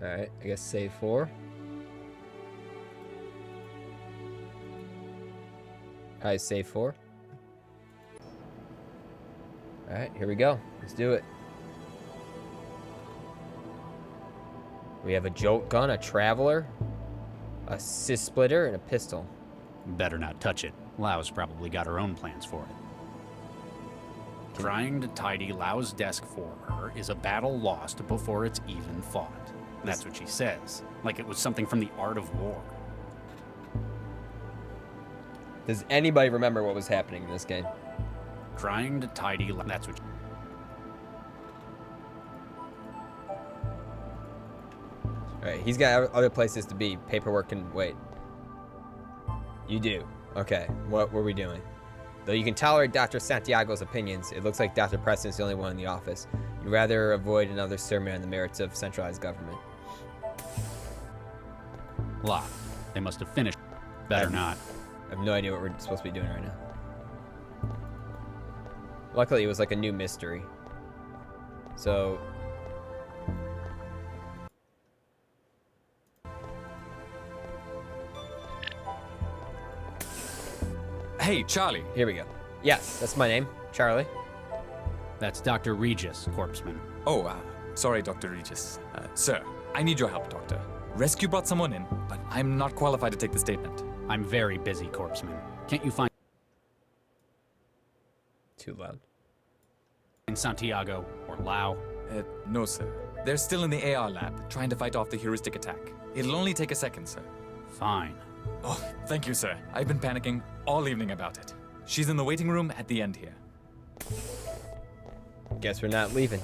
Alright, I guess save 4. Alright, save 4. Alright, here we go. Let's do it. We have a jolt gun, a traveler, a cis splitter, and a pistol. Better not touch it. Lau's probably got her own plans for it. Trying to tidy Lau's desk for her is a battle lost before it's even fought. That's what she says, like it was something from the art of war. Does anybody remember what was happening in this game? Trying to tidy that's what Alright, he's got other places to be. Paperwork can wait. You do. Okay, what were we doing? Though you can tolerate Dr. Santiago's opinions, it looks like Dr. Preston's the only one in the office. You'd rather avoid another sermon on the merits of centralized government. La. They must have finished. Better not. I have no idea what we're supposed to be doing right now. Luckily, it was like a new mystery. So... Hey, Charlie. here we go. Yes, that's my name, Charlie. That's Dr. Regis, corpseman. Oh, sorry, Dr. Regis. Sir, I need your help, Doctor. Rescue brought someone in, but I'm not qualified to take the statement. I'm very busy, corpseman. Can't you find Too loud. Santiago or Lau? No, sir. They're still in the AR lab, trying to fight off the heuristic attack. It'll only take a second, sir. Fine. Oh, thank you, sir. I've been panicking all evening about it. She's in the waiting room at the end here. Guess we're not leaving.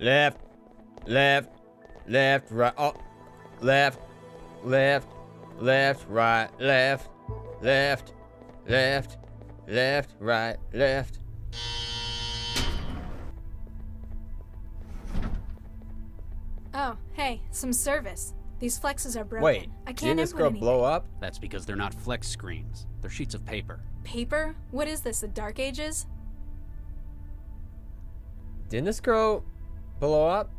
Left, left, left, right. Oh, left, left, left, right, left, left, left, left, right, left. Oh, hey, some service. These flexes are broken. Wait, I didn't can't this input girl anything. blow up? That's because they're not flex screens. They're sheets of paper. Paper? What is this, the Dark Ages? Didn't this girl blow up?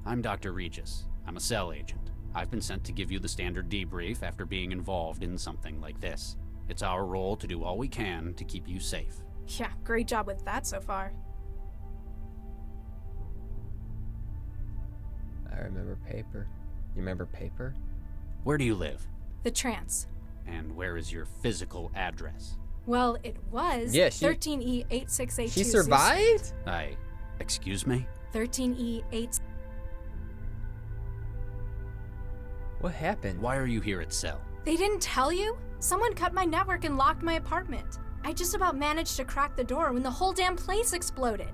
I'm Dr. Regis. I'm a cell agent. I've been sent to give you the standard debrief after being involved in something like this. It's our role to do all we can to keep you safe. Yeah, great job with that so far. I remember paper. You remember paper? Where do you live? The trance. And where is your physical address? Well, it was Yeah, 13E86826. She survived? Excuse me? 13E8... What happened? Why are you here at cell? They didn't tell you? Someone cut my network and locked my apartment. I just about managed to crack the door when the whole damn place exploded.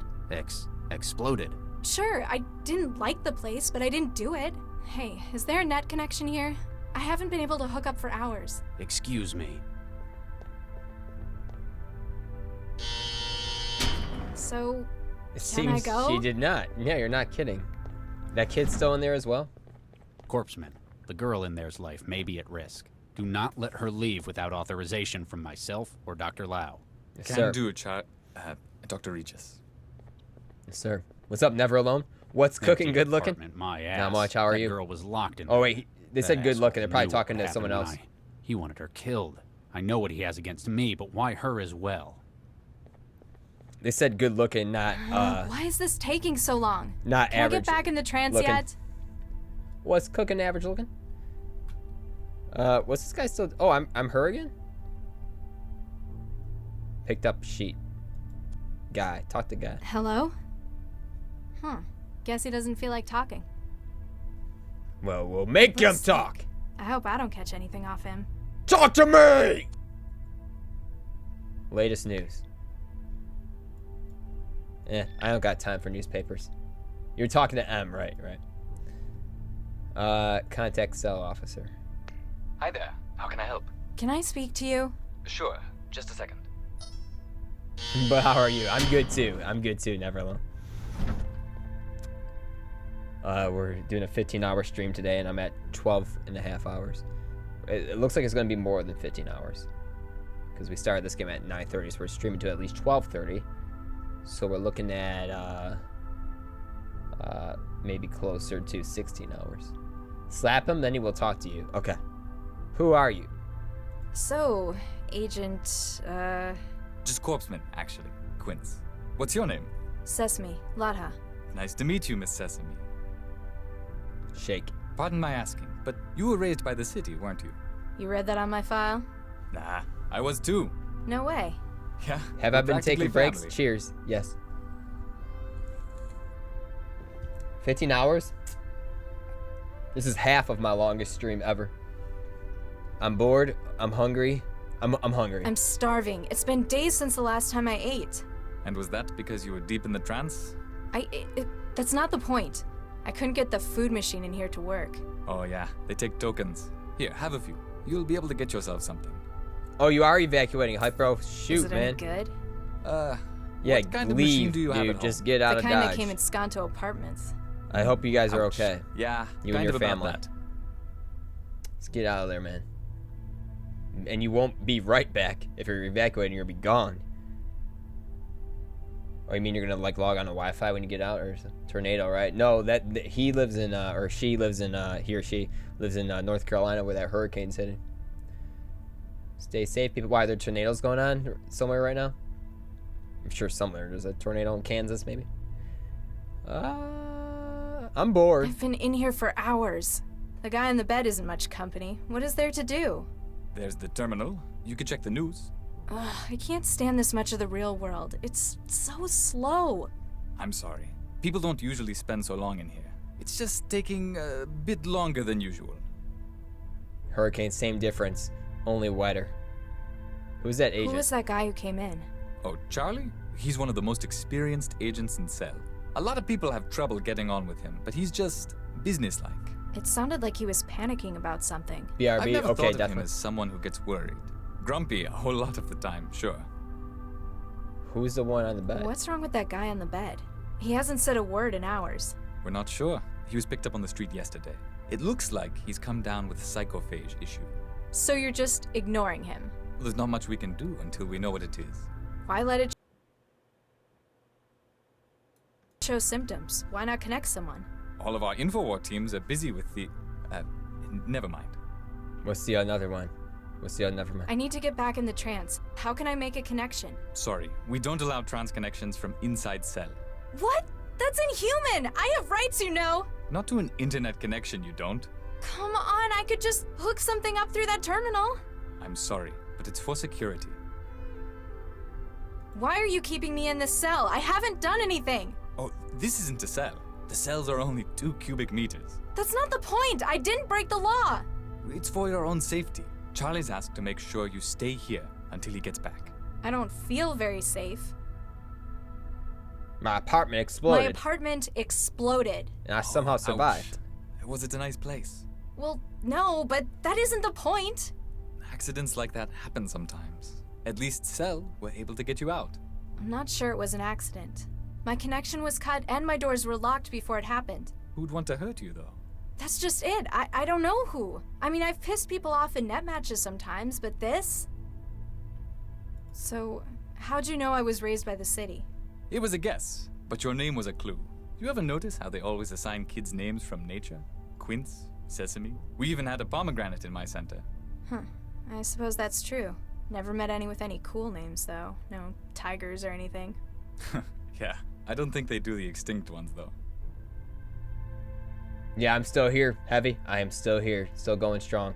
Exploded? Sure, I didn't like the place, but I didn't do it. Hey, is there a net connection here? I haven't been able to hook up for hours. Excuse me. So, It can I seems go? she did not. Yeah, you're not kidding. That kid's still in there as well? Corpseman, the girl in there's life may be at risk. Do not let her leave without authorization from myself or Dr. Lau. Yes, Can sir. do, Dr. Regis. Yes, sir. What's up, never alone? What's cooking, Empty good looking? apartment, my ass. Not much, how are That you? girl was locked in Oh, there. wait, they That said good asshole looking. They're probably knew talking what to someone happened else. and he wanted her killed. I know what he has against me, but why her as well? They said good looking, not, Why is this taking so long? not Can I average. get back in the trance looking. yet? What's cooking average looking? What's this guy still? Oh, I'm her again? Picked up sheet. Guy. Talk to guy. Hello? Guess he doesn't feel like talking. Well, we'll make him Let's see. talk. I hope I don't catch anything off him. Talk to me! Latest news. I don't got time for newspapers. You're talking to M, right? Contact cell officer. Hi there. How can I help? Can I speak to you? Sure. Just a second. But how are you? I'm good too. Never alone. We're doing a 15-hour stream today, and I'm at 12 and a half hours. It looks like it's going to be more than 15 hours. Because we started this game at 9:30, so we're streaming to at least 12:30. So we're looking at maybe closer to 16 hours. Slap him, then he will talk to you. Okay. Who are you? So, Agent, Just corpseman, actually. Quince. What's your name? Sesame, Latha. Nice to meet you, Miss Sesame. Shake. Pardon my asking, but you were raised by the city, weren't you? You read that on my file? Nah, I was too. No way. Yeah. Have I we're been taking practically breaks? family. Cheers. Yes. 15 hours? This is half of my longest stream ever. I'm bored. I'm hungry. I'm hungry. I'm starving. It's been days since the last time I ate. And was that because you were deep in the trance? That's not the point. I couldn't get the food machine in here to work. Oh yeah, they take tokens. Here, have a few. You'll be able to get yourself something. Oh, you are evacuating. Hypro. Shoot, Is it man. any good? Yeah, what kind of leave, machine do you have dude. at Just home? get out The of kind Dodge. that came in Skanto apartments. I hope you guys are Ouch. okay. Yeah, You kind and your of about family. that. Let's get out of there, man. And you won't be right back. If you're evacuating, you'll be gone. Oh, you mean you're gonna like log on to Wi-Fi when you get out, or tornado, right? No, that he lives in, or she lives in, he or she lives in North Carolina where that hurricane's hitting. Stay safe, people. Why are there tornadoes going on somewhere right now? I'm sure somewhere there's a tornado in Kansas, maybe. I'm bored. I've been in here for hours. The guy in the bed isn't much company. What is there to do? There's the terminal. You can check the news. Ugh, I can't stand this much of the real world. It's so slow. I'm sorry. People don't usually spend so long in here. It's just taking a bit longer than usual. Hurricane, same difference, only wetter. Who's that agent? Who was that guy who came in? Oh, Charlie? He's one of the most experienced agents in Cell. A lot of people have trouble getting on with him, but he's just businesslike. It sounded like he was panicking about something. I've BRB. never Okay, thought of him definitely. as someone who gets worried. Grumpy a whole lot of the time, sure. Who's the one on the bed? What's wrong with that guy on the bed? He hasn't said a word in hours. We're not sure. He was picked up on the street yesterday. It looks like he's come down with a psychophage issue. So you're just ignoring him. Well, there's not much we can do until we know what it is. Why let it show symptoms? Why not connect someone? All of our Infowar teams are busy with the... never mind. What's the another one? What's the other one? I need to get back in the trance. How can I make a connection? Sorry, we don't allow trans connections from inside Cell. What? That's inhuman! I have rights, you know! Not to an internet connection, you don't. Come on, I could just hook something up through that terminal. I'm sorry, but it's for security. Why are you keeping me in this cell? I haven't done anything! Oh, this isn't a cell. The cells are only 2 cubic meters. That's not the point! I didn't break the law! It's for your own safety. Charlie's asked to make sure you stay here until he gets back. I don't feel very safe. My apartment My exploded, apartment exploded. and I somehow Ouch. survived. Was it a nice place? Well, no, but that isn't the point. Accidents like that happen sometimes. At least Cell were able to get you out. I'm not sure it was an accident. My connection was cut and my doors were locked before it happened. Who'd want to hurt you, though? That's just it. I don't know who. I mean, I've pissed people off in net matches sometimes, but this? So, how'd you know I was raised by the city? It was a guess, but your name was a clue. You ever notice how they always assign kids names from nature? Quince, Sesame. We even had a pomegranate in my center. Huh. I suppose that's true. Never met any with any cool names, though. No tigers or anything. Yeah, I don't think they do the extinct ones, though. Yeah, I'm still here, Heavy. I am still here, still going strong.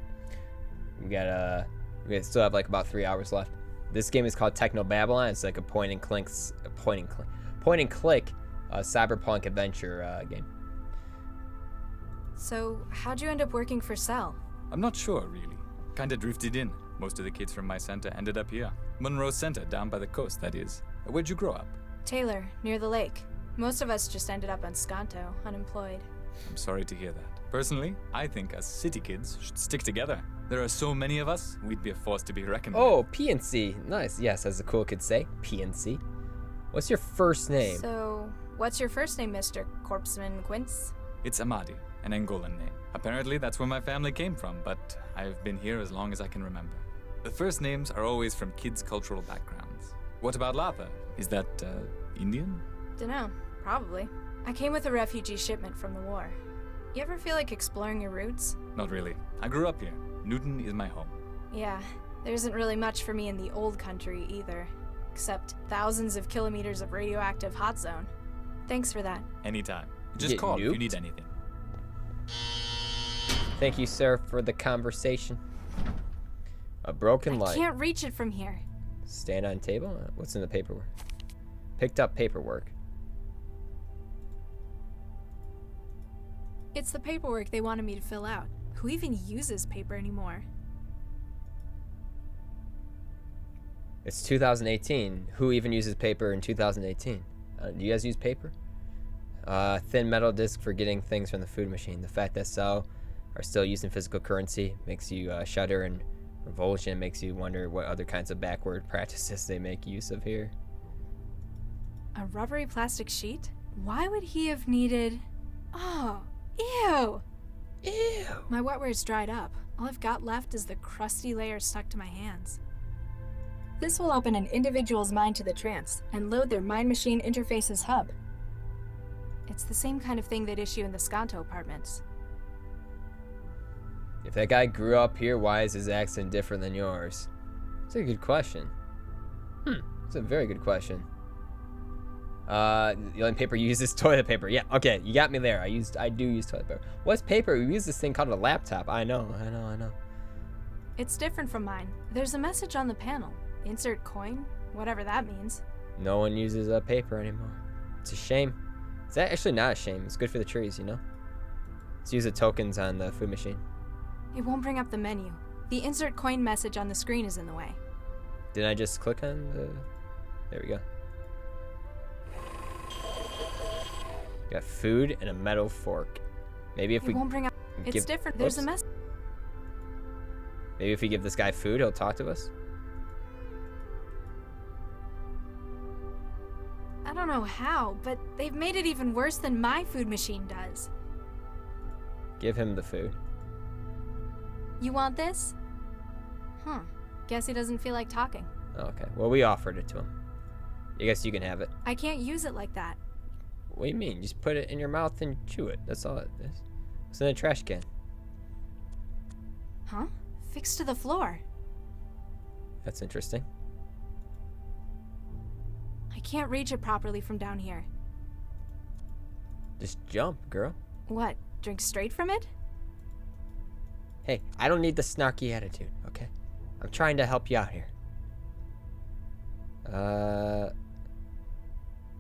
We still have like about 3 hours left. This game is called Technobabylon. It's like a point and click cyberpunk adventure game. So, how'd you end up working for Cell? I'm not sure, really. Kinda drifted in. Most of the kids from my center ended up here. Monroe Center, down by the coast, that is. Where'd you grow up? Taylor, near the lake. Most of us just ended up on Skanto, unemployed. I'm sorry to hear that. Personally, I think us city kids should stick together. There are so many of us, we'd be a force to be reckoned with. Oh, PNC. Nice. Yes, as the cool kids say, PNC. What's your first name? So, what's your first name, Mr. Corpseman Quince? It's Amadi, an Angolan name. Apparently, that's where my family came from, but I've been here as long as I can remember. The first names are always from kids' cultural backgrounds. What about Latha? Is that, Indian? Dunno, probably. I came with a refugee shipment from the war. You ever feel like exploring your roots? Not really. I grew up here. Newton is my home. Yeah, there isn't really much for me in the old country either, except thousands of kilometers of radioactive hot zone. Thanks for that. Anytime. Just Get call if you nuked? need anything. Thank you, sir, for the conversation. A broken I light. can't reach it from here. Stand on table? What's in the paperwork? Picked up paperwork. It's the paperwork they wanted me to fill out. Who even uses paper anymore? It's 2018. Who even uses paper in 2018? Do you guys use paper? Thin metal disc for getting things from the food machine. The fact that some are still using physical currency makes you shudder, and revulsion makes you wonder what other kinds of backward practices they make use of here. A rubbery plastic sheet? Why would he have needed... Oh, ew! Ew. My wetware's dried up. All I've got left is the crusty layer stuck to my hands. This will open an individual's mind to the trance and load their mind machine interface's hub. It's the same kind of thing they'd issue in the Skanto apartments. If that guy grew up here, why is his accent different than yours? That's a good question. That's a very good question. The only paper you use is toilet paper. Yeah, okay, you got me there. I do use toilet paper. What's paper? We use this thing called a laptop. I know. It's different from mine. There's a message on the panel. Insert coin, whatever that means. No one uses paper anymore. It's a shame. It's actually not a shame. It's good for the trees, you know? Let's use the tokens on the food machine. It won't bring up the menu. The insert coin message on the screen is in the way. Didn't I just click on the... There we go. Got food and a metal fork. Maybe if It we won't bring up... It's give... different. There's a Whoops. message. Maybe if we give this guy food, he'll talk to us? I don't know how, but they've made it even worse than my food machine does. Give him the food. You want this? Guess he doesn't feel like talking. Okay. Well, we offered it to him. I guess you can have it. I can't use it like that. What do you mean? Just put it in your mouth and chew it. That's all it is. It's in a trash can. Huh? Fixed to the floor. That's interesting. I can't reach it properly from down here. Just jump, girl. What? Drink straight from it? Hey, I don't need the snarky attitude, okay? I'm trying to help you out here.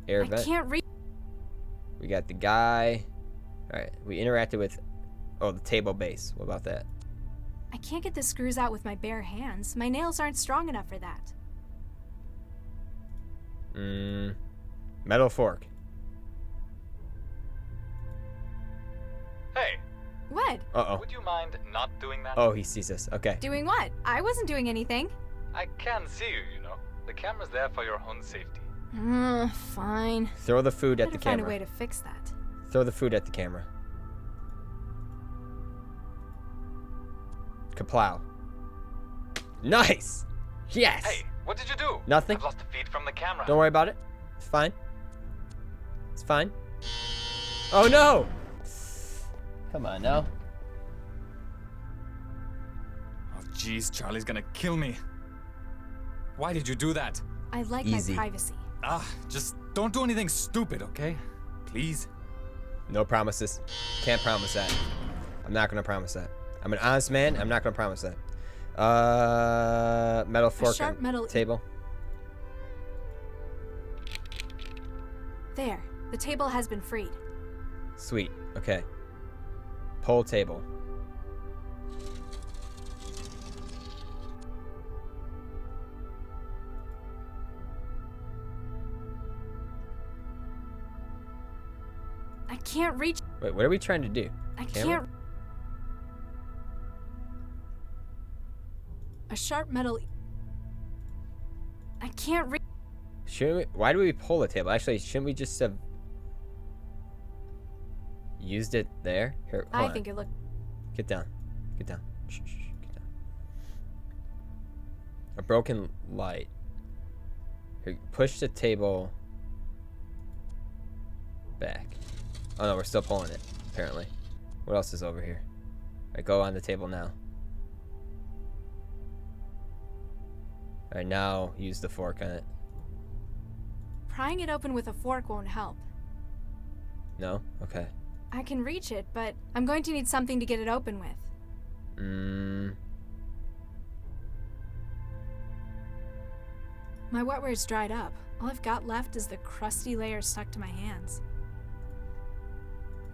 Air I vent. can't reach. We got the guy. Alright, we interacted with... Oh, the table base. What about that? I can't get the screws out with my bare hands. My nails aren't strong enough for that. Metal fork. Hey, What? Uh-oh. would you mind not doing that? Oh, he sees us. Okay. Doing what? I wasn't doing anything. I can see you, you know. The camera's there for your own safety. Fine. Throw the food at the Better find a camera. way to fix that. Throw the food at the camera. Kaplow. Nice! Yes! Hey, what did you do? Nothing. I've lost the feed from the camera. Don't worry about it. It's fine. It's fine. Oh no! Come on now. Oh, jeez, Charlie's gonna kill me. Why did you do that? I like Easy. my privacy. Just don't do anything stupid, okay? Please. No promises. Can't promise that. I'm not gonna promise that. I'm an honest man. I'm not gonna promise that. Metal fork sharp on metal- table. There. The table has been freed. Sweet. Okay. Pole table. I can't reach. Wait, what are we trying to do? I Camera? can't. A sharp metal. I can't reach. Shouldn't we, why do we pull the table? Actually, shouldn't we just have used it there? Here, hold I on. think it looked. Get down. Get down. Shh, shh, shh, get down. A broken light. Here, push the table back. Oh no, we're still pulling it, apparently. What else is over here? Alright, go on the table now. Alright, now use the fork on it. Prying it open with a fork won't help. No? Okay. I can reach it, but I'm going to need something to get it open with. My wetware's dried up. All I've got left is the crusty layer stuck to my hands.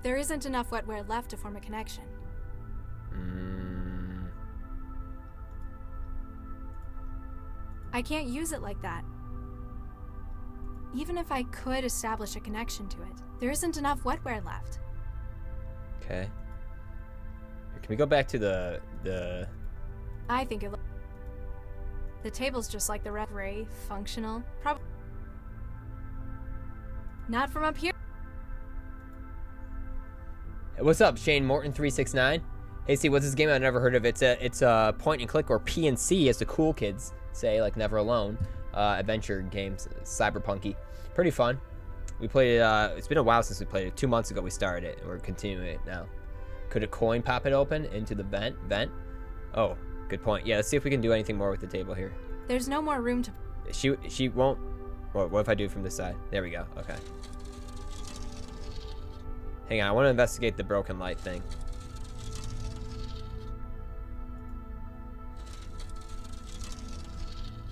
There isn't enough wetware left to form a connection. I can't use it like that. Even if I could establish a connection to it, there isn't enough wetware left. Okay. Can we go back to the... I think it looks... The table's just like the red ray, functional. Probably not from up here. Hey, what's up, Shane Morton 369? Hey, see, what's this game I've never heard of? It's a point and click, or P&C as the cool kids say, like Never Alone. Adventure games, cyberpunky. Pretty fun. We played it, it's been a while since we played it. 2 months ago we started it, and we're continuing it now. Could a coin pop it open into the vent? Oh, good point. Yeah, let's see if we can do anything more with the table here. There's no more room to... She won't... What if I do from this side? There we go, okay. Hang on, I want to investigate the broken light thing.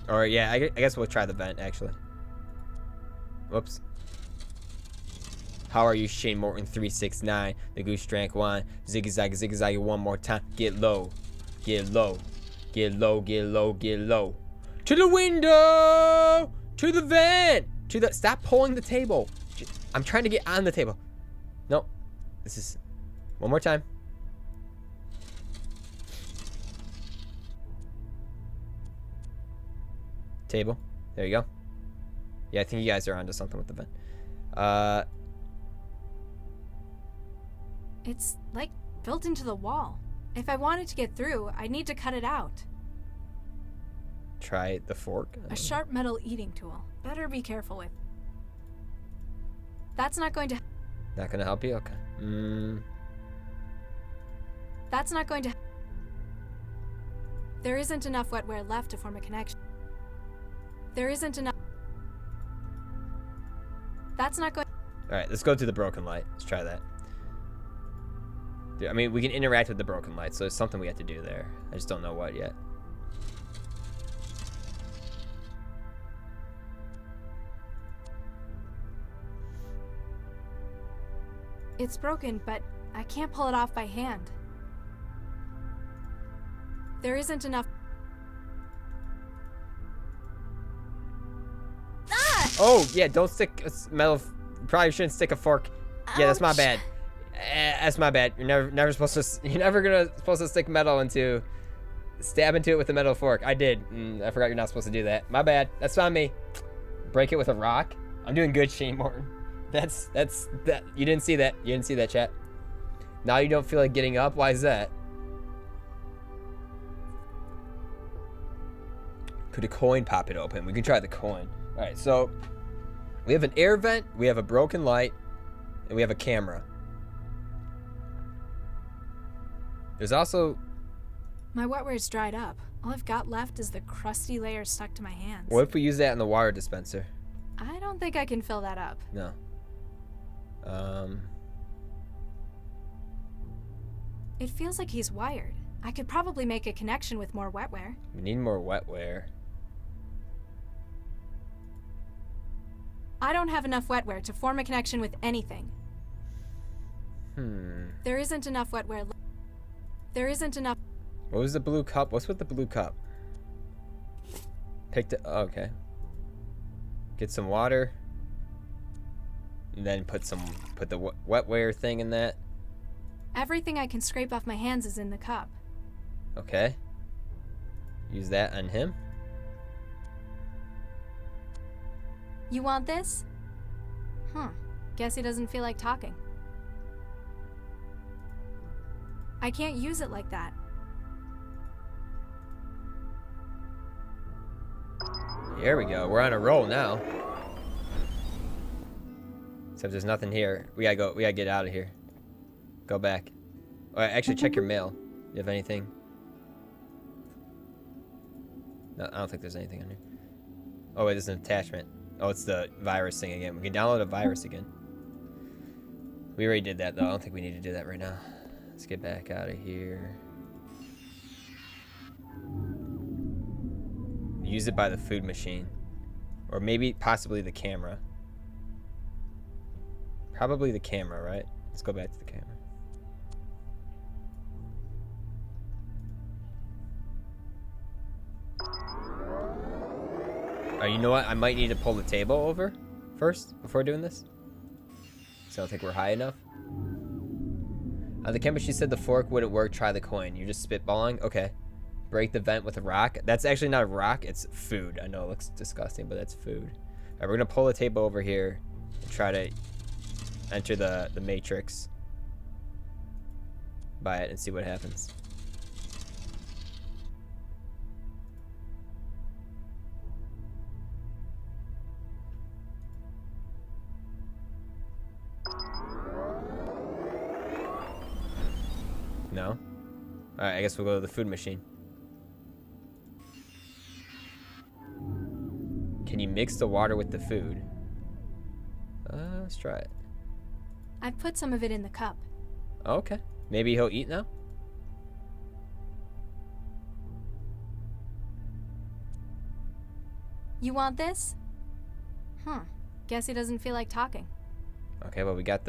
Or, yeah, I guess we'll try the vent, actually. Whoops. How are you, Shane Morton 369? The goose drank wine. Zigzag one more time. Get low. Get low. Get low, get low, get low. To the window! To the vent! To the... Stop pulling the table. I'm trying to get on the table. Nope. This is... One more time. Table. There you go. Yeah, I think you guys are onto something with the vent. It's like built into the wall. If I wanted to get through, I'd need to cut it out. Try the fork. A sharp metal eating tool. Better be careful with. That's not going to... Not gonna help you? Okay. That's not going to... There isn't enough wetware left to form a connection. There isn't enough... That's not going... Alright, let's go to the broken light. Let's try that. Dude, I mean, we can interact with the broken light, so there's something we have to do there. I just don't know what yet. It's broken, but I can't pull it off by hand. There isn't enough... Ah! Oh, yeah, don't stick a metal... Probably shouldn't stick a fork. Yeah, that's my Ouch. bad. That's my bad. You're never supposed to... You're never supposed to stick metal into... Stab into it with a metal fork. I did. I forgot you're not supposed to do that. My bad. That's on me. Break it with a rock. I'm doing good, Shane Morton. That's that. You didn't see that. You didn't see that, chat. Now you don't feel like getting up. Why is that? Could a coin pop it open? We can try the coin. All right. So we have an air vent. We have a broken light, and we have a camera. There's also... My wetware's dried up. All I've got left is the crusty layer stuck to my hands. What if we use that in the water dispenser? I don't think I can fill that up. No. It feels like he's wired. I could probably make a connection with more wetware. We need more wetware. I don't have enough wetware to form a connection with anything. There isn't enough wetware. There isn't enough... What was the blue cup? What's with the blue cup? Picked it. Oh, okay. Get some water. And then put the wetware thing in that. Everything I can scrape off my hands is in the cup. Okay. Use that on him. You want this? Guess he doesn't feel like talking. I can't use it like that. There we go. We're on a roll now. Except there's nothing here. We gotta go. We gotta get out of here. Go back. All right, actually, check your mail. You have anything? No, I don't think there's anything on here. Oh wait, there's an attachment. Oh, it's the virus thing again. We can download a virus again. We already did that though. I don't think we need to do that right now. Let's get back out of here. Use it by the food machine. Or maybe possibly the camera. Probably the camera, right? Let's go back to the camera. You know what? I might need to pull the table over first before doing this. So I don't think we're high enough. The camera, she said the fork wouldn't work. Try the coin. You're just spitballing? Okay. Break the vent with a rock. That's actually not a rock. It's food. I know it looks disgusting, but that's food. All right, we're going to pull the table over here and try to enter the matrix by it and see what happens. No? Alright, I guess we'll go to the food machine. Can you mix the water with the food? Let's try it. I've put some of it in the cup. Oh, okay. Maybe he'll eat now? You want this? Guess he doesn't feel like talking. Okay, well, we got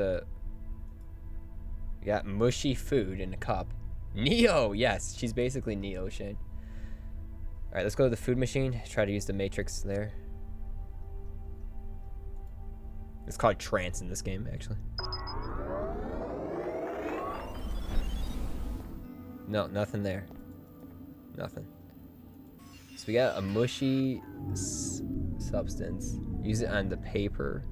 mushy food in a cup. Neo, yes. She's basically Neo, Shane. All right, let's go to the food machine. Try to use the matrix there. It's called trance in this game, actually. No, nothing there. Nothing. So we got a mushy substance. Use it on the paper.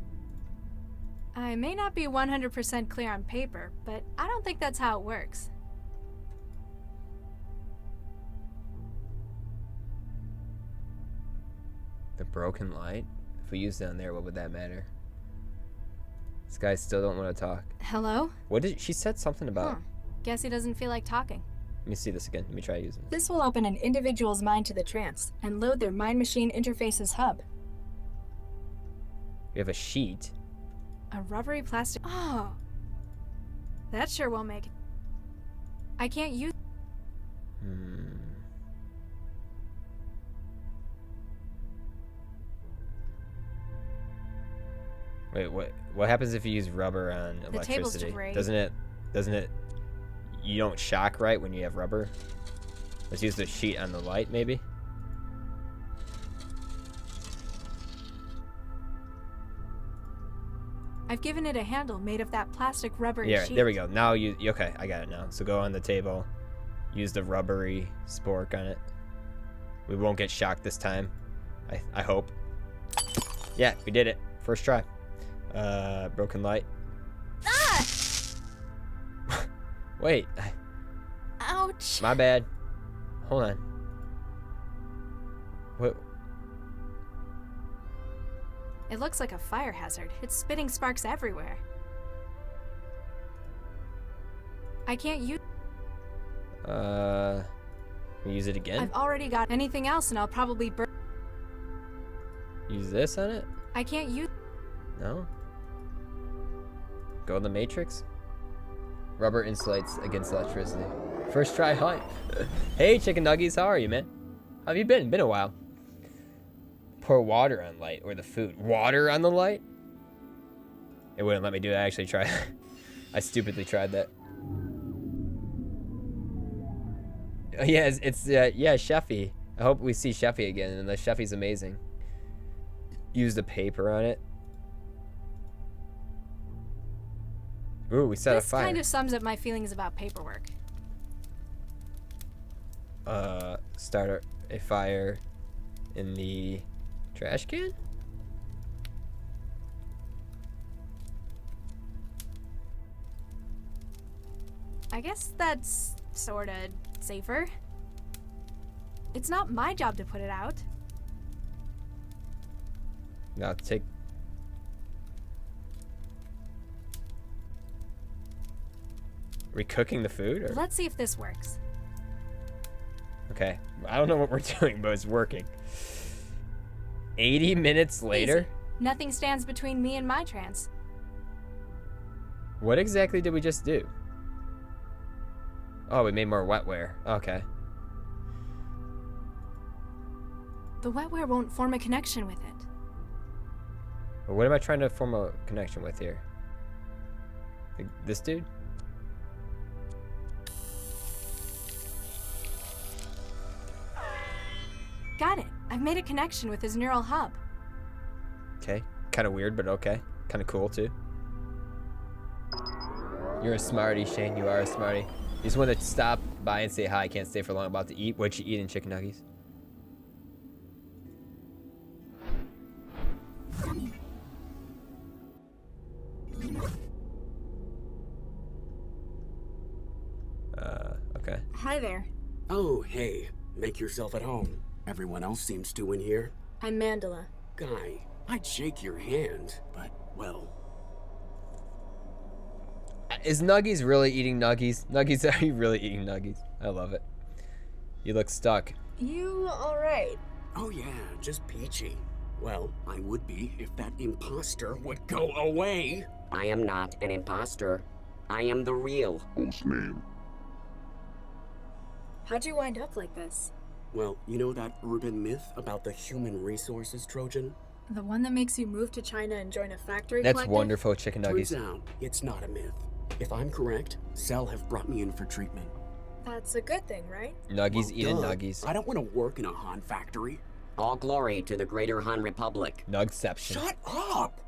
I may not be 100% clear on paper, but I don't think that's how it works. The broken light? If we use it on there, what would that matter? This guy still don't want to talk. Hello? What did she said something about? Guess he doesn't feel like talking. Let me see this again. Let me try using it. This will open an individual's mind to the trance and load their mind-machine interface's hub. We have a sheet. A rubbery plastic. Oh, that sure won't make it. I can't use. Wait, what happens if you use rubber on electricity? Doesn't it you don't shock right when you have rubber? Let's use the sheet on the light maybe. I've given it a handle made of that plastic rubbery sheet. Yeah, there we go. Now you okay, I got it now. So go on the table. Use the rubbery spork on it. We won't get shocked this time. I hope. Yeah, we did it. First try. Broken light. Ah! Wait. Ouch. My bad. Hold on. What? It looks like a fire hazard. It's spitting sparks everywhere. I can't use. Use it again? I've already got anything else and I'll probably burn. Use this on it? I can't use. No? Go in the matrix? Rubber insulates against electricity. First try hype. Hey, chicken nuggies, how are you, man? How have you been? Been a while. Pour water on light or the food. Water on the light? It wouldn't let me do it. I actually tried. I stupidly tried that. Yeah, yeah, Sheffy. I hope we see Sheffy again, and the Sheffy's amazing. Use the paper on it. Ooh, we set a fire. This kind of sums up my feelings about paperwork. Start a fire in the trash can? I guess that's sorta safer. It's not my job to put it out. Now take. Are we cooking the food? Or? Let's see if this works. Okay. I don't know what we're doing, but it's working. 80 minutes later? Easy. Nothing stands between me and my trance. What exactly did we just do? Oh, we made more wetware. Okay. The wetware won't form a connection with it. But what am I trying to form a connection with here? Like this dude? Got it. I've made a connection with his neural hub. Okay. Kind of weird, but okay. Kind of cool, too. You're a smarty, Shane. You are a smarty. You just want to stop by and say hi. Can't stay for long. About to eat. What you eating, chicken nuggies? Okay. Hi there. Oh, hey. Make yourself at home. Everyone else seems to in here. I'm Mandela. Guy, I'd shake your hand, but, well... Is Nuggies really eating Nuggies? Nuggies, are you really eating Nuggies? I love it. You look stuck. You alright? Oh yeah, just peachy. Well, I would be if that imposter would go away. I am not an imposter. I am the real. Whose name? How'd you wind up like this? Well, you know that urban myth about the human resources Trojan? The one that makes you move to China and join a factory That's collective? wonderful, chicken Turns nuggies. out, it's not a myth. If I'm correct, Cell have brought me in for treatment. That's a good thing, right? Nuggies Well, eating duh. Nuggies. I don't want to work in a Han factory. All glory to the Greater Han Republic. Nugception. Shut up!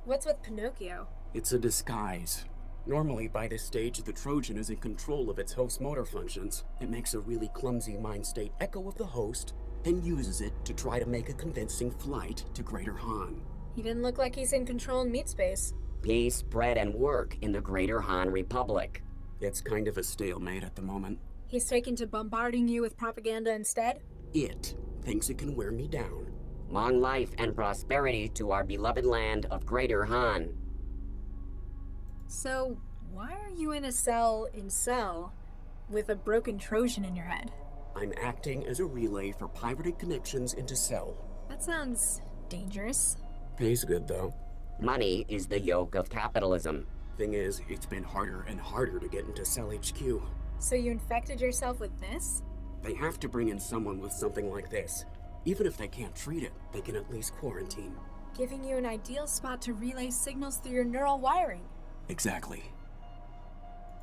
What's with Pinocchio? It's a disguise. Normally, by this stage, the Trojan is in control of its host motor functions. It makes a really clumsy mind state echo of the host and uses it to try to make a convincing flight to Greater Han. He didn't look like he's in control in meat space. Peace, bread, and work in the Greater Han Republic. It's kind of a stalemate at the moment. He's taken to bombarding you with propaganda instead? It thinks it can wear me down. Long life and prosperity to our beloved land of Greater Han. So, why are you in a cell in Cell with a broken Trojan in your head? I'm acting as a relay for pirated connections into Cell. That sounds dangerous. Pays good, though. Money is the yoke of capitalism. Thing is, it's been harder and harder to get into Cell HQ. So you infected yourself with this? They have to bring in someone with something like this. Even if they can't treat it, they can at least quarantine. Giving you an ideal spot to relay signals through your neural wiring. Exactly.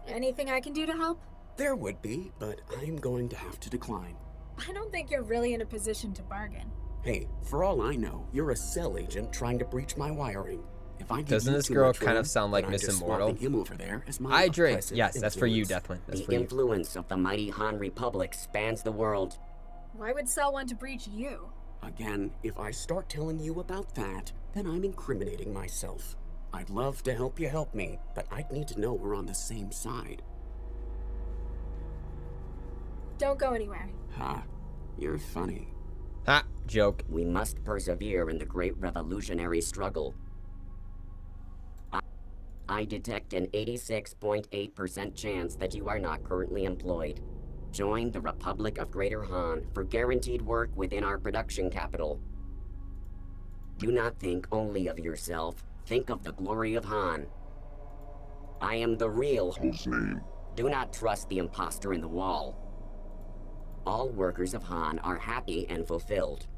Anything I can do to help? There would be, but I'm going to have to decline. I don't think you're really in a position to bargain. Hey, for all I know, you're a Cell agent trying to breach my wiring. If I give Doesn't you this too girl much kind of room, sound like then I'm Miss just Immortal? swapping him over there as my I drink. oppressive Yes, that's for you, influence. Deathwing. That's The for you. influence of the mighty Han Republic spans the world. Why would Cell want to breach you? Again, if I start telling you about that, then I'm incriminating myself. I'd love to help you help me, but I'd need to know we're on the same side. Don't go anywhere. Ha, you're funny. Ha! Joke. We must persevere in the great revolutionary struggle. I detect an 86.8% chance that you are not currently employed. Join the Republic of Greater Han for guaranteed work within our production capital. Do not think only of yourself. Think of the glory of Han. I am the real. Whose name? Do not trust the imposter in the wall. All workers of Han are happy and fulfilled.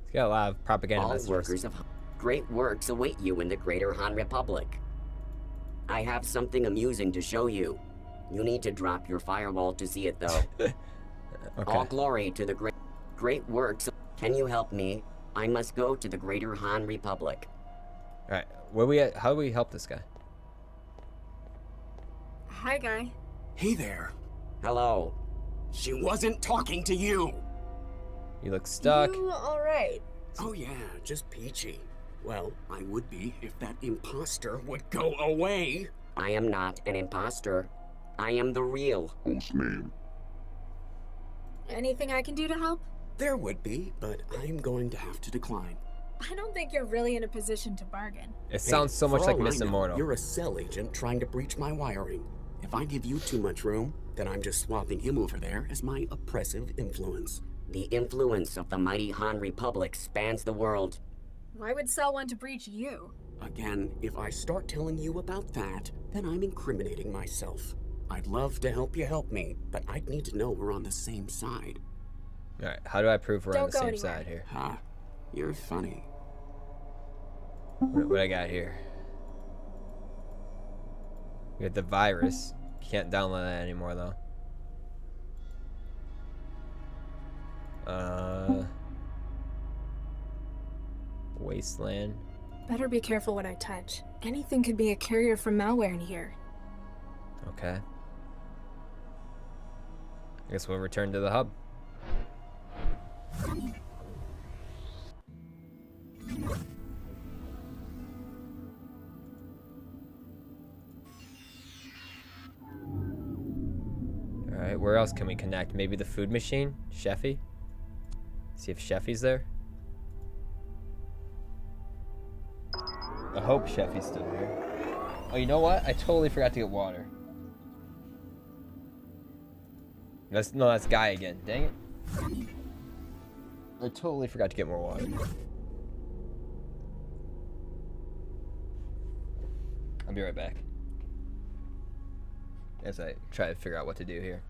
It's got a lot of propaganda All messages. workers of Han. Great works await you in the Greater Han Republic. I have something amusing to show you. You need to drop your firewall to see it, though. All Okay. glory to the great works. Can you help me? I must go to the Greater Han Republic. All right. Where we at? How do we help this guy? Hi, guy. Hey there. Hello. She wasn't talking to you. You look stuck. You alright? Oh yeah, just peachy. Well, I would be if that imposter would go away. I am not an imposter. I am the real. Whose name? Anything I can do to help? There would be, but I'm going to have to decline. I don't think you're really in a position to bargain. It sounds so much for like all I Miss know, Immortal. You're a cell agent trying to breach my wiring. If I give you too much room, then I'm just swapping him over there as my oppressive influence. The influence of the mighty Han Republic spans the world. Why would Cell want to breach you? Again, if I start telling you about that, then I'm incriminating myself. I'd love to help you help me, but I'd need to know we're on the same side. Alright, how do I prove we're on Don't the go same anywhere. side here? Ha, you're funny. What I got here? We got the virus. Can't download that anymore though. Wasteland. Better be careful what I touch. Anything could be a carrier for malware in here. Okay. I guess we'll return to the hub. Alright, where else can we connect? Maybe the food machine? Sheffy? See if Sheffy's there? I hope Sheffy's still here. Oh, you know what? I totally forgot to get water. That's Guy again. Dang it. I totally forgot to get more water. I'll be right back. As I try to figure out what to do here.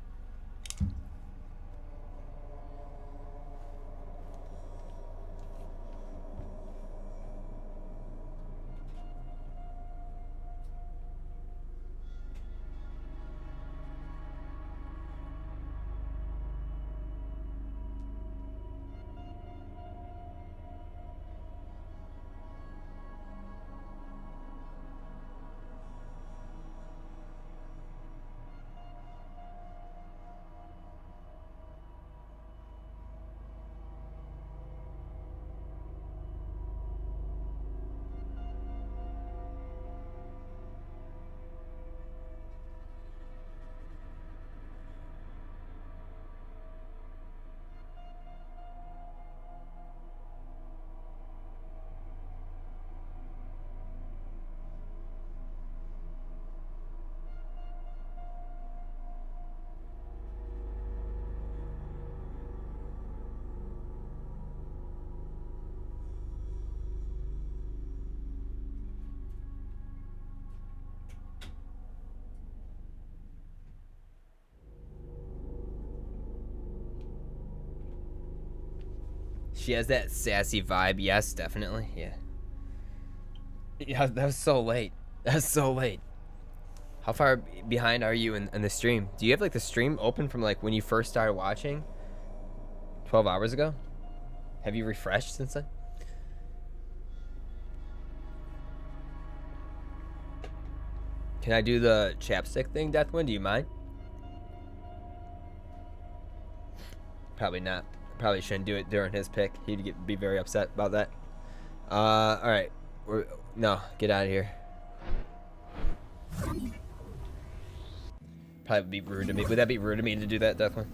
She has that sassy vibe. Yes, definitely. Yeah. Yeah, that was so late. That's so late. How far behind are you in the stream? Do you have like the stream open from like when you first started watching? 12 hours ago? Have you refreshed since then? Can I do the chapstick thing, Deathwind? Do you mind? Probably not. Probably shouldn't do it during his pick. He'd be very upset about that. All right. No, get out of here. Probably be rude to me. Would that be rude of me to do that, Deathwind?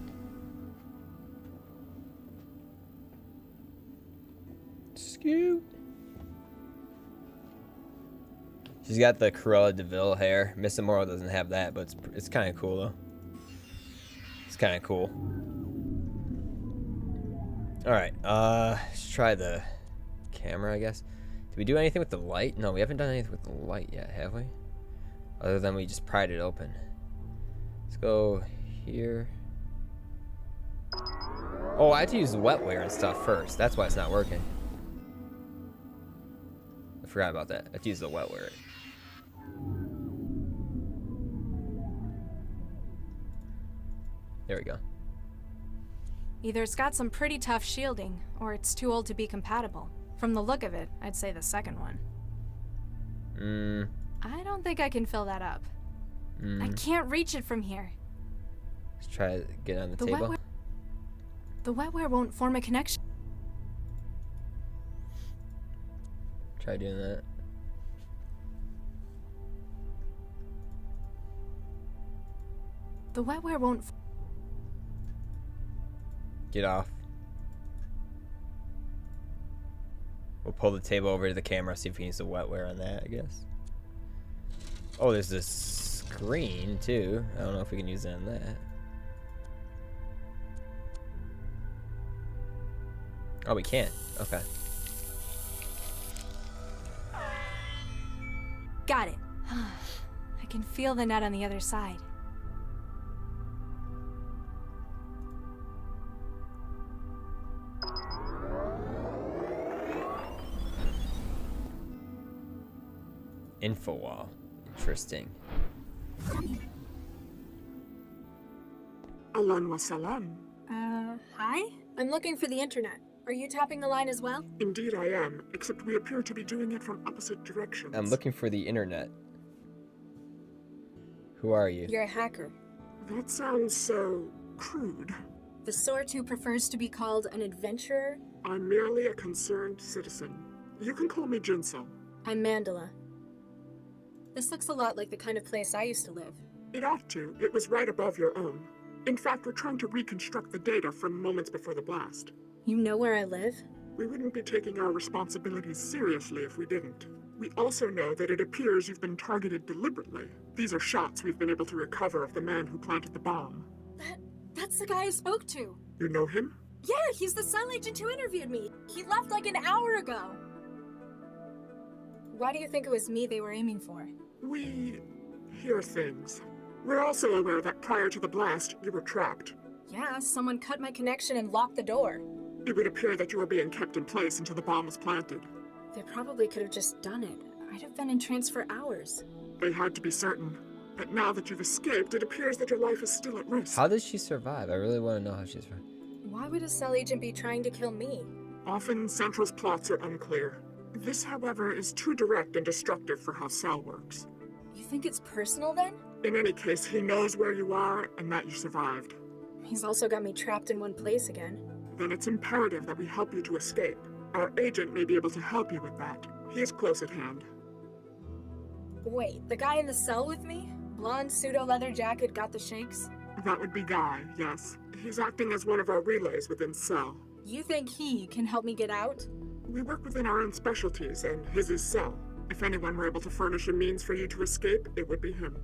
Scoot. She's got the Cruella de Vil hair. Miss Immortal doesn't have that, but it's kind of cool though. It's kind of cool. All right, let's try the camera, I guess. Did we do anything with the light? No, we haven't done anything with the light yet, have we? Other than we just pried it open. Let's go here. Oh, I had to use the wetware and stuff first. That's why it's not working. I forgot about that. I have to use the wetware. There we go. Either it's got some pretty tough shielding, or it's too old to be compatible. From the look of it, I'd say the second one. I don't think I can fill that up. I can't reach it from here. Let's try to get on the table. The wetware won't form a connection. Try doing that. The wetware won't. Get off. We'll pull the table over to the camera, see if we can use the wetware on that, I guess. Oh, there's this screen, too. I don't know if we can use it on that. Oh, we can't. Okay. Got it. I can feel the net on the other side. Info wall. Interesting. Ahlan wa salam. Hi? I'm looking for the internet. Are you tapping the line as well? Indeed I am, except we appear to be doing it from opposite directions. I'm looking for the internet. Who are you? You're a hacker. That sounds so crude. The sort who prefers to be called an adventurer? I'm merely a concerned citizen. You can call me Jinsel. I'm Mandela. This looks a lot like the kind of place I used to live. It ought to. It was right above your own. In fact, we're trying to reconstruct the data from moments before the blast. You know where I live? We wouldn't be taking our responsibilities seriously if we didn't. We also know that it appears you've been targeted deliberately. These are shots we've been able to recover of the man who planted the bomb. That's the guy I spoke to. You know him? Yeah, he's the cell agent who interviewed me. He left like an hour ago. Why do you think it was me they were aiming for? We hear things. We're also aware that prior to the blast, you were trapped. Yeah, someone cut my connection and locked the door. It would appear that you were being kept in place until the bomb was planted. They probably could have just done it. I'd have been in trance for hours. They had to be certain. But now that you've escaped, it appears that your life is still at risk. How did she survive? I really want to know how she survived. Why would a cell agent be trying to kill me? Often, Central's plots are unclear. This, however, is too direct and destructive for how Cell works. You think it's personal then? In any case, he knows where you are and that you survived. He's also got me trapped in one place again. Then it's imperative that we help you to escape. Our agent may be able to help you with that. He is close at hand. Wait, the guy in the cell with me? Blonde pseudo-leather jacket, got the shakes? That would be Guy, yes. He's acting as one of our relays within Cell. You think he can help me get out? We work within our own specialties, and his is Cell. If anyone were able to furnish a means for you to escape, it would be him.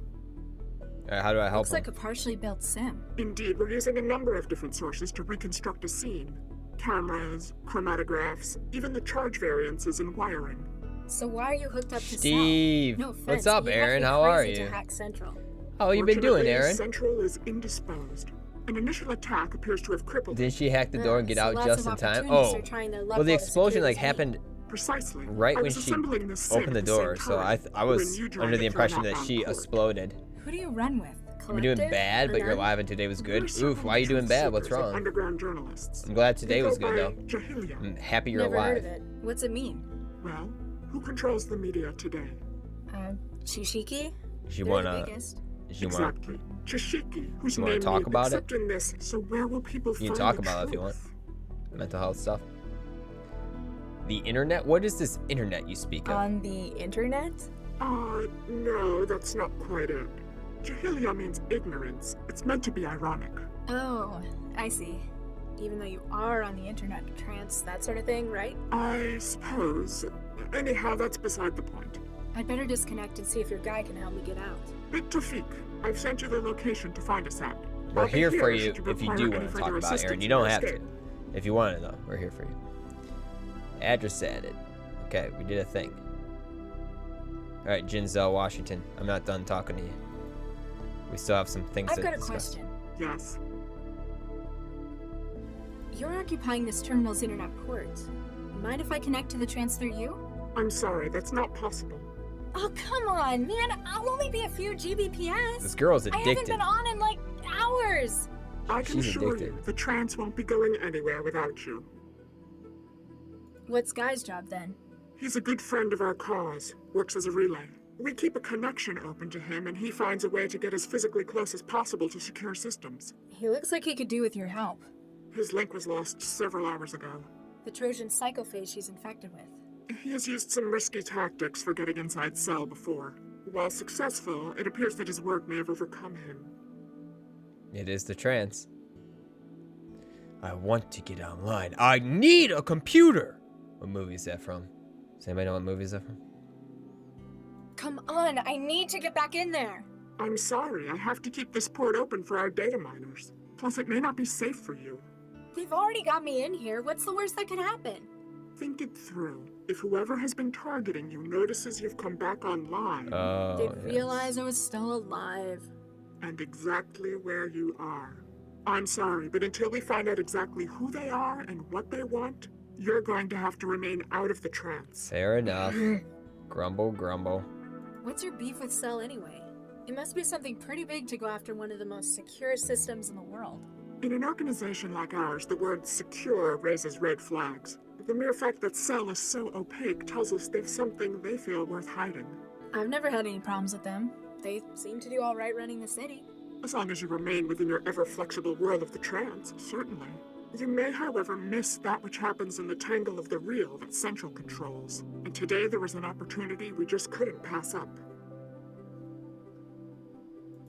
How do I help Looks him? like a partially built sim. Indeed, we're using a number of different sources to reconstruct a scene. Cameras, chromatographs, even the charge variances and wiring. So why are you hooked up to Steve, Cell? No offense, what's up, but you have Aaron? to be How are crazy to you? hack Central. How you been doing, Fortunately, Aaron? Central is indisposed. An initial attack appears to have crippled Did she hack the door and get So out lots just of in time? opportunists Oh, are trying to well, level the explosion like security's happened Precisely. right I when was she assembling this sim opened the at the same door, so time I was when you joined under the to throw impression an that she outbound cord. exploded. Who do you run with? You're doing Collective? bad, but Or you're none? alive and today was good. We're several Oof, why are you doing truth bad? What's seekers and wrong? Underground journalists. I'm glad today We was go good, by though. Jahilia. I'm happy you're Never alive. heard of it. What's it mean? Well, who controls the media today? Chishiki? She They're wanna, the biggest. she wanna, Exactly. Chishiki, whose You wanna name talk we about it? accept in this. So where will people you find can talk the about it if you want. truth? Mental health stuff. The internet? What is this internet you speak of? On the internet? No, that's not quite it. Jahilia means ignorance. It's meant to be ironic. Oh, I see. Even though you are on the internet, trance, that sort of thing, right? I suppose. Anyhow, that's beside the point. I'd better disconnect and see if your guy can help me get out. Bit Tafik, I've sent you the location to find us at. We're I'll be here for you should if you require do any want to further talk about it, Aaron. assistance You in don't your have to. escape. If you want to, though, we're here for you. Address added. Okay, we did a thing. Alright, Ginzel, Washington. I'm not done talking to you. We still have some things I've to got a discuss. question. Yes. You're occupying this terminal's internet port. Mind if I connect to the trance through you? I'm sorry, that's not possible. Oh, come on, man. I'll only be a few Gbps. This girl's I haven't addicted. been on in like hours. I can She's assure addicted. you, the trance won't be going anywhere without you. What's Guy's job then? He's a good friend of our cause, works as a relay. We keep a connection open to him, and he finds a way to get as physically close as possible to secure systems. He looks like he could do with your help. His link was lost several hours ago. The Trojan psychophage she's infected with. He has used some risky tactics for getting inside Cell before. While successful, it appears that his work may have overcome him. It is the trance. I want to get online. I need a computer. What movie is that from? Does anybody know what movies are from? Come on, I need to get back in there. I'm sorry, I have to keep this port open for our data miners. Plus, it may not be safe for you. They've already got me in here. What's the worst that could happen? Think it through. If whoever has been targeting you notices you've come back online, Oh, They'd yes. realize I was still alive. and exactly where you are. I'm sorry, but until we find out exactly who they are and what they want, you're going to have to remain out of the trance. Fair enough. Grumble, grumble. What's your beef with Cell anyway? It must be something pretty big to go after one of the most secure systems in the world. In an organization like ours, the word secure raises red flags. The mere fact that Cell is so opaque tells us they've something they feel worth hiding. I've never had any problems with them. They seem to do all right running the city. As long as you remain within your ever-flexible world of the trance, certainly. You may, however, miss that which happens in the tangle of the real that Central controls. And today there was an opportunity we just couldn't pass up.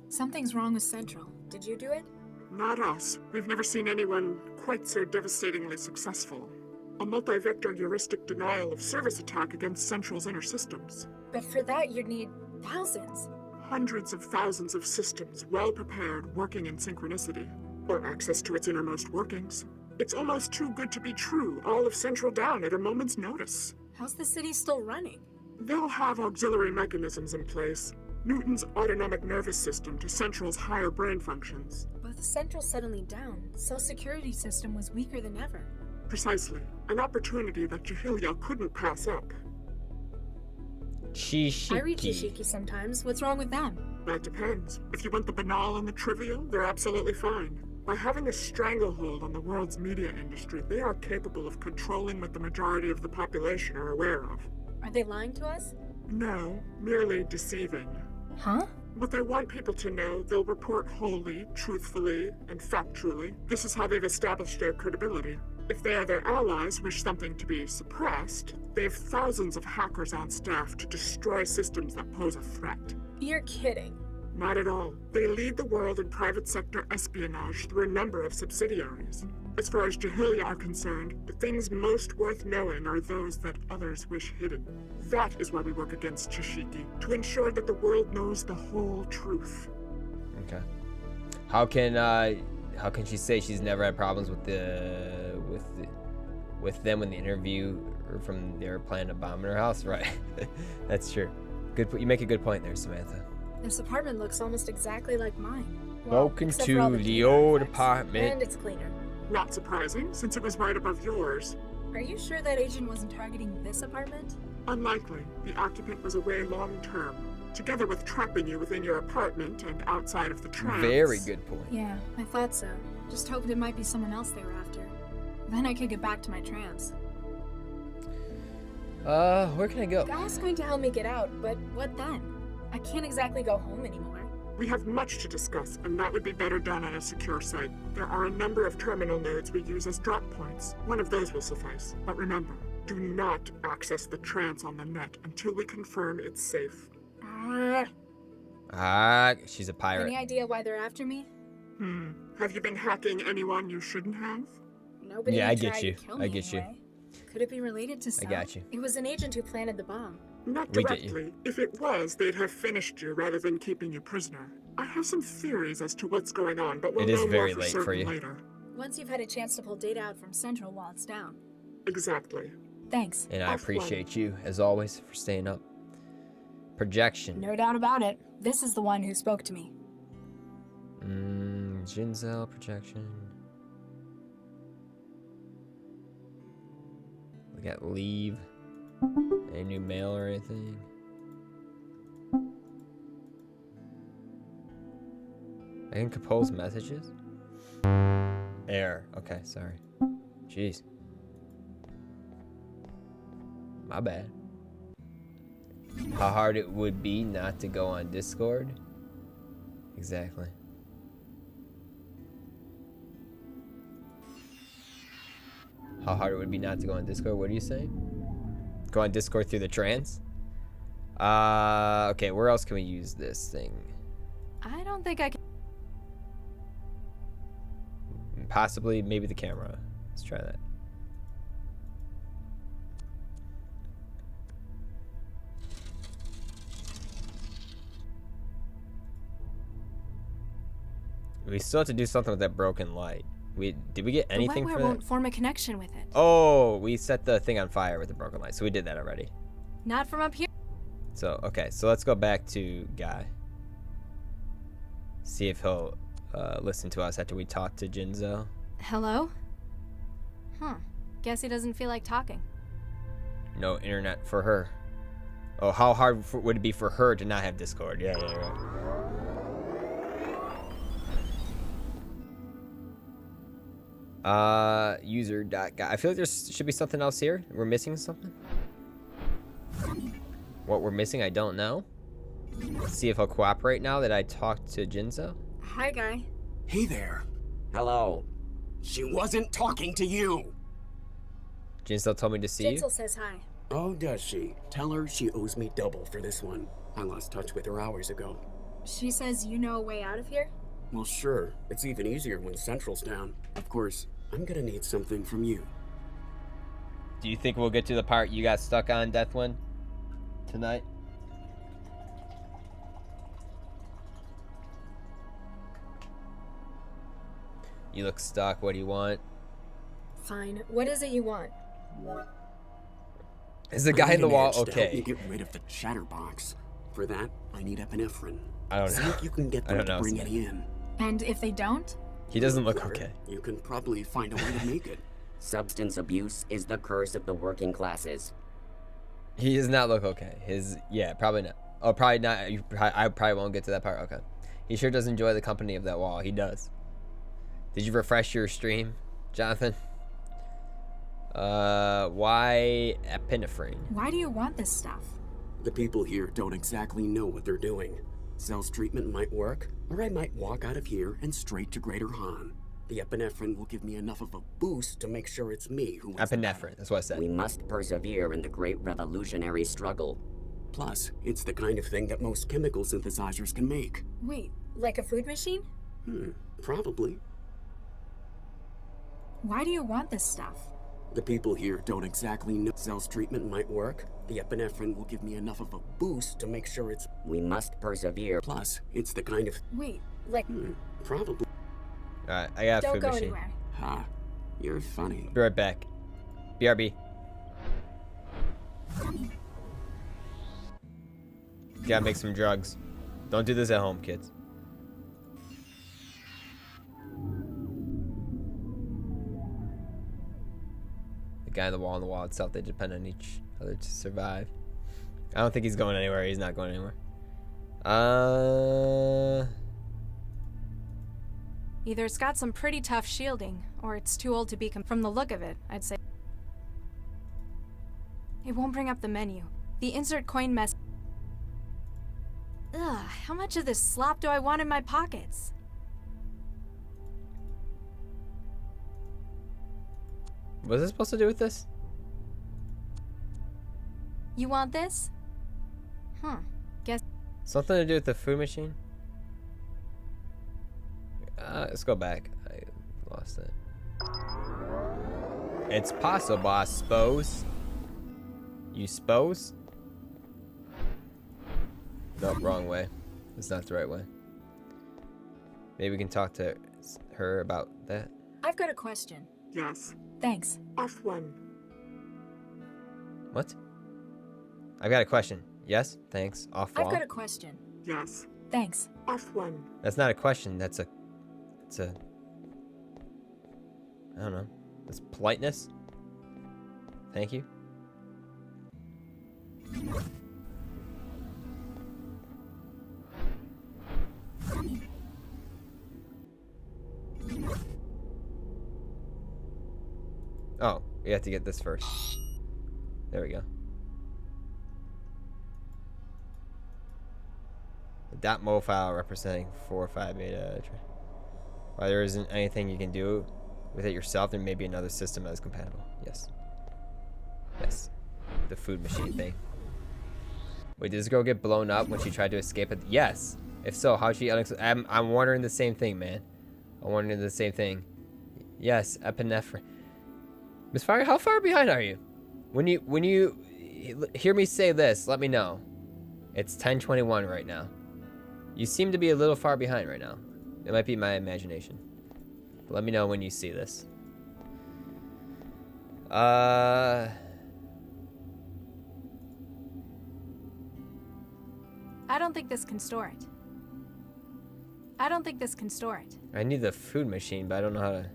Something's wrong with Central. Did you do it? Not us. We've never seen anyone quite so devastatingly successful. A multi-vector heuristic denial of service attack against Central's inner systems. But for that, you'd need thousands. Hundreds of thousands of systems, well prepared, working in synchronicity, or access to its innermost workings. It's almost too good to be true, all of Central down at a moment's notice. How's the city still running? They'll have auxiliary mechanisms in place. Newton's autonomic nervous system to Central's higher brain functions. With Central suddenly down, Cell's security system was weaker than ever. Precisely. An opportunity that Jahilia couldn't pass up. Chishiki. I read Chishiki sometimes. What's wrong with them? That depends. If you want the banal and the trivial, they're absolutely fine. By having a stranglehold on the world's media industry, they are capable of controlling what the majority of the population are aware of. Are they lying to us? No, merely deceiving. Huh? What they want people to know, they'll report wholly, truthfully, and factually. This is how they've established their credibility. If they or their allies wish something to be suppressed, they have thousands of hackers on staff to destroy systems that pose a threat. You're kidding. Not at all. They lead the world in private sector espionage through a number of subsidiaries. As far as Jahilia are concerned, the things most worth knowing are those that others wish hidden. That is why we work against Chishiki, to ensure that the world knows the whole truth. Okay. How can she say she's never had problems with them when the interview from their plan to bomb her house? Right. That's true. Good. You make a good point there, Samantha. This apartment looks almost exactly like mine. Welcome except to for all the cleaner old effects. apartment. And it's cleaner. Not surprising, since it was right above yours. Are you sure that agent wasn't targeting this apartment? Unlikely. The occupant was away long-term, together with trapping you within your apartment and outside of the trance. Very good point. Yeah, I thought so. Just hoped it might be someone else they were after. Then I could get back to my trance. Where can I go? I was going to help me get out, but what then? I can't exactly go home anymore. We have much to discuss, and that would be better done on a secure site. There are a number of terminal nodes we use as drop points. One of those will suffice. But remember, do not access the trance on the net until we confirm it's safe. She's a pirate. Any idea why they're after me? Have you been hacking anyone you shouldn't have? Nobody Yeah, I had get tried you. to kill I me get you. anyway. Could it be related to Cell? got you. It was an agent who planted the bomb. Not We get you. directly. If it was, they'd have finished you rather than keeping you prisoner. I have some theories as to what's going on, but we'll It is know very more late for for certain you. later. Once you've had a chance to pull data out from Central while it's down. Exactly. Thanks. And I Have fun. appreciate you, as always, for staying up. Projection. No doubt about it. This is the one who spoke to me. Ginzel projection. We got leave. Any new mail or anything? I can compose messages? Error. Okay, sorry. Jeez. My bad. How hard it would be not to go on Discord? Exactly. How hard it would be not to go on Discord? What are you saying? Go on Discord through the trance? Okay, where else can we use this thing? I don't think I can. Possibly, maybe the camera. Let's try that. We still have to do something with that broken light. Did we get anything the for wetware that? won't form a connection with it. Oh, we set the thing on fire with the broken light, so we did that already. Not from up here. So, okay, so let's go back to Guy. See if he'll listen to us after we talk to Jinzo. Hello? Huh. Guess he doesn't feel like talking. No internet for her. Oh, how hard would it be for her to not have Discord? Yeah, right. User.guy. I feel like there should be something else here. We're missing something. What we're missing, I don't know. Let's see if he'll cooperate now that I talked to Jinzo. Hi, Guy. Hey there. Hello. She wasn't talking to you. Jinzo told me to see you. Jinsel says hi. Oh, does she? Tell her she owes me double for this one. I lost touch with her hours ago. She says you know a way out of here? Well, sure. It's even easier when Central's down. Of course, I'm gonna need something from you. Do you think we'll get to the part you got stuck on, Deathwind, tonight? You look stuck. What do you want? Fine. What is it you want? Is the guy in the wall To help me okay? get rid of the chatterbox. For that, I need epinephrine. I don't See know. if you can get I them don't to know. bring it in. And if they don't? He doesn't look Or okay. You can probably find a way to make it. Substance abuse is the curse of the working classes. He does not look okay. Yeah, probably not. Oh, probably not. I probably won't get to that part. Okay. He sure does enjoy the company of that wall. He does. Did you refresh your stream, Jonathan? Why epinephrine? Why do you want this stuff? The people here don't exactly know what they're doing. Cells treatment might work, or I might walk out of here and straight to Greater Han. The epinephrine will give me enough of a boost to make sure it's me who wins the battle. Epinephrine. That's what I said. We must persevere in the great revolutionary struggle. Plus, it's the kind of thing that most chemical synthesizers can make. Wait, like a food machine? Probably. Why do you want this stuff? The people here don't exactly know cells treatment might work. The epinephrine will give me enough of a boost to make sure it's... We must persevere. Plus, it's the kind of... Wait, like... Probably. Alright, I got a Don't food go machine. anywhere. Ha. You're funny. Be right back. BRB. Gotta make some drugs. Don't do this at home, kids. The guy on the wall itself, they depend on each other to survive. I don't think he's going anywhere. He's not going anywhere. Either it's got some pretty tough shielding, or it's too old to be from the look of it, I'd say. It won't bring up the menu. The insert coin mess. Ugh, how much of this slop do I want in my pockets? What's this supposed to do with this? You want this? Huh. Guess. Something to do with the food machine? Let's go back. I lost it. It's possible, I suppose. You suppose? Nope, wrong way. That's not the right way. Maybe we can talk to her about that. I've got a question. Yes. Thanks. F1. What? I've got a question. Yes? Thanks. Off wall. I've got a question. Yes. Thanks. F1. That's not a question. That's a... I don't know. That's politeness. Thank you. Oh, we have to get this first. There we go. The .mo file representing 4 or 5 beta. While there isn't anything you can do with it yourself, there may be another system that is compatible. Yes. Yes. The food machine thing. Wait, did this girl get blown up when she tried to escape it? Yes. If so, how'd she I'm wondering the same thing, man. I'm wondering the same thing. Yes, epinephrine. Miss Fire, how far behind are you? When you hear me say this, let me know. It's 10:21 right now. You seem to be a little far behind right now. It might be my imagination. But let me know when you see this. I don't think this can store it. I don't think this can store it. I need the food machine, but I don't know how to.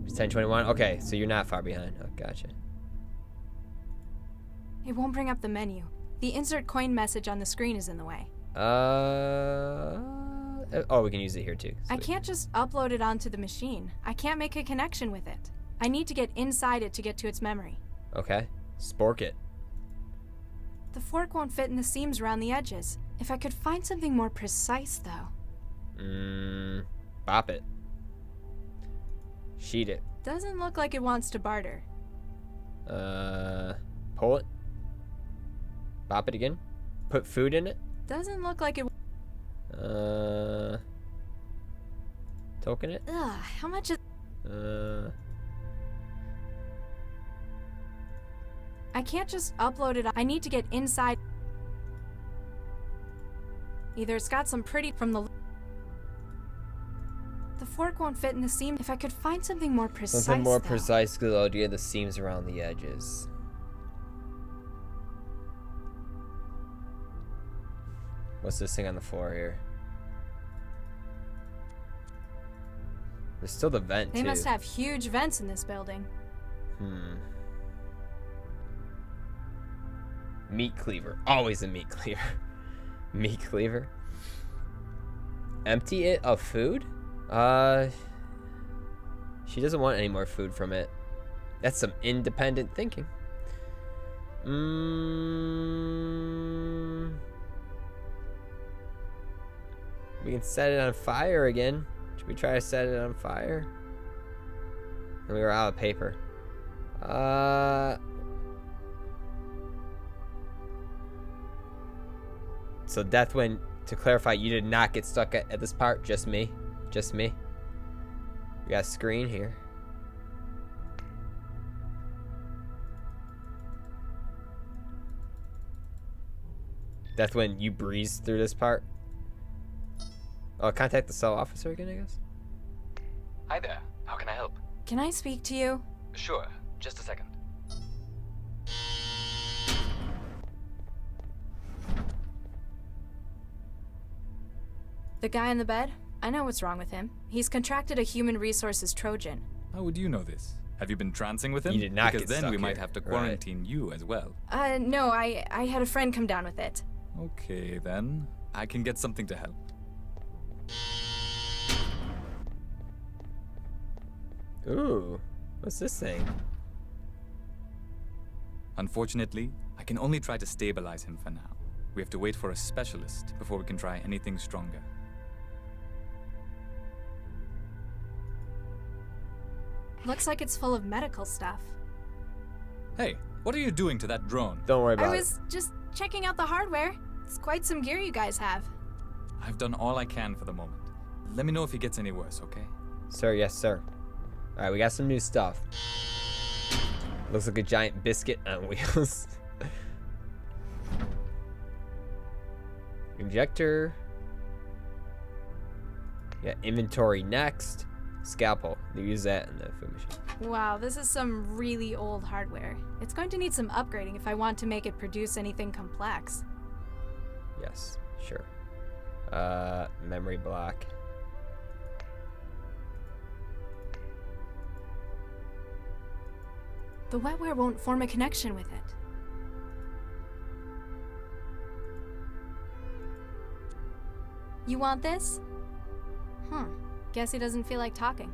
It's 10:21. Okay, so you're not far behind. Oh, gotcha. It won't bring up the menu. The insert coin message on the screen is in the way. Oh, we can use it here too. I Sweet. can't just upload it onto the machine. I can't make a connection with it. I need to get inside it to get to its memory. Okay. Spork it. The fork won't fit in the seams around the edges. If I could find something more precise, though. Bop it. Sheet it. Doesn't look like it wants to barter. Pull it. Bop it again. Put food in it. Doesn't look like it. Token it. Ugh, how much is. I can't just upload it. I need to get inside. Either it's got some pretty from the. The fork won't fit in the seam. If I could find something more precise. Something more though. precise, because I'll get the seams around the edges. What's this thing on the floor here? There's still the vent, They too. must have huge vents in this building. Meat cleaver. Always a meat cleaver. Meat cleaver. Empty it of food? She doesn't want any more food from it. That's some independent thinking. We can set it on fire again. Should we try to set it on fire? And we were out of paper. So Deathwind, to clarify, you did not get stuck at this part. Just me. Just me. We got a screen here. Deathwind, you breezed through this part. Oh, contact the cell officer again, I guess. Hi there. How can I help? Can I speak to you? Sure. Just a second. The guy in the bed? I know what's wrong with him. He's contracted a human resources Trojan. How would you know this? Have you been trancing with him? You did not because get then stuck we might here. have to Right. quarantine you as well. No, I had a friend come down with it. Okay, then. I can get something to help. Ooh, what's this thing? Unfortunately, I can only try to stabilize him for now. We have to wait for a specialist before we can try anything stronger. Looks like it's full of medical stuff. Hey, what are you doing to that drone? Don't worry I about it. was just checking out the hardware. It's quite some gear you guys have. I've done all I can for the moment. Let me know if he gets any worse, okay? Sir, yes, sir. Alright, we got some new stuff. Looks like a giant biscuit on wheels. Injector. Yeah, inventory next. Scalpel. They use that in the food machine. Wow, this is some really old hardware. It's going to need some upgrading if I want to make it produce anything complex. Yes, sure. Memory block. The wetware won't form a connection with it. You want this? Guess he doesn't feel like talking.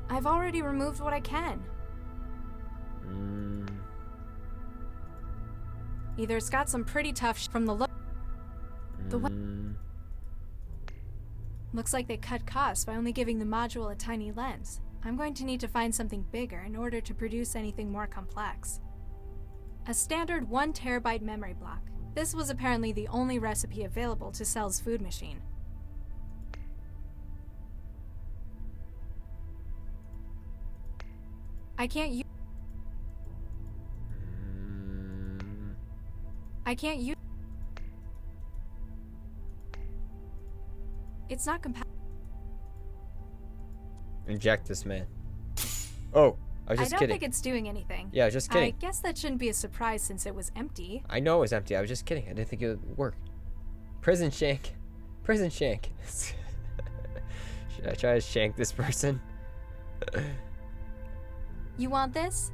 I've already removed what I can. Either it's got some pretty tough from the look. Looks like they cut costs by only giving the module a tiny lens. I'm going to need to find something bigger in order to produce anything more complex. A standard 1 terabyte memory block. This was apparently the only recipe available to Cell's food machine. I can't use. I can't use... It's not compatible. Inject this man. Oh, I was just I don't kidding. think it's doing anything. Yeah, I was just kidding. I guess that shouldn't be a surprise since it was empty. I know it was empty. I was just kidding. I didn't think it would work. Prison shank. Prison shank. Should I try to shank this person? You want this?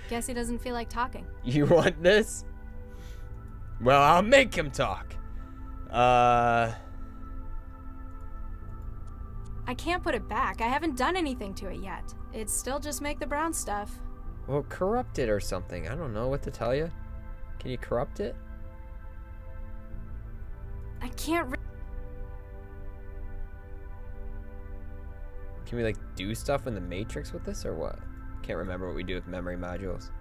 Guess he doesn't feel like talking. You want this? Well, I'll make him talk. I can't put it back. I haven't done anything to it yet. It's still just make the brown stuff. Well, corrupt it or something. I don't know what to tell you. Can you corrupt it? I can't Can we like do stuff in the Matrix with this or what? Can't remember what we do with memory modules.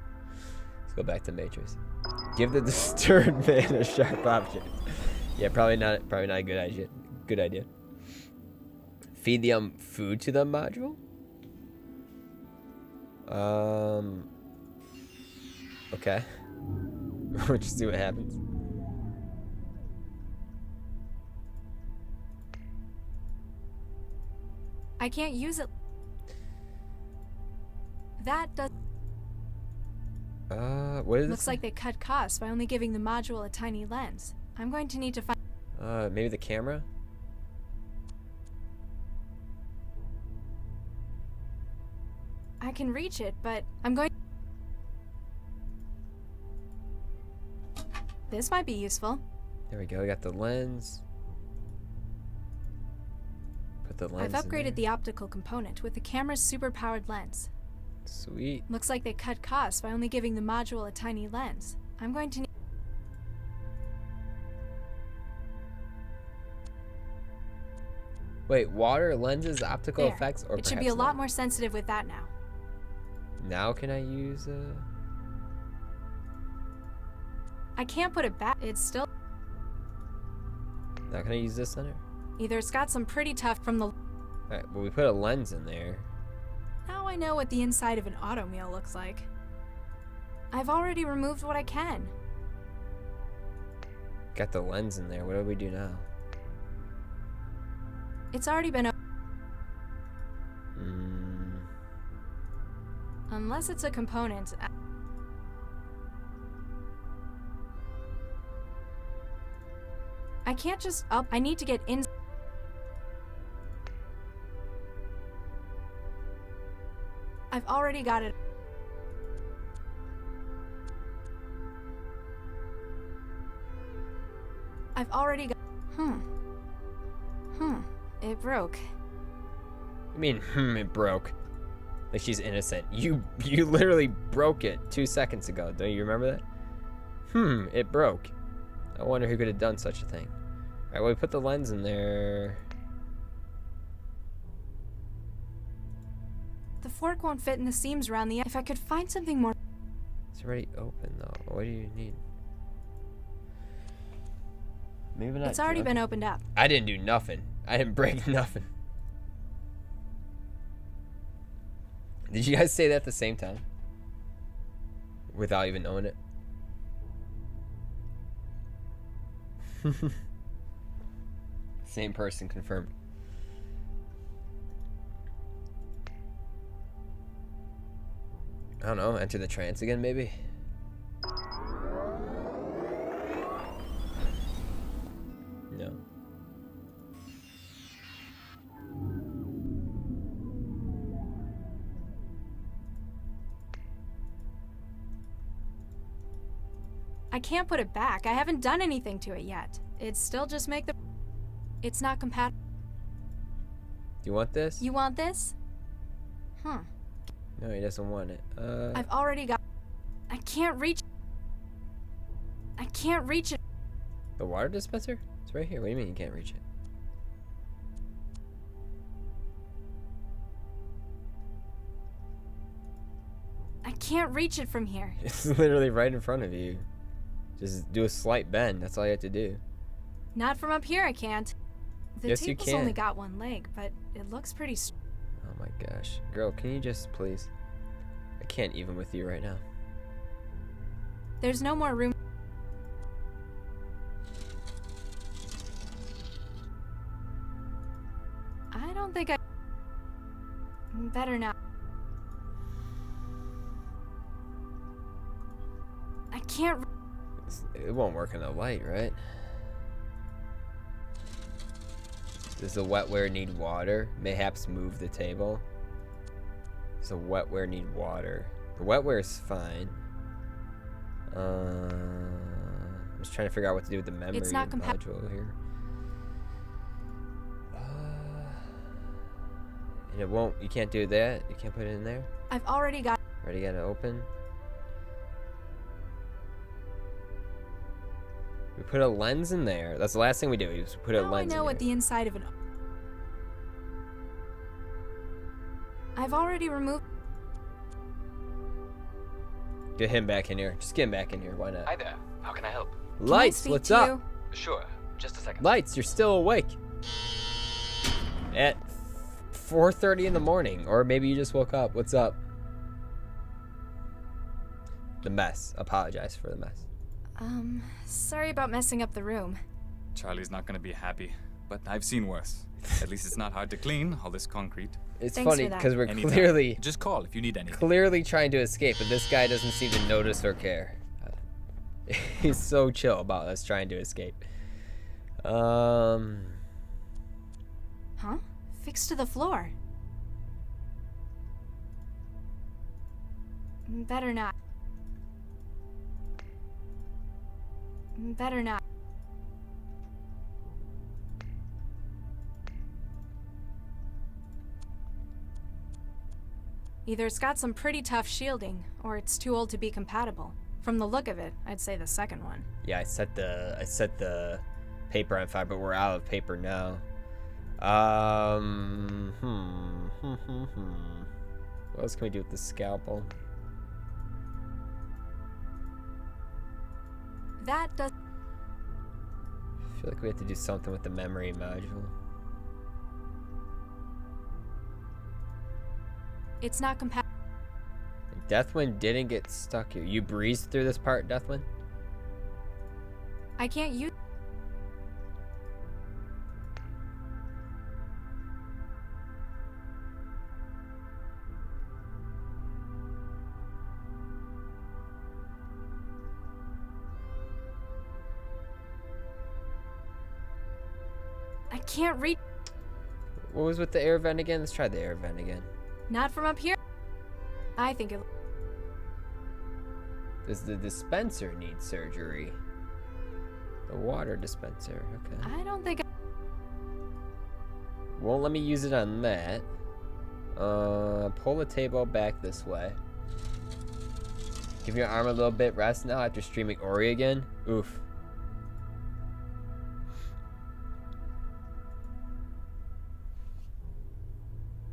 Let's go back to Matrix. Give the disturbed man a sharp object. Yeah, probably not a good idea. Good idea. Feed the food to the module? Okay. We'll just see what happens. I can't use it. That does. What is this? Looks like they cut costs by only giving the module a tiny lens. I'm going to need to find. Maybe the camera? I can reach it, but I'm going. This might be useful. There we go. We got the lens. Put the lens. I've in upgraded there. the optical component with the camera's super-powered lens. Sweet. Looks like they cut costs by only giving the module a tiny lens. I'm going to need. Wait, water, lenses, optical There. effects, or It should be a perhaps lot not? more sensitive with that now. Now can I use I can't put it back. It's still. Now can I use this on it? Either it's got some pretty tough from the. Alright, well we put a lens in there. Now I know what the inside of an auto meal looks like. I've already removed what I can. Got the lens in there. What do we do now? It's already been. Mm, Unless it's a component. I can't just up. I need to get in. I've already got it. I've already got. It broke. I mean, it broke. Like she's innocent. You literally broke it 2 seconds ago. Don't you remember that? It broke. I wonder who could have done such a thing. Alright, well we put the lens in there. The fork won't fit in the seams around the. If I could find something more. It's already open though. What do you need? Maybe not. It's already been opened up. I didn't do nothing. I didn't break nothing. Did you guys say that at the same time? Without even knowing it? Same person confirmed. I don't know, enter the trance again maybe? No. I can't put it back. I haven't done anything to it yet. It's still just make the. It's not compatible. Do you want this? You want this? No, he doesn't want it. I've already got. I can't reach. I can't reach it. The water dispenser? It's right here. What do you mean you can't reach it? I can't reach it from here. It's literally right in front of you. Just do a slight bend. That's all you have to do. Not from up here, I can't. The Yes, you table's can. only got one leg, but it looks pretty. Oh my gosh. Girl, can you just please? I can't even with you right now. There's no more room. Better not. I can't. It won't work in the light, right? Does the wetware need water? Mayhaps move the table. Does the wetware need water? The wetware is fine. I'm just trying to figure out what to do with the memory It's not module here. And it won't. You can't do that. You can't put it in there. I've already got. Already got it open. We put a lens in there. That's the last thing we do. We just put a Now lens I know in what there. the inside of an. I've already removed. Get him back in here. Just get him back in here. Why not? Hi there. How can I help? Can I Lights, speak what's to up? you? Sure. Just a second. Lights, you're still awake. At 4:30 in the morning, or maybe you just woke up. What's up? The mess. Apologize for the mess. Sorry about messing up the room. Charlie's not gonna be happy, but I've seen worse. At least it's not hard to clean, all this concrete. It's Thanks funny for that. because we're Anytime. clearly Just call if you need anything. trying to escape, but this guy doesn't seem to notice or care. He's so chill about us trying to escape. Huh? Fixed to the floor. Better not. Better not. Either it's got some pretty tough shielding, or it's too old to be compatible. From the look of it, I'd say the second one. Yeah, I set the paper on fire, but we're out of paper now. What else can we do with the scalpel? That does. I feel like we have to do something with the memory module. It's not compatible. Deathwind didn't get stuck here. You breezed through this part, Deathwind? I can't use. I can't reach. What was with the air vent again? Let's try the air vent again. Not from up here. I think it. Does the dispenser need surgery? The water dispenser, okay. I don't think. Won't let me use it on that. Pull the table back this way. Give your arm a little bit rest now after streaming Ori again. Oof.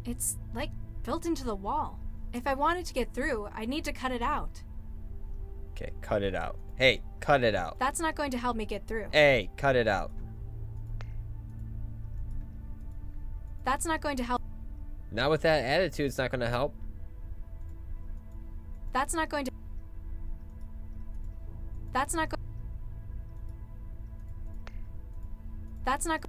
It's like built into the wall. If I wanted to get through, I'd need to cut it out. Okay, cut it out. Hey, cut it out. That's not going to help me get through. Hey, cut it out. That's not going to help. Not with that attitude, it's not going to help. That's not going to. That's not going. That's not.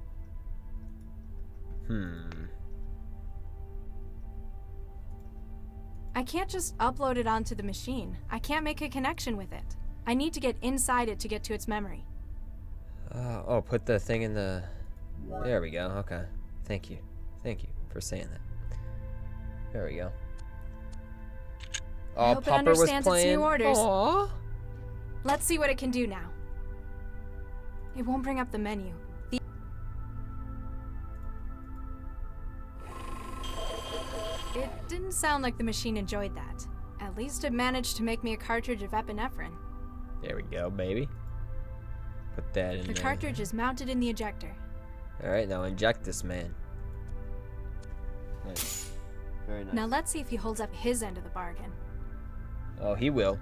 I can't just upload it onto the machine. I can't make a connection with it. I need to get inside it to get to its memory. Oh, put the thing in the... There we go, okay. Thank you. Thank you for saying that. There we go. I Oh, hope it Pupper was understands its playing. new orders. Aww. Let's see what it can do now. It won't bring up the menu. It didn't sound like the machine enjoyed that. At least it managed to make me a cartridge of epinephrine. There we go, baby. Put that in The there. cartridge is mounted in the ejector. Alright, now inject this man. Nice. Very nice. Now let's see if he holds up his end of the bargain. Oh, he will.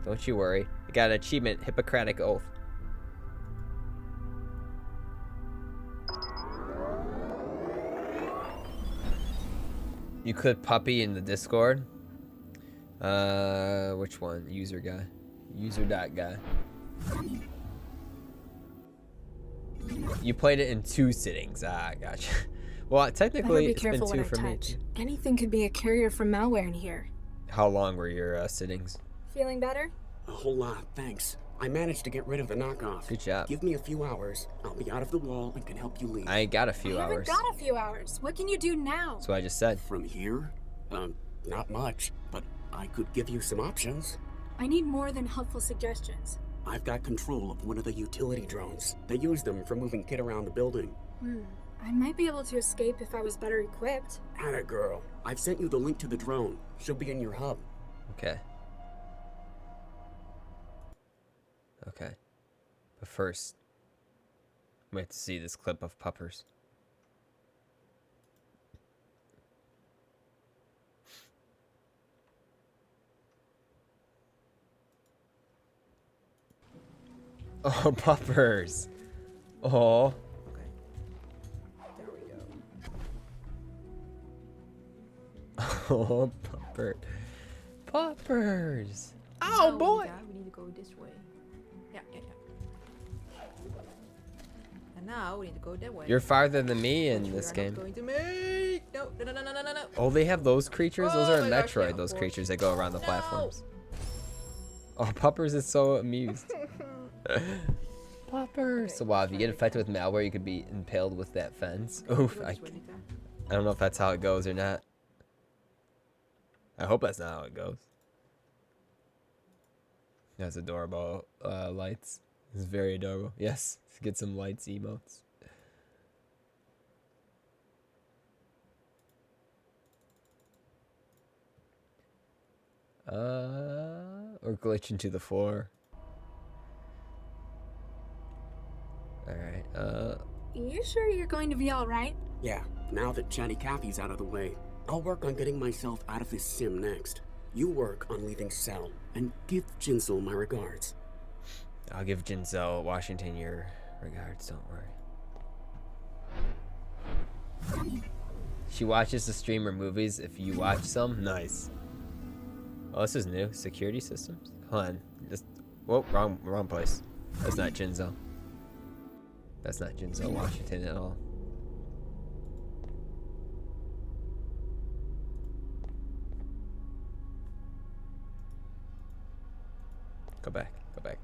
Don't you worry. I got an achievement, Hippocratic Oath. You click puppy in the Discord. Which one? User guy. User.guy. You played it in 2 sittings. Ah, gotcha. Well, Better technically, be it's been careful what 2 I for me. touch. Anything could be a carrier for malware in here. How long were your sittings? Feeling better? A whole lot, thanks. I managed to get rid of the knockoff. Good job. Give me a few hours. I'll be out of the wall and can help you leave. I ain't got a few I haven't hours. got a few hours. What can you do now? That's what I just said. From here? Not much, but I could give you some options. I need more than helpful suggestions. I've got control of one of the utility drones. They use them for moving Kid around the building. I might be able to escape if I was better equipped. Atta girl. I've sent you the link to the drone. She'll be in your hub. Okay. Okay. But first, we have to see this clip of puppers. Oh, puppers. Oh. There we go. Oh, pupper. Puppers. Now Oh, boy. we need to go this way. Yeah. And now we need to go that way. You're farther than me in Which we this are game. not going to make. No. Oh, they have those creatures? Those Oh are in my gosh, Metroid, yeah, of those course. creatures that go around the No. platforms. Oh, Puppers is so amused. Puppers. So, wow, if you get infected with malware, you could be impaled with that fence. Oof. Go I this way, Nita. don't know if that's how it goes or not. I hope that's not how it goes. That's adorable lights. It's very adorable. Yes, let's get some lights emotes. Or glitch into the floor. Alright, You sure you're going to be alright? Yeah, now that Chatty Cathy's out of the way, I'll work on getting myself out of this sim next. You work on leaving Cell, and give Jinsel my regards. I'll give Ginzel Washington your regards, don't worry. She watches the streamer movies if you watch some. Nice. Oh, this is new. Security systems? Hold on. Just, whoa, wrong place. That's not Ginzel. That's not Ginzel Washington at all. Go back. Back.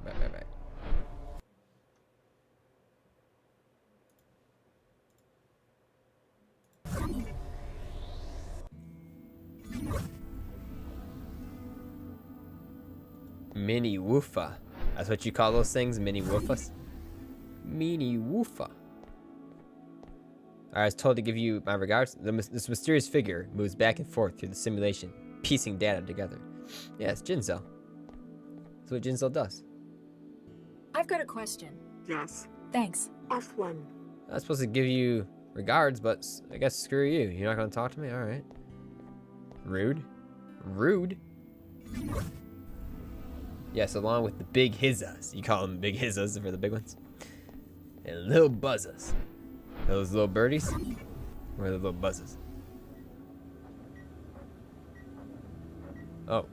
Mini woofa. That's what you call those things? Mini woofas? Mini woofa. I was told to give you my regards. This mysterious figure moves back and forth through the simulation, piecing data together. Yeah, it's Jinzel. That's what Jinzel does. I've got a question. Yes. Thanks. F1. I was supposed to give you regards, but I guess screw you. You're not going to talk to me? Alright. Rude. Yes, along with the big hizzas. You call them big hizzas for the big ones. And little buzzas. Those little birdies? Or are the little buzzes? Oh.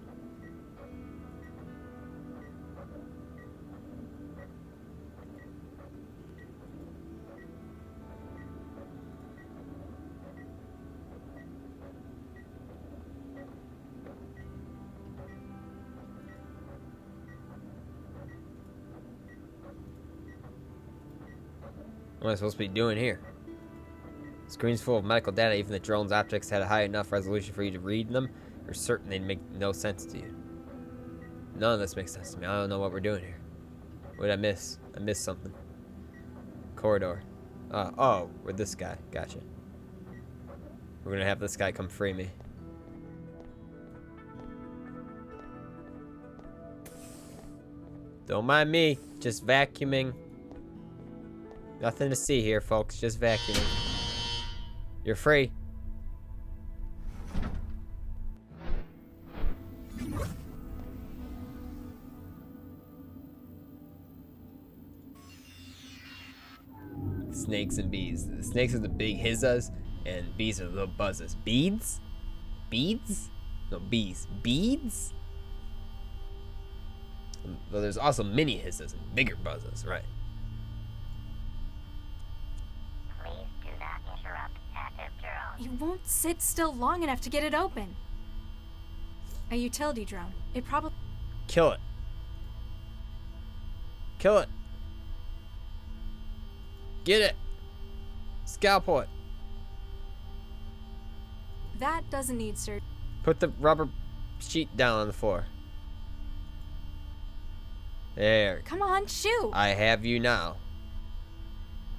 What am I supposed to be doing here? Screens full of medical data, even the drone's objects had a high enough resolution for you to read them. You're certain they'd make no sense to you. None of this makes sense to me. I don't know what we're doing here. What did I miss? I missed something. Corridor. Oh, we're this guy. Gotcha. We're gonna have this guy come free me. Don't mind me. Just vacuuming. Nothing to see here, folks. Just vacuuming. You're free. Snakes and bees. The snakes are the big hizzas, and bees are the little buzzes. Beads? Beads? No, bees. Beads? Well, there's also mini hizzas and bigger buzzes, right? Please do not interrupt active He won't sit still long enough to get it open. A utility drone. It probably... Kill it. Kill it. Get it. Scalpel it. That doesn't need surgery. Put the rubber sheet down on the floor. There. Come on, shoot! I have you now.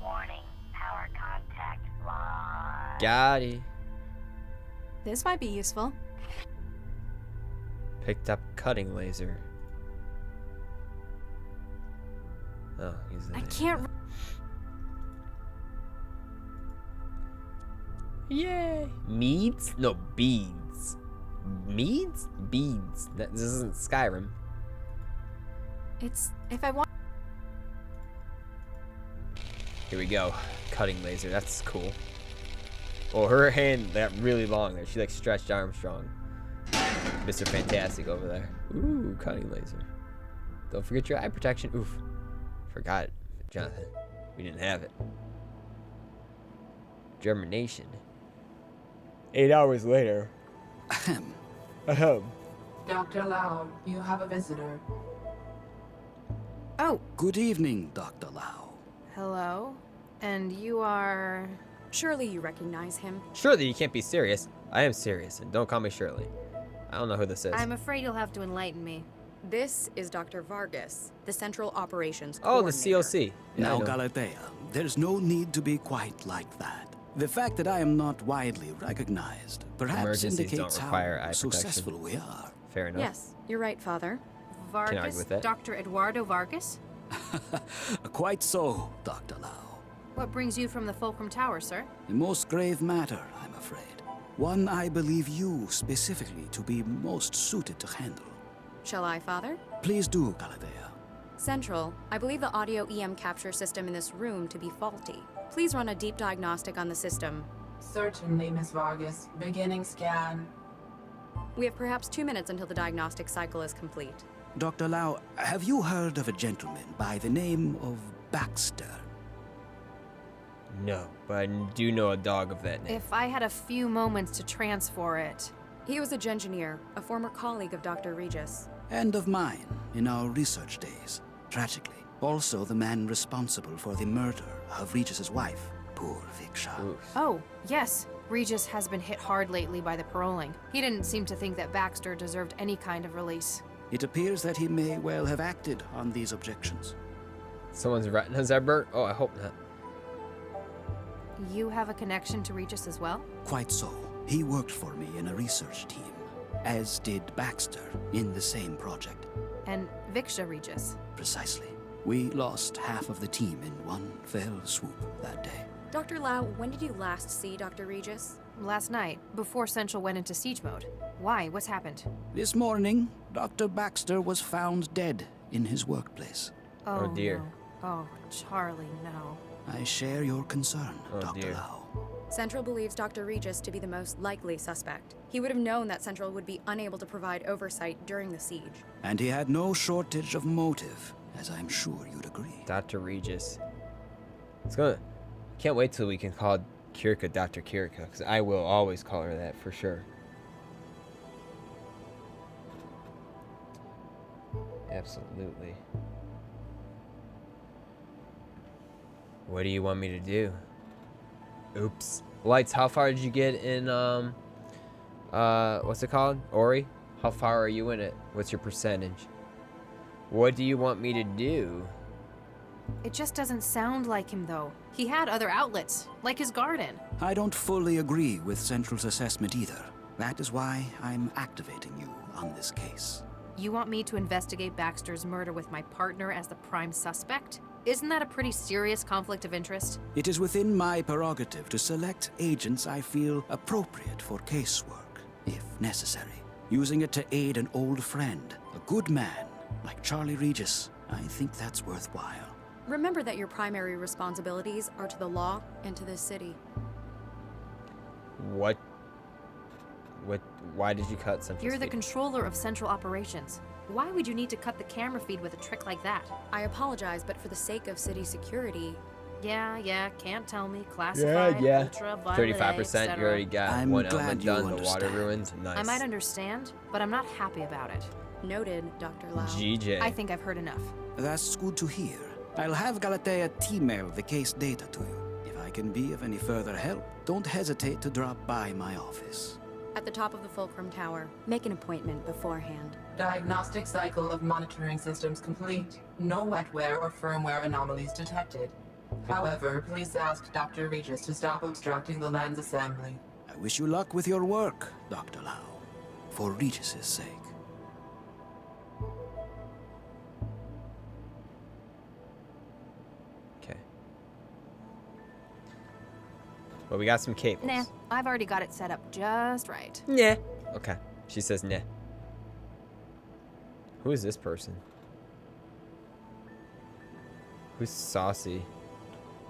Warning, power contact lost. Got it. This might be useful. Picked up cutting laser. Oh, he's I can't... Yay! Meads? No, beads. Meads? Beads. This isn't Skyrim. It's... if I want... Here we go. Cutting laser. That's cool. Oh, her hand got really long there. She like stretched Armstrong. Mr. Fantastic over there. Ooh, cutting laser. Don't forget your eye protection. Oof. Forgot it, Jonathan. We didn't have it. Germination. 8 hours later. Ahem. Ahem. Dr. Lau, you have a visitor. Oh, Good evening, Dr. Lau. hello. And you are... Surely you recognize him. Surely you can't be serious. I am serious, and don't call me Shirley. I don't know who this is. I'm afraid you'll have to enlighten me. This is Dr. Vargas, the Central Operations Oh, the Coordinator. COC. Yeah, I Now, know. Galatea, there's no need to be quite like that. The fact that I am not widely recognized perhaps Emergencies indicates don't require how eye protection. successful we are. Fair enough. Yes, you're right, Father. argue Vargas? with that. Dr. Eduardo Vargas? Quite so, Dr. Lau. What brings you from the Fulcrum Tower, sir? A most grave matter, I'm afraid. One I believe you specifically to be most suited to handle. Shall I, Father? Please do, Galatea. Central, I believe the audio EM capture system in this room to be faulty. Please run a deep diagnostic on the system. Certainly, Miss Vargas. Beginning scan. We have perhaps 2 minutes until the diagnostic cycle is complete. Dr. Lau, have you heard of a gentleman by the name of Baxter? No, but I do know a dog of that name. If I had a few moments to transfer it... He was a engineer, a former colleague of Dr. Regis. And of mine in our research days. Tragically, also the man responsible for the murder of Regis's wife, poor Viksha. Oof. Oh, yes. Regis has been hit hard lately by the paroling. He didn't seem to think that Baxter deserved any kind of release. It appears that he may well have acted on these objections. Someone's retinas are burnt? Oh, I hope not. You have a connection to Regis as well? Quite so. He worked for me in a research team, as did Baxter in the same project. And Viksha Regis. Precisely. We lost half of the team in one fell swoop that day. Dr. Lau, when did you last see Dr. Regis? Last night, before Central went into siege mode. Why? What's happened? This morning, Dr. Baxter was found dead in his workplace. Oh, dear. No. Oh, Charlie, no. I share your concern, Oh, Dr. dear. Lau. Central believes Dr. Regis to be the most likely suspect. He would have known that Central would be unable to provide oversight during the siege. And he had no shortage of motive, as I'm sure you'd agree. Dr. Regis. It's gonna... Can't wait till we can call Kirka Dr. Kirka, because I will always call her that for sure. Absolutely. What do you want me to do? Oops. Lights, how far did you get in, what's it called? Ori? How far are you in it? What's your percentage? What do you want me to do? It just doesn't sound like him, though. He had other outlets, like his garden. I don't fully agree with Central's assessment either. That is why I'm activating you on this case. You want me to investigate Baxter's murder with my partner as the prime suspect? Isn't that a pretty serious conflict of interest? It is within my prerogative to select agents I feel appropriate for casework, if necessary. Using it to aid an old friend, a good man, like Charlie Regis, I think that's worthwhile. Remember that your primary responsibilities are to the law and to this city. What? Why did you cut Central You're the Speed? controller of Central Operations. Why would you need to cut the camera feed with a trick like that? I apologize, but for the sake of city security, Yeah, can't tell me. Classified, Yeah. ultraviolet, 35%. You already got I'm one glad element you done. The water understand. ruined. Nice. I might understand, but I'm not happy about it. Noted, Dr. Lau. GJ. I think I've heard enough. That's good to hear. I'll have Galatea email the case data to you. If I can be of any further help, don't hesitate to drop by my office. At the top of the Fulcrum Tower. Make an appointment beforehand. Diagnostic cycle of monitoring systems complete. No wetware or firmware anomalies detected. However, please ask Dr. Regis to stop obstructing the lens assembly. I wish you luck with your work, Dr. Lau. For Regis's sake. Okay. Well, we got some cables. Nah, I've already got it set up just right. Nah. Okay. She says nah. Who is this person? Who's Saucy?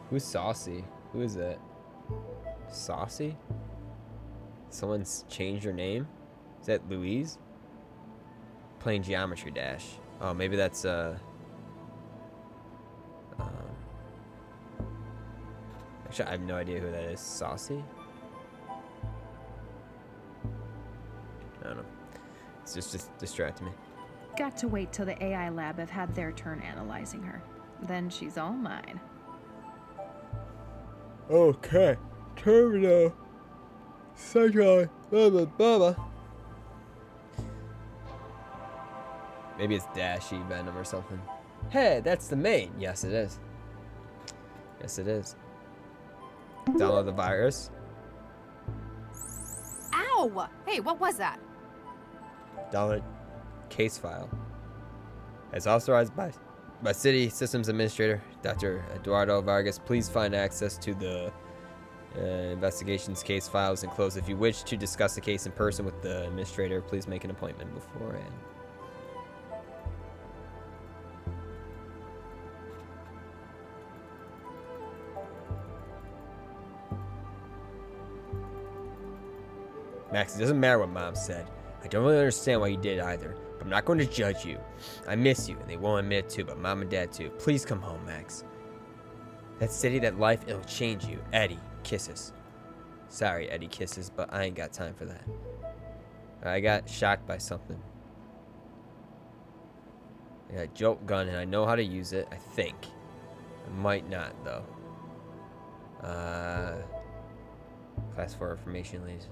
Who's Saucy? Who is that? Saucy? Someone's changed her name? Is that Louise? Playing Geometry Dash. Oh, maybe that's actually, I have no idea who that is. Saucy? I don't know. It's just distracting me. Got to wait till the AI lab have had their turn analyzing her. Then she's all mine. Okay. Terminal. Central. Blah. Maybe it's Dashy Venom or something. Hey, that's the main. Yes, it is. Yes, it is. Download the virus. Ow! Hey, what was that? Download case file. As authorized by City Systems Administrator Dr. Eduardo Vargas, please find access to the investigations case files enclosed. If you wish to discuss the case in person with the administrator, please make an appointment beforehand. Max, it doesn't matter what Mom said. I don't really understand why you did either, but I'm not going to judge you. I miss you, and they won't admit it too, but Mom and Dad too. Please come home, Max. That city, that life, it'll change you. Eddie, kisses. Sorry, Eddie, kisses, but I ain't got time for that. I got shocked by something. I got a jolt gun, and I know how to use it, I think. I might not, though. Class 4 information, ladies.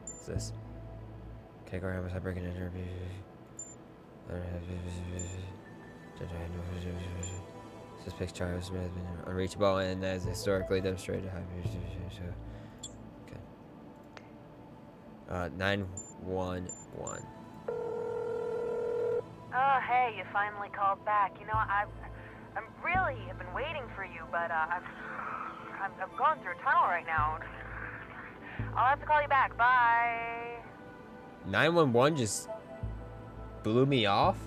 What's this? Okay, go around, breaking into suspect's charge has been unreachable and as historically demonstrated. Okay. 911. Oh, hey, you finally called back. You know, I'm really have been waiting for you, but I'm going through a tunnel right now. I'll have to call you back. Bye. 911 just blew me off.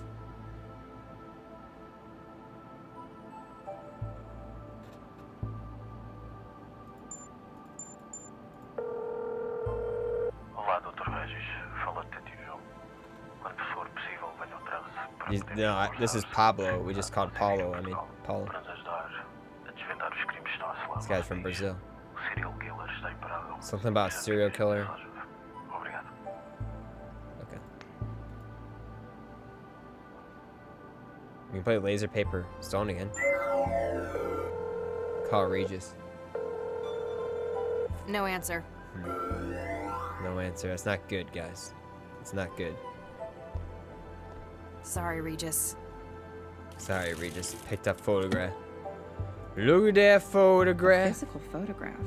Olá, Dr. Regis. Fala Detetive João. Quando for possível, venha ao trânsito para No, this is Pablo. We just called Paulo. I mean, Paulo. para nos ajudar a desvendar os crimes que estão a assolar. This guy's from Brazil. O serial killer está imparável. Something about serial killer. Obrigado. Okay. We can play laser paper stone again. Call Regis. No answer. No answer. That's not good, guys. It's not good. Sorry, Regis. Sorry, Regis. Picked up photograph. Look at that photograph. Physical photograph.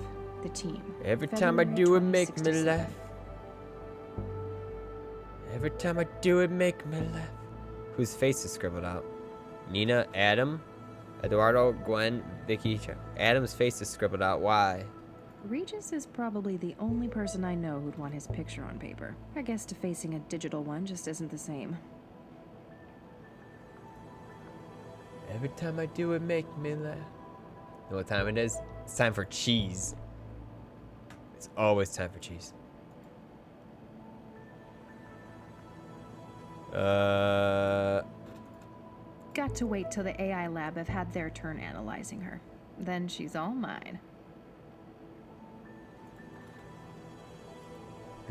The team. Every time I do it, make me laugh. Every time I do it, make me laugh. Whose face is scribbled out? Nina, Adam, Eduardo, Gwen, Vicky. Adam's face is scribbled out. Why? Regis is probably the only person I know who'd want his picture on paper. I guess defacing a digital one just isn't the same. Every time I do it, make me laugh. You know what time it is? It's time for cheese. It's always time for cheese. Got to wait till the AI lab have had their turn analyzing her. Then she's all mine.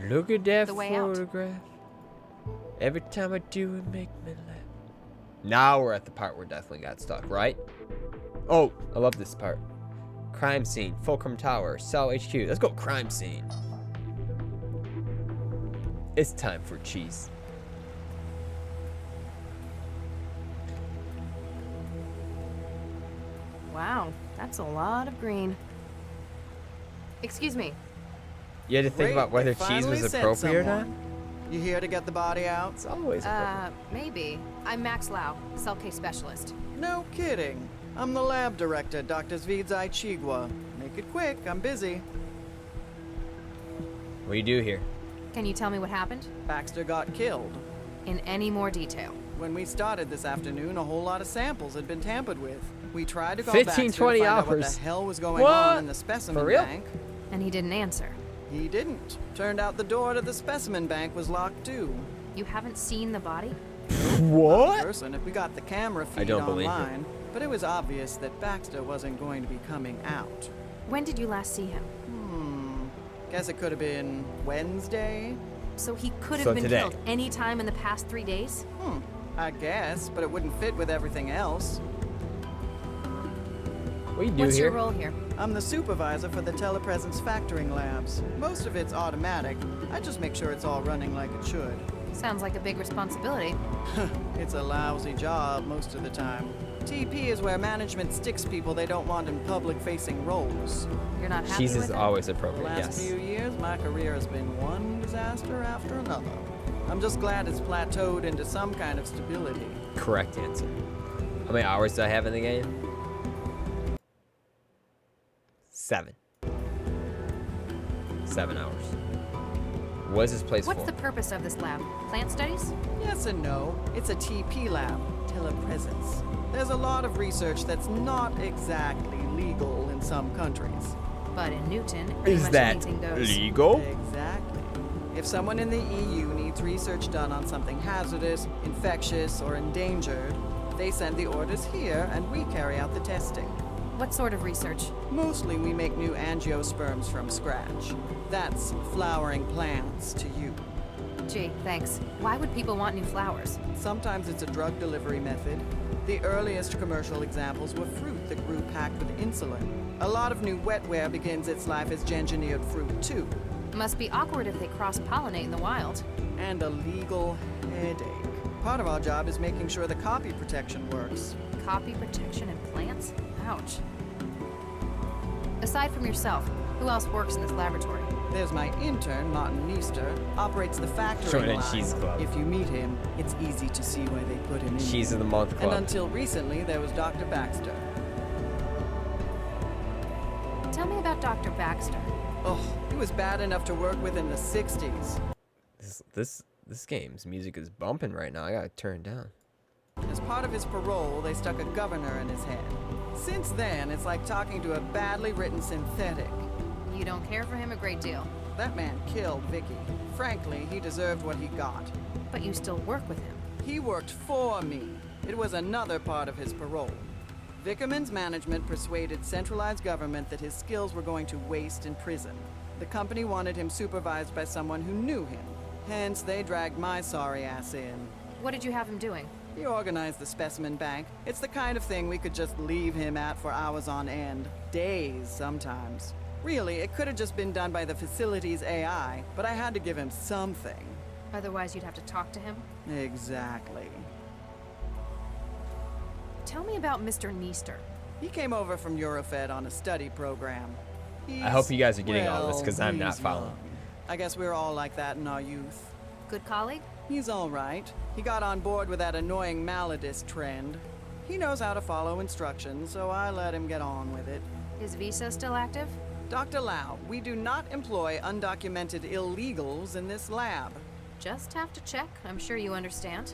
Look at that The way out. photograph. Every time I do it, make me laugh. Now we're at the part where definitely got stuck, right? Oh, I love this part. Crime scene, Fulcrum Tower, Cell HQ. Let's go crime scene. It's time for cheese. Wow, that's a lot of green. Excuse me. You had to think about whether cheese was appropriate or not? You here to get the body out? It's always appropriate. Maybe. I'm Max Lau, cell case specialist. No kidding. I'm the lab director, Dr. Zvidzai Chigwa. Make it quick, I'm busy. What do you do here? Can you tell me what happened? Baxter got killed. In any more detail? When we started this afternoon, a whole lot of samples had been tampered with. We tried to call 15, Baxter to 20 find out what hours. the hell was going What? on in the specimen For real? bank. And he didn't answer. He didn't. Turned out the door to the specimen bank was locked too. You haven't seen the body? What? In person, if we got the camera feed don't believe it. online, but it was obvious that Baxter wasn't going to be coming out. When did you last see him? Guess it could have been Wednesday. So he could have So been today. killed any time in the past 3 days? I guess, but it wouldn't fit with everything else. What do you do What's here? your role here? I'm the supervisor for the telepresence factoring labs. Most of it's automatic. I just make sure it's all running like it should. Sounds like a big responsibility. It's a lousy job most of the time. TP is where management sticks people they don't want in public-facing roles. You're not happy Cheese with is it? always The appropriate, last yes. few years, my career has been one disaster after another. I'm just glad it's plateaued into some kind of stability. Correct answer. How many hours do I have in the game? 7. 7 hours. What is this place What's for? the purpose of this lab? Plant studies? Yes and no. It's a TP lab, telepresence. There's a lot of research that's not exactly legal in some countries. But in Newton, pretty Is much that anything goes. legal? Exactly. If someone in the EU needs research done on something hazardous, infectious, or endangered, they send the orders here and we carry out the testing. What sort of research? Mostly we make new angiosperms from scratch. That's flowering plants to you. Gee, thanks. Why would people want new flowers? Sometimes it's a drug delivery method. The earliest commercial examples were fruit that grew packed with insulin. A lot of new wetware begins its life as engineered fruit too. Must be awkward if they cross-pollinate in the wild. And a legal headache. Part of our job is making sure the copy protection works. Copy protection in plants? Ouch. Aside from yourself, who else works in this laboratory? There's my intern, Martin Meester, operates the factory Join line. the cheese club. If you meet him, it's easy to see why they put him in. Cheese of the month And club. until recently, there was Dr. Baxter. Tell me about Dr. Baxter. Oh, he was bad enough to work with in the 60s. This game's music is bumping right now. I gotta turn it down. As part of his parole, they stuck a governor in his head. Since then, it's like talking to a badly written synthetic. You don't care for him a great deal. That man killed Vicky. Frankly, he deserved what he got. But you still work with him. He worked for me. It was another part of his parole. Vickerman's management persuaded centralized government that his skills were going to waste in prison. The company wanted him supervised by someone who knew him. Hence, they dragged my sorry ass in. What did you have him doing? He organized the specimen bank. It's the kind of thing we could just leave him at for hours on end. Days, sometimes. Really, it could have just been done by the facility's AI, but I had to give him something. Otherwise, you'd have to talk to him? Exactly. Tell me about Mr. Neester. He came over from Eurofed on a study program. I hope you guys are getting all this, because I'm not he's following. young. I guess we were all like that in our youth. Good colleague? He's all right. He got on board with that annoying Maladist trend. He knows how to follow instructions, so I let him get on with it. Is visa still active? Dr. Lau, we do not employ undocumented illegals in this lab. Just have to check. I'm sure you understand.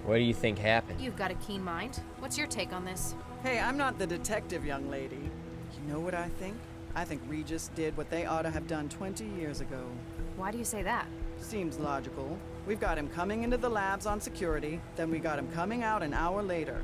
What do you think happened? You've got a keen mind. What's your take on this? Hey, I'm not the detective, young lady. You know what I think? I think Regis did what they ought to have done 20 years ago. Why do you say that? Seems logical. We've got him coming into the labs on security, then we got him coming out an hour later.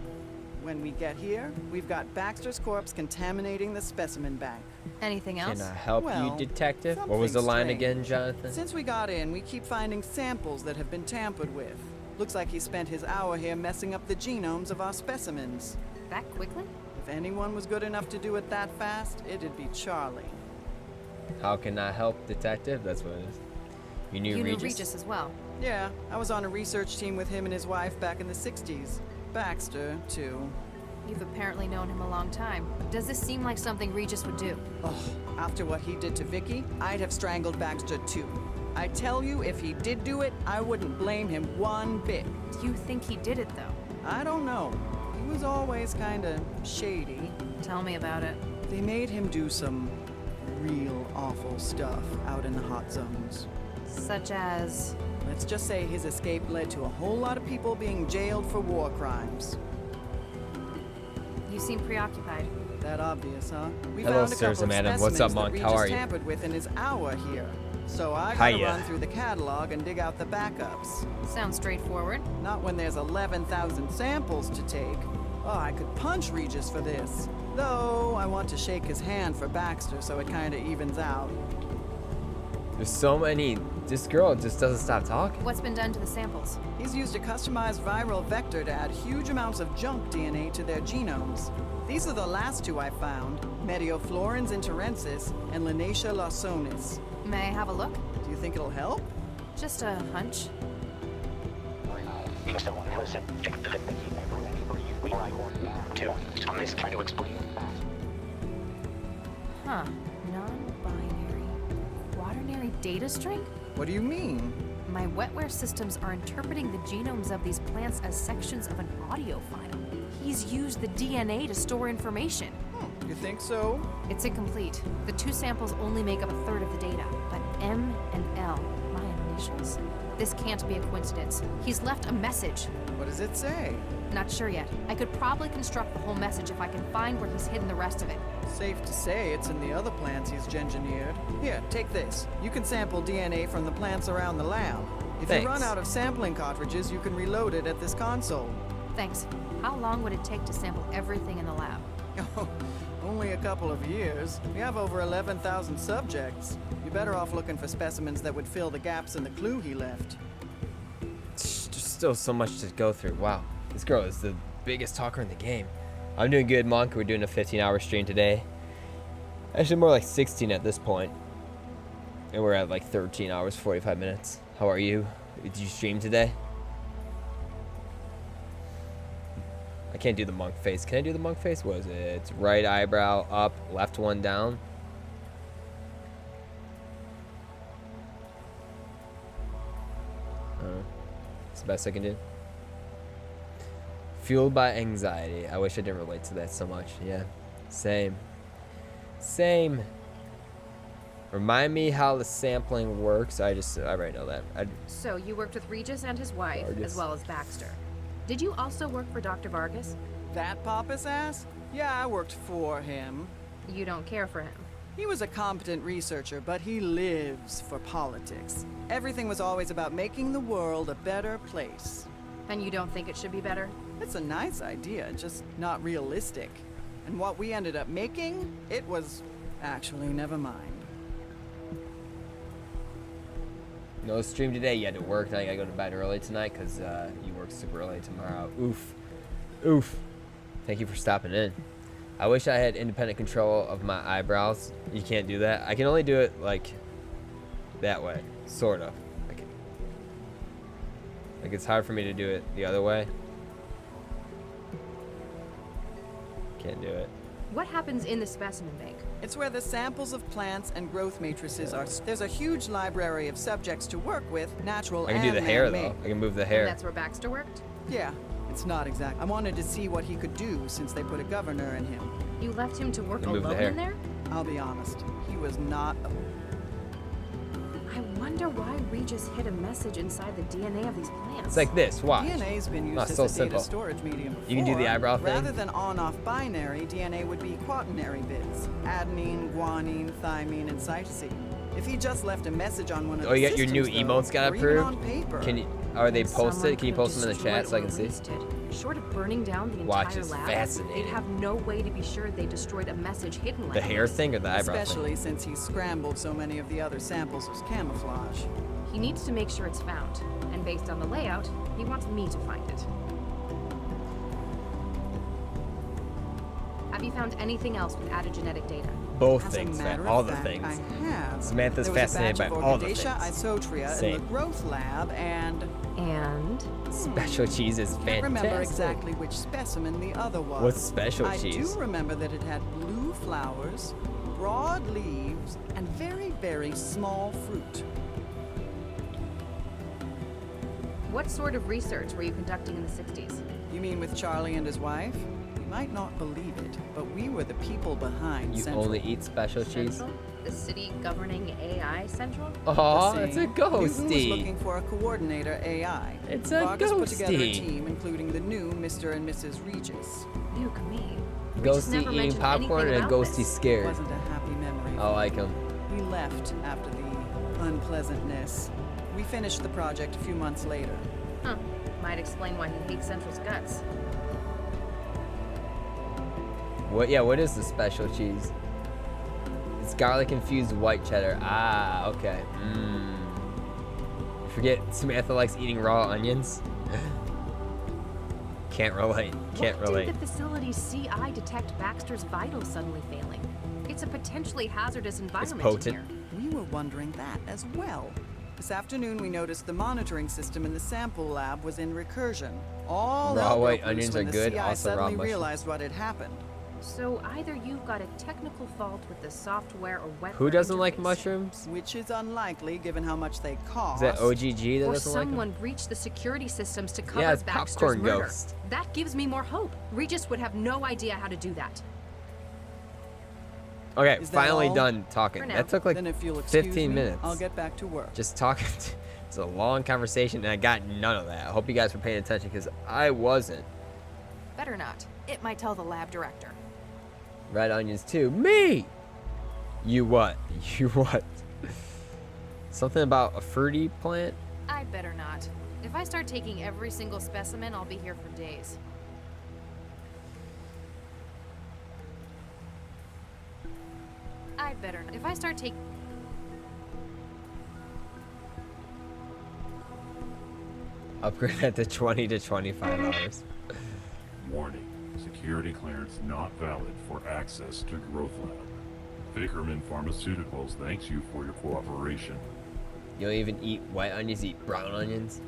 When we get here, we've got Baxter's corpse contaminating the specimen bank. Anything else? Can I help Well, you, detective? What was the something line strange. again, Jonathan? Since we got in, we keep finding samples that have been tampered with. Looks like he spent his hour here messing up the genomes of our specimens. That quickly? If anyone was good enough to do it that fast, it'd be Charlie. How can I help, detective? That's what it is. You knew Regis? Regis as well. Yeah, I was on a research team with him and his wife back in the 60s. Baxter, too. You've apparently known him a long time. Does this seem like something Regis would do? Oh, after what he did to Vicky, I'd have strangled Baxter too. I tell you, if he did do it, I wouldn't blame him one bit. Do you think he did it, though? I don't know. He was always kinda shady. Tell me about it. They made him do some real awful stuff out in the hot zones. Such as? Let's just say his escape led to a whole lot of people being jailed for war crimes. You seem preoccupied. That obvious, huh? We Hello, found a couple sirs, of madam. What's up, specimens monk? that How Regis are you? tampered with in his hour here. So I gotta Hiya. run through the catalog and dig out the backups. Sounds straightforward. Not when there's 11,000 samples to take. Oh, I could punch Regis for this. Though, I want to shake his hand for Baxter so it kinda evens out. There's so many. This girl just doesn't stop talking. What's been done to the samples? He's used a customized viral vector to add huge amounts of junk DNA to their genomes. These are the last two I found, Medioflorens interensis and Linacia lawsonis. May I have a look? Do you think it'll help? Just a hunch. Huh. Non-binary. Quaternary data string? What do you mean? My wetware systems are interpreting the genomes of these plants as sections of an audio file. He's used the DNA to store information. You think so? It's incomplete. The two samples only make up a third of the data, but M and L, my initials? This can't be a coincidence. He's left a message. What does it say? Not sure yet. I could probably construct the whole message if I can find where he's hidden the rest of it. Safe to say it's in the other plants he's engineered. Here, take this. You can sample DNA from the plants around the lab. If Thanks. you run out of sampling cartridges, you can reload it at this console. Thanks. How long would it take to sample everything in the lab? Oh, only a couple of years. We have over 11,000 subjects. You're better off looking for specimens that would fill the gaps in the clue he left. There's still so much to go through. Wow. This girl is the biggest talker in the game. I'm doing good, Monk. We're doing a 15-hour stream today. Actually, more like 16 at this point. And we're at like 13 hours, 45 minutes. How are you? Did you stream today? I can't do the monk face. Can I do the monk face? What is it? It's right eyebrow up, left one down. It's the best I can do. Fueled by anxiety. I wish I didn't relate to that so much. Yeah. Same. Same. Remind me how the sampling works. I already know that. So you worked with Regis and his wife, Vargas. as well as Baxter. Did you also work for Dr. Vargas? That pompous ass? Yeah, I worked for him. You don't care for him. He was a competent researcher, but he lives for politics. Everything was always about making the world a better place. And you don't think it should be better? It's a nice idea, just not realistic. And what we ended up making, it was actually never mind. No stream today. You had to work. Now you gotta go to bed early tonight because you work super early tomorrow. Oof. Oof. Thank you for stopping in. I wish I had independent control of my eyebrows. You can't do that. I can only do it like that way, sort of. Like it's hard for me to do it the other way. Can't do it. What happens in the specimen bank? It's where the samples of plants and growth matrices are. There's a huge library of subjects to work with, natural I can and do the hair man-made. though. I can move the And hair. that's where Baxter worked? Yeah, it's not exact. I wanted to see what he could do since they put a governor in him. You left him to work And move the alone hair. in there? I'll be honest, he was not a... I wonder why Regis hid a message inside the DNA of these plants. It's like this. Watch. DNA's been used Not as so a data simple. storage medium before. You can do the eyebrow thing. Rather than on-off binary, DNA would be quaternary bits. Adenine, guanine, thymine, and cytosine. If he just left a message on one of Oh, the you got your new systems, though, emotes got or even approved? on paper. Can you? Are they Someone posted? Can you could have post them in the chat so I can see? destroyed or released it. Short of burning down the Watch entire is lab, fascinating. they'd have no way to be sure they destroyed a message hidden like The hair this. thing or the eyebrow Especially thing? since he scrambled so many of the other samples as camouflage. He needs to make sure it's found, and based on the layout, he wants me to find it. Have you found anything else with added genetic data? Both As a things, matter all of the fact, things. I have. Samantha's There was fascinated a by batch of all the Orchidacea things. isotria in the Same. growth lab, and Special cheese is can't remember fantastic. exactly which specimen the other was. What's special I cheese? do remember that it had blue flowers, broad leaves, and very, very small fruit. What sort of research were you conducting in the 60s? You mean with Charlie and his wife? You might not believe it, but we were the people behind You Central. only eat special cheese? Central? The city governing AI Central? Aw, The it's a same. Newton was ghosty. looking for a coordinator AI. It's a Vargas put together a ghosty. team, including the new Mr. and Mrs. Regis. Nuke me. Regis Ghosty never eating mentioned popcorn anything and about ghosty this. scared. Wasn't a happy memory. I like him. We left after the unpleasantness. We finished the project a few months later. Huh. Might explain why he hates Central's guts. What? Yeah, what is the special cheese? It's garlic infused white cheddar. Ah, okay. You forget Samantha likes eating raw onions? Can't relate. Can't Why relate. did the facility's CI detect Baxter's vitals suddenly failing? It's a potentially hazardous environment potent. in here. We were wondering that as well. This afternoon, we noticed the monitoring system in the sample lab was in recursion. All Raw hell white broke loose onions when are the good, CI also raw suddenly mushrooms. realized what had happened. So either you've got a technical fault with the software or wetware Who doesn't like interface, mushrooms? Which is unlikely given how much they cost. Is that OGG that or doesn't like them? someone breached the security systems to cover Yeah, it's Baxter's Popcorn murder. Ghost. That gives me more hope. Regis would have no idea how to do that. Okay, Is that finally all? done talking. For now. That took like Then if you'll excuse 15 me, minutes. I'll get back to work. Just talking. It's a long conversation, and I got none of that. I hope you guys were paying attention because I wasn't. Better not. It might tell the lab director. Red onions too. Me! You what? You what? Something about a fruity plant? I better not. If I start taking every single specimen, I'll be here for days. I better not. If I start taking... Upgrade that to $20 to $25. Warning. Security clearance not valid for access to Growth Lab. Vickerman Pharmaceuticals thanks you for your cooperation. You don't even eat white onions, you eat brown onions?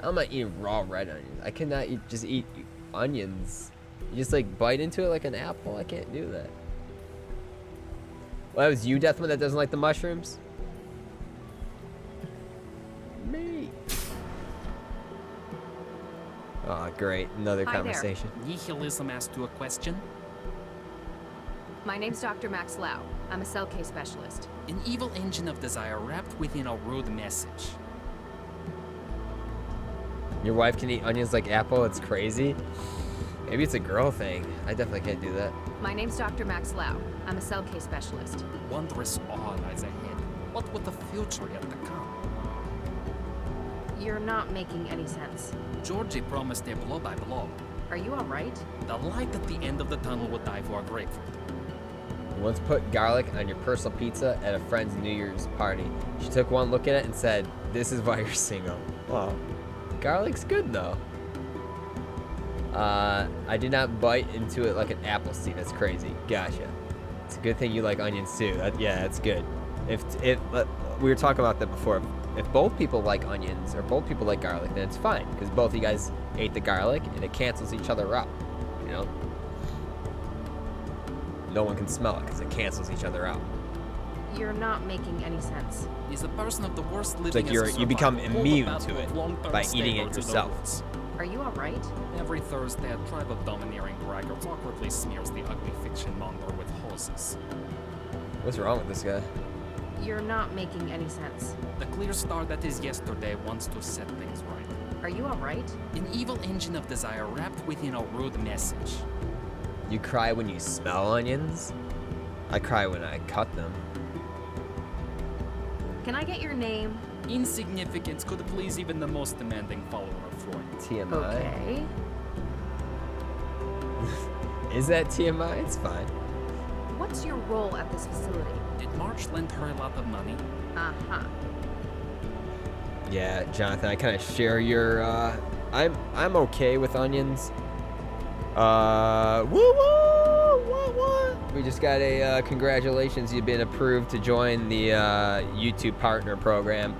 I'm not eating raw red onions. I cannot just eat onions. You just like bite into it like an apple? I can't do that. Well, that was you, Deathman, that doesn't like the mushrooms? Me. Oh, great. Another Hi there. conversation. Nihilism asked you a question. My name's Dr. Max Lau. I'm a cell case specialist. An evil engine of desire wrapped within a rude message. Your wife can eat onions like apple? It's crazy. Maybe it's a girl thing. I definitely can't do that. My name's Dr. Max Lau. I'm a cell case specialist. Wondrous awe lies ahead. What would the future yet to come? You're not making any sense. Georgie promised a blow by blow. Are you alright? The light at the end of the tunnel would die for a grapefruit. You once put garlic on your personal pizza at a friend's New Year's party. She took one look at it and said, "This is why you're single." Wow. Garlic's good though. I did not bite into it like an apple seed. That's crazy. Gotcha. It's a good thing you like onions too. Yeah, that's good. If we were talking about that before. If both people like onions or both people like garlic, then it's fine because both of you guys ate the garlic and it cancels each other out. You know. No one can smell it because it cancels each other out. You're not making any sense. Is a person of the worst It's living like as a you become survivor, immune pulled to about it a long-term by stay eating or it to the yourself. woods. Are you alright? Every Thursday, a tribe of domineering braggarts awkwardly smears the ugly fiction monger with hoses. What's wrong with this guy? You're not making any sense. The clear star that is yesterday wants to set things right. Are you alright? An evil engine of desire wrapped within a rude message. You cry when you smell onions? I cry when I cut them. Can I get your name? Insignificance could please even the most demanding follower of Freud. TMI. Okay. Is that TMI? It's fine. What's your role at this facility? Did March lend her a lot of money? Uh-huh. Yeah, Jonathan, I kind of share your. I'm okay with onions. We just got a congratulations, you've been approved to join the YouTube partner program.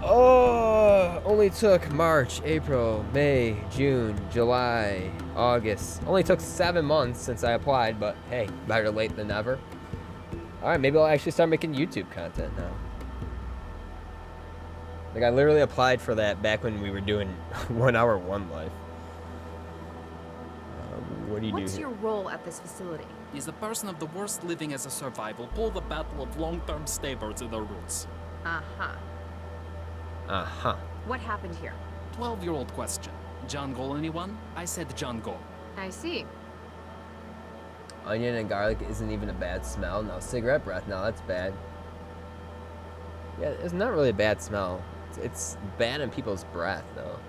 Oh, only took March, April, May, June, July, August. Only took 7 months since I applied, but hey, better late than never. All right, maybe I'll actually start making YouTube content now. Like, I literally applied for that back when we were doing 1 hour one life. What do you do? What's your role at this facility? Is a person of the worst living as a survival pull the battle of long-term stay to the roots? Uh-huh. Uh-huh. What happened here? 12-year-old question. John Goal, anyone? I said John Goal. I see. Onion and garlic isn't even a bad smell. No, cigarette breath, no, that's bad. Yeah, it's not really a bad smell. It's bad in people's breath, though,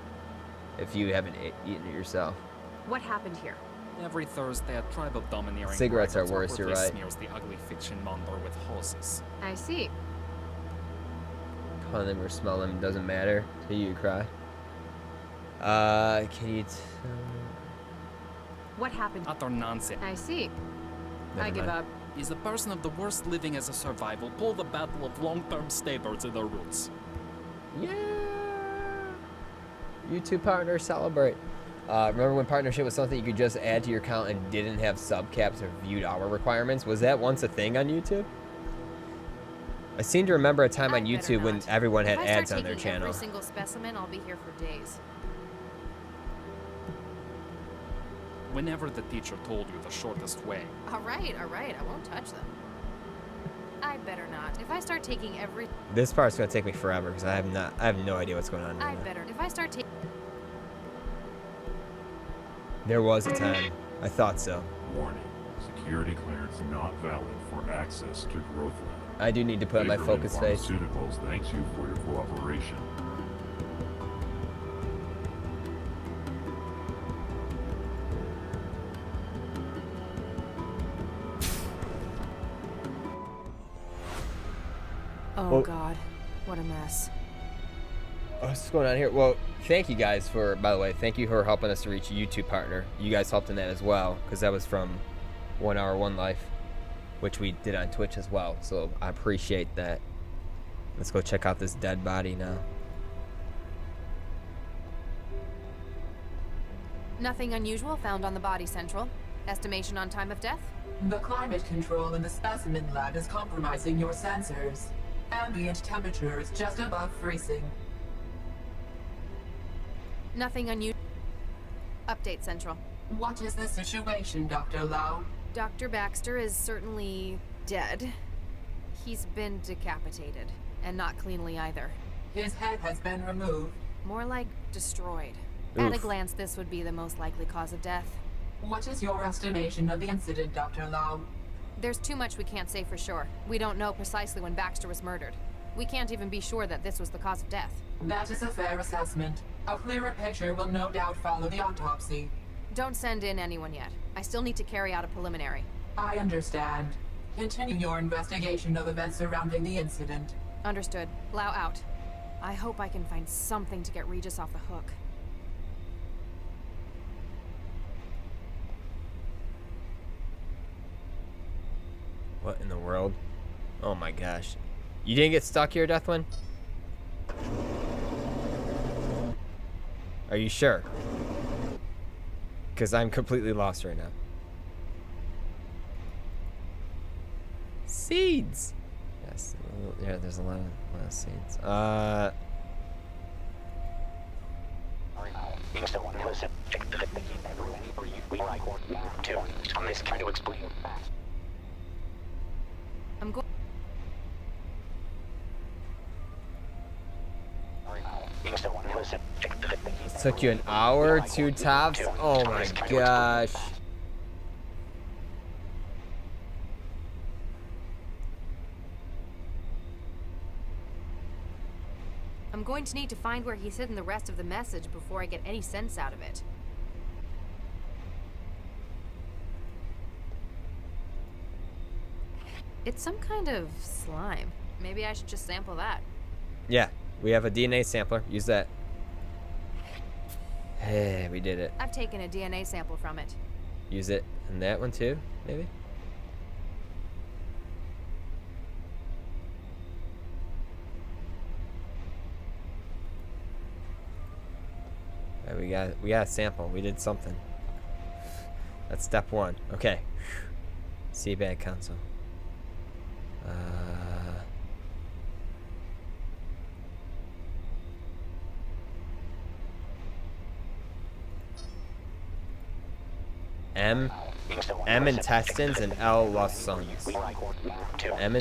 if you haven't eaten it yourself. What happened here? Every Thursday, a tribe of domineering Cigarettes are braggers worse, you're awkwardly right. smears the ugly fiction monger with hoses. I see. Call them or smell them, doesn't matter till you cry. Can you What happened? Utter nonsense. I see. Never I give mind. up. Is a person of the worst living as a survival pull the battle of long-term stay to the roots? Yeah. YouTube partner, celebrate. Remember when partnership was something you could just add to your account and didn't have subcaps or viewed hour requirements? Was that once a thing on YouTube? I seem to remember a time on YouTube when everyone had If I start ads on their taking channel. every single specimen, I'll be here for days. Whenever the teacher told you the shortest way. All right, I won't touch them. I better not. If I start taking every... This part's gonna take me forever because I have no idea what's going on I right now. better... If I start taking... There was a time. I thought so. Warning. Security clearance not valid for access to Growth Lab. I do need to put on my Vickerman focus face. Pharmaceuticals thanks you for your cooperation. Oh, Well- God. What a mess. What's going on here? Well, thank you guys for, by the way, thank you for helping us to reach a YouTube partner. You guys helped in that as well, because that was from 1 Hour One Life, which we did on Twitch as well. So I appreciate that. Let's go check out this dead body now. Nothing unusual found on the body, Central. Estimation on time of death? The climate control in the specimen lab is compromising your sensors. Ambient temperature is just above freezing. Nothing unusual. Update, Central. What is the situation, Dr. Lau? Dr. Baxter is certainly dead. He's been decapitated, and not cleanly either. His head has been removed. More like destroyed. At a Oof. glance, this would be the most likely cause of death. What is your estimation of the incident, Dr. Lau? There's too much we can't say for sure. We don't know precisely when Baxter was murdered. We can't even be sure that this was the cause of death. That is a fair assessment. A clearer picture will no doubt follow the autopsy. Don't send in anyone yet. I still need to carry out a preliminary. I understand. Continue your investigation of events surrounding the incident. Understood. Lau out. I hope I can find something to get Regis off the hook. What in the world? Oh my gosh. You didn't get stuck here, Deathwind? Are you sure? Because I'm completely lost right now. Seeds! Yes, yeah, there's a lot of seeds. I'm going. It took you an hour, 2 tops? Oh my gosh. I'm going to need to find where he's hidden the rest of the message before I get any sense out of it. It's some kind of slime. Maybe I should just sample that. Yeah, we have a DNA sampler. Use that. Hey, we did it. I've taken a DNA sample from it. Use it in that one too, maybe? Right, we got a sample. We did something. That's step one. Okay. Seabag console. M intestines and L Lawsons. M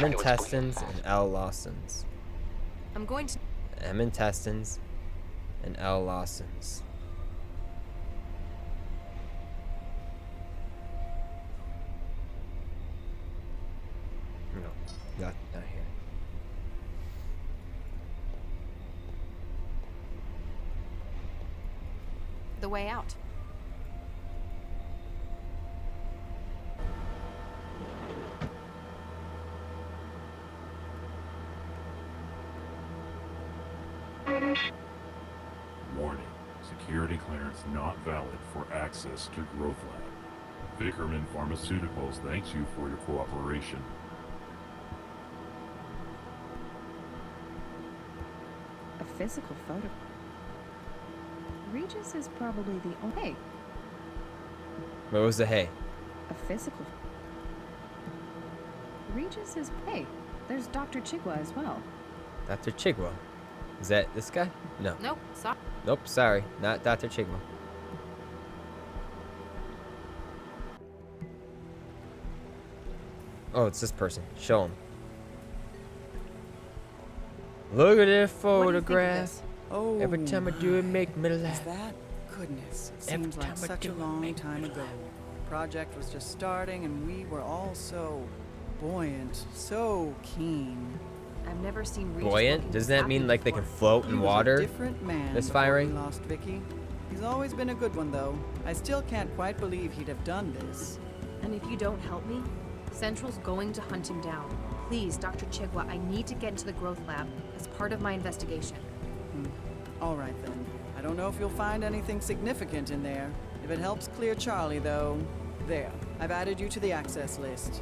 intestines and L Lawsons. I'm going to... M intestines and L Lawsons. No, not here. The way out. Warning. Security clearance not valid for access to Growth Lab. Vickerman Pharmaceuticals thanks you for your cooperation. A physical photo. Regis is probably the only... Hey! What was the hey? A physical... Regis is... Hey! There's Dr. Chigwa as well. Dr. Chigwa? Is that this guy? No. Nope, sorry. Nope, sorry. Not Dr. Chigwa. Oh, it's this person. Show him. Look at that photograph. Oh, every time I do it, make me is laugh. that? Goodness, it Every seems like time I such do a it, long make time me ago. laugh. The project was just starting and we were all so buoyant, so keen. I've never seen Regis Buoyant? looking Doesn't that happy mean like they before. can float He in was water? a different man This before firing? we lost Vicky. He's always been a good one though. I still can't quite believe he'd have done this. And if you don't help me, Central's going to hunt him down. Please, Dr. Chigwa, I need to get into the growth lab as part of my investigation. All right then. I don't know if you'll find anything significant in there. If it helps clear Charlie though, there. I've added you to the access list.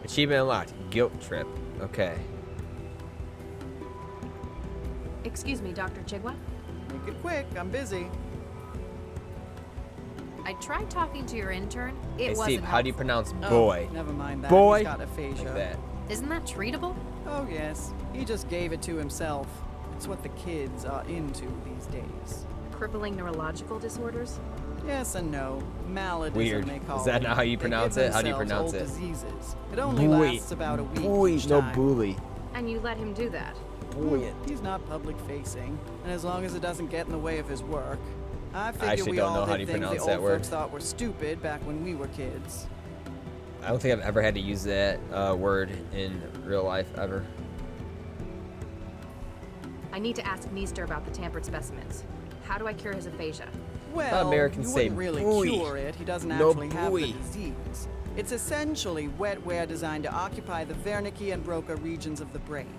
Achievement unlocked. Guilt trip. Okay. Excuse me, Dr. Chigwa? Make it quick, I'm busy. I tried talking to your intern. It Hey, wasn't Steve, how do you helpful. pronounce Oh, boy? never mind that. Boy? He's got aphasia. Like that. Isn't that treatable? Oh yes, he just gave it to himself. It's what the kids are into these days. Crippling neurological disorders? Yes and no. Maladism, Weird. they call Is that it. not how you They pronounce give it? How do you themselves pronounce old it? Diseases. It only Boy. lasts about a week Boy, each no time. bully. And you let him do that? Buoyant. He's not public facing, and as long as it doesn't get in the way of his work, I figure actually we don't all know how did to things the pronounce old that word. folks thought were stupid back when we were kids. I don't think I've ever had to use that word in real life ever. I need to ask Meester about the tampered specimens. How do I cure his aphasia? Well, Americans you say wouldn't really buoy. cure it. He doesn't No actually have buoy. the disease. It's essentially wetware designed to occupy the Wernicke and Broca regions of the brain.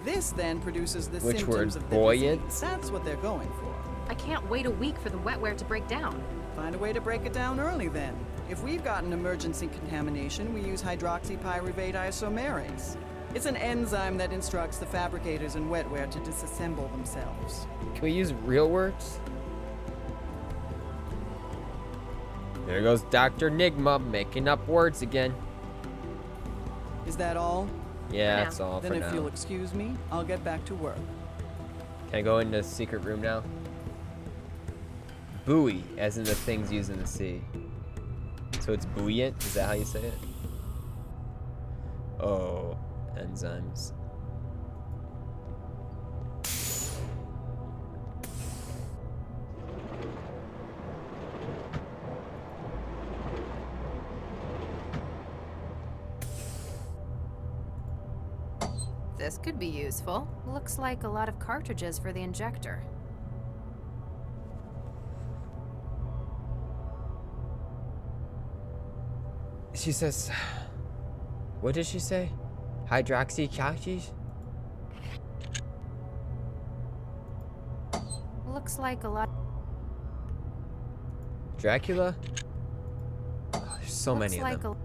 This then produces the Which symptoms word? of the Buoyant? disease. That's what they're going for. I can't wait a week for the wetware to break down. Find a way to break it down early then. If we've got an emergency contamination, we use hydroxypyruvate isomerase. It's an enzyme that instructs the fabricators in wetware to disassemble themselves. Can we use real words? There goes Dr. Nigma making up words again. Is that all? Yeah, that's all Then for if now. you'll excuse me, I'll get back to work. Can I go into the secret room now? Buoy, as in the things used in the sea. So it's buoyant? Is that how you say it? Oh, enzymes. This could be useful. Looks like a lot of cartridges for the injector. She says, what did she say? Hydroxycalcium? Looks like a lot. Dracula? Oh, there's so many of them.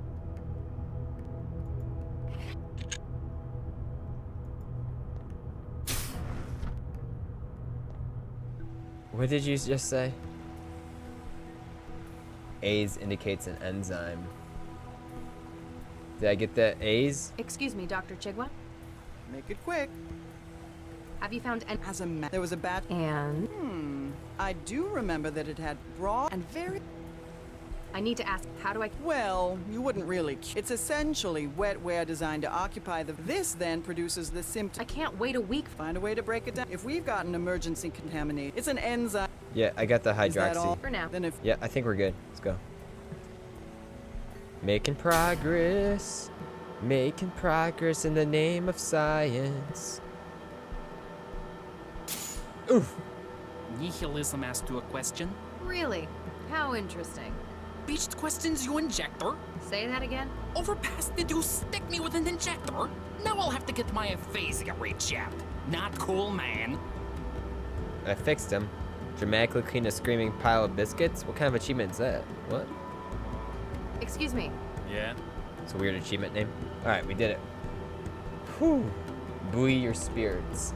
What did you just say? A's indicates an enzyme. Did I get the A's? Excuse me, Dr. Chigwa. Make it quick. Have you found an... There was a bat... And? I do remember that it had broad and very... I need to ask, how do I... Well, you wouldn't really... It's essentially wetware designed to occupy the... This then produces the symptom... I can't wait a week. Find a way to break it down. If we've got an emergency contaminate, it's an enzyme... Yeah, I got the hydroxy. Is that all? For now. Then if... Yeah, I think we're good. Let's go. Making progress. Making progress in the name of science. Oof. Nihilism asked you a question? Really? How interesting. Beached questions, you injector? Say that again? Overpass, did you stick me with an injector? Now I'll have to get my aphasia rechecked. Not cool, man. I fixed him. Dramatically clean a screaming pile of biscuits? What kind of achievement is that? What? Excuse me. Yeah? It's a weird achievement name. Alright, we did it. Whew. Buoy your spirits.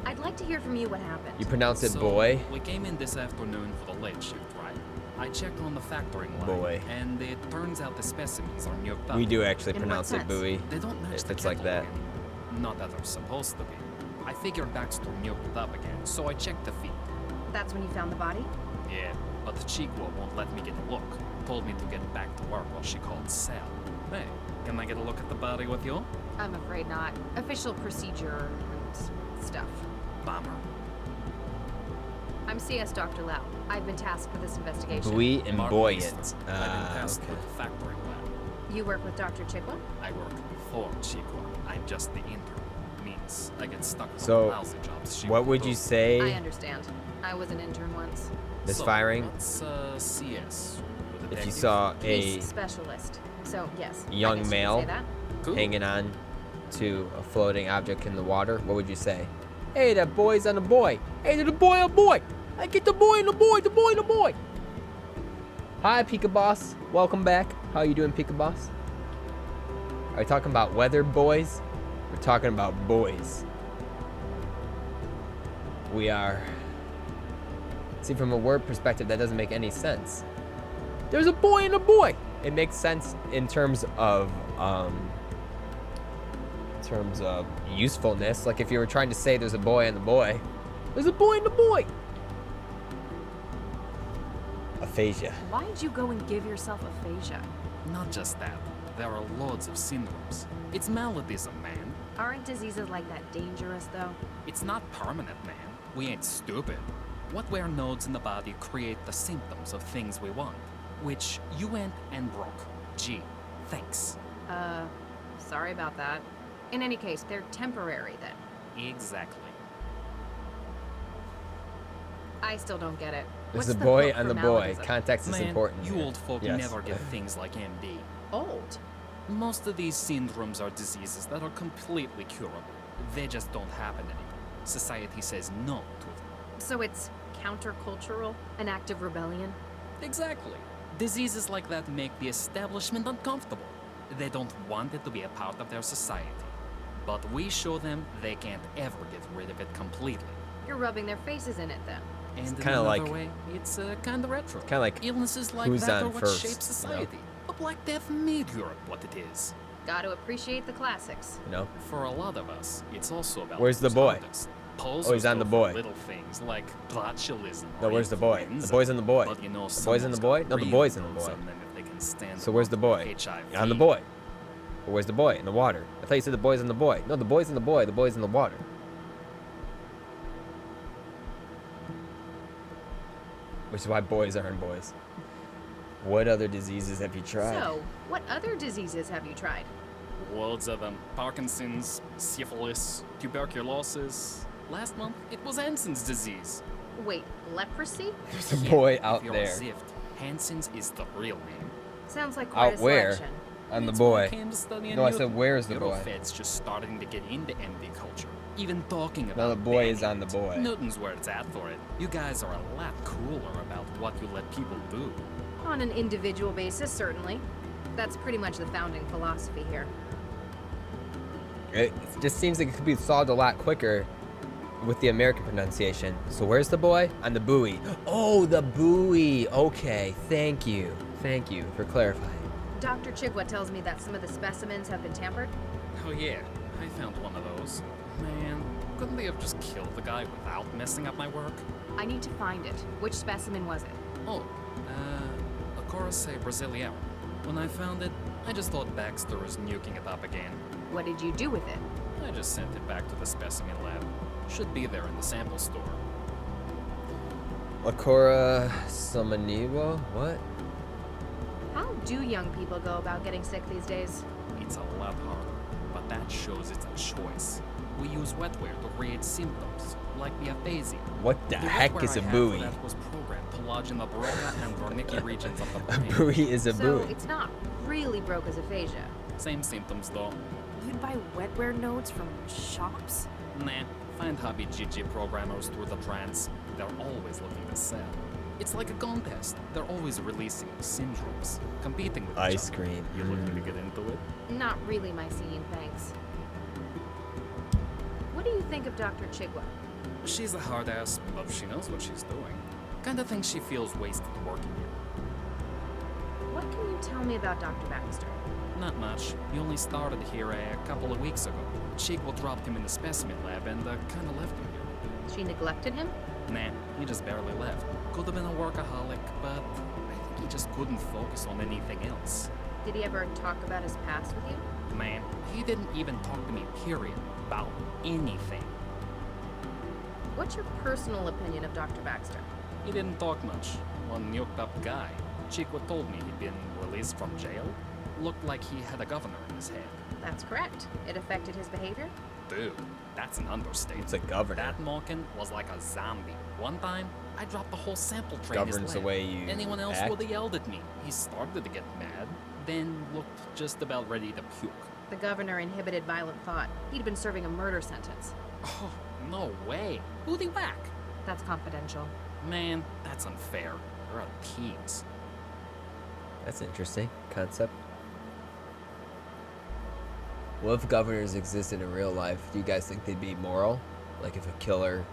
I'd like to hear from you what happened. You pronounce it So, boy? We came in this afternoon for the late shift, right? I checked on the factoring line, Boy. and it turns out the specimens are nuked up. We do actually In pronounce what it sense? buoy. They don't match If the it's like that. cataloging. Not that they're supposed to be. I figured Baxter nuked it up again, so I checked the feed. That's when you found the body? Yeah, but the Chico won't let me get a look. Told me to get back to work while she called Sal. Hey, can I get a look at the body with you? I'm afraid not. Official procedure and stuff. Bummer. I'm CS Dr. Lau. I've been tasked with this investigation. Buoy and Mark buoyant. Easton. I've been tasked Okay. with the factoring lab. You work with Dr. Chigwa? I work for Chico. I'm just the intern. Means I get stuck with So, all the lousy jobs she what won't would do. you say? I understand. I was an intern once. Misfiring? So, what's CS? If you Detective? saw a Police specialist. So, yes. I guess young you could male say that. Cool. hanging on to a floating object in the water, what would you say? Hey, that boy's on the boy. Hey, there's a boy on boy. I get the boy and the boy, the boy and the boy. Hi, Pika Boss. Welcome back. How you doing, Pika Boss? Are we talking about weather, boys? We're talking about boys. We are... See, from a word perspective, that doesn't make any sense. There's a boy and a boy. It makes sense in terms of usefulness. Like if you were trying to say there's a boy and the boy, there's a boy and the boy. Aphasia. Why'd you go and give yourself aphasia? Not just that. There are loads of syndromes. It's maladies, man. Aren't diseases like that dangerous, though? It's not permanent, man. We ain't stupid. Wetware nodes in the body create the symptoms of things we want, which you went and broke. Gee, thanks. Sorry about that. In any case, they're temporary then. Exactly. I still don't get it. There's What's a boy hook and for the boy. maladies? Context is Man, important. you here. old folk Yes. never get things like MD. Old? Most of these syndromes are diseases that are completely curable. They just don't happen anymore. Society says no to them. So it's countercultural? An act of rebellion? Exactly. Diseases like that make the establishment uncomfortable. They don't want it to be a part of their society. But we show them they can't ever get rid of it completely. You're rubbing their faces in it then. And in kinda another like- way, it's kind of retro. Kinda like illnesses like who's that on are what first, shape you know? society. The Black Death made Europe what it is. Gotta appreciate the classics. You know? For a lot of us, it's also about Where's the who's boy? hardest. Polls Oh, he's are on the still for boy. Little things like botulism. No, or where's the boy? influenza. The boy's in the boy. But you know, The boy's in the someone's boy? got No, the real boy's in the rules boy. on them if they can stand So where's the boy? HIV. On the boy. But where's the boy? In the water. I thought you said the boy's in the boy. No, the boy's in the boy. The boy's in the water. Which is why boys aren't boys. What other diseases have you tried? So, what other diseases have you tried? Loads of them. Parkinson's, syphilis, tuberculosis. Last month, it was Hansen's disease. Wait, leprosy? There's a boy out if you're there. a Zift, Hansen's is the real name. Sounds like quite Out a where? selection. On the That's why I boy. came to study in No, I Newton. said where's the boy? Eurofed's just starting to get into MD culture. Even talking about No, the boy is banning on the it. boy. Newton's where it's at for it. You guys are a lot cooler about what you let people do. On an individual basis, certainly. That's pretty much the founding philosophy here. It just seems like it could be solved a lot quicker with the American pronunciation. So where's the boy? On the buoy. Oh, the buoy. Okay, thank you. Thank you for clarifying. Dr. Chigwa tells me that some of the specimens have been tampered. Oh yeah, I found one of those. Man, couldn't they have just killed the guy without messing up my work? I need to find it. Which specimen was it? Oh, a Coraceae brasiliarum. When I found it, I just thought Baxter was nuking it up again. What did you do with it? I just sent it back to the specimen lab. Should be there in the sample store. Lacora Samaniwa? What? How do young people go about getting sick these days? It's a lot harder, but that shows it's a choice. We use wetware to create symptoms, like the aphasia. What the heck wetware is a I had buoy? for that was programmed to lodge in the Broca and Wernicke regions of the A brain. buoy is a So buoy. it's not really Broca's aphasia. Same symptoms though. You'd buy wetware nodes from shops? Nah, find hobby GG programmers through the trans. They're always looking to sell. It's like a contest. They're always releasing syndromes, competing with each Ice other. cream. You looking to get into it? Not really my scene, thanks. What do you think of Dr. Chigwa? She's a hard ass, but she knows what she's doing. Kinda thinks she feels wasted working here. What can you tell me about Dr. Baxter? Not much. He only started here a couple of weeks ago. Chigwa dropped him in the specimen lab and kinda left him here. She neglected him? Nah, he just barely left. Could have been a workaholic, but I think he just couldn't focus on anything else. Did he ever talk about his past with you? Man, he didn't even talk to me, period, about anything. What's your personal opinion of Dr. Baxter? He didn't talk much. One nuked up guy. Chigwa told me he'd been released from jail. Looked like he had a governor in his head. That's correct. It affected his behavior? Dude, that's an understatement. It's a governor. That Malkin was like a zombie. One time, I dropped the whole sample tray in his Governs the lab. way you Anyone else act. would have yelled at me. He started to get mad, then looked just about ready to puke. The governor inhibited violent thought. He'd been serving a murder sentence. Oh, no way. Who'd he whack? That's confidential. Man, that's unfair. They're teens. That's an interesting concept. What if governors existed in real life? Do you guys think they'd be moral? Like if a killer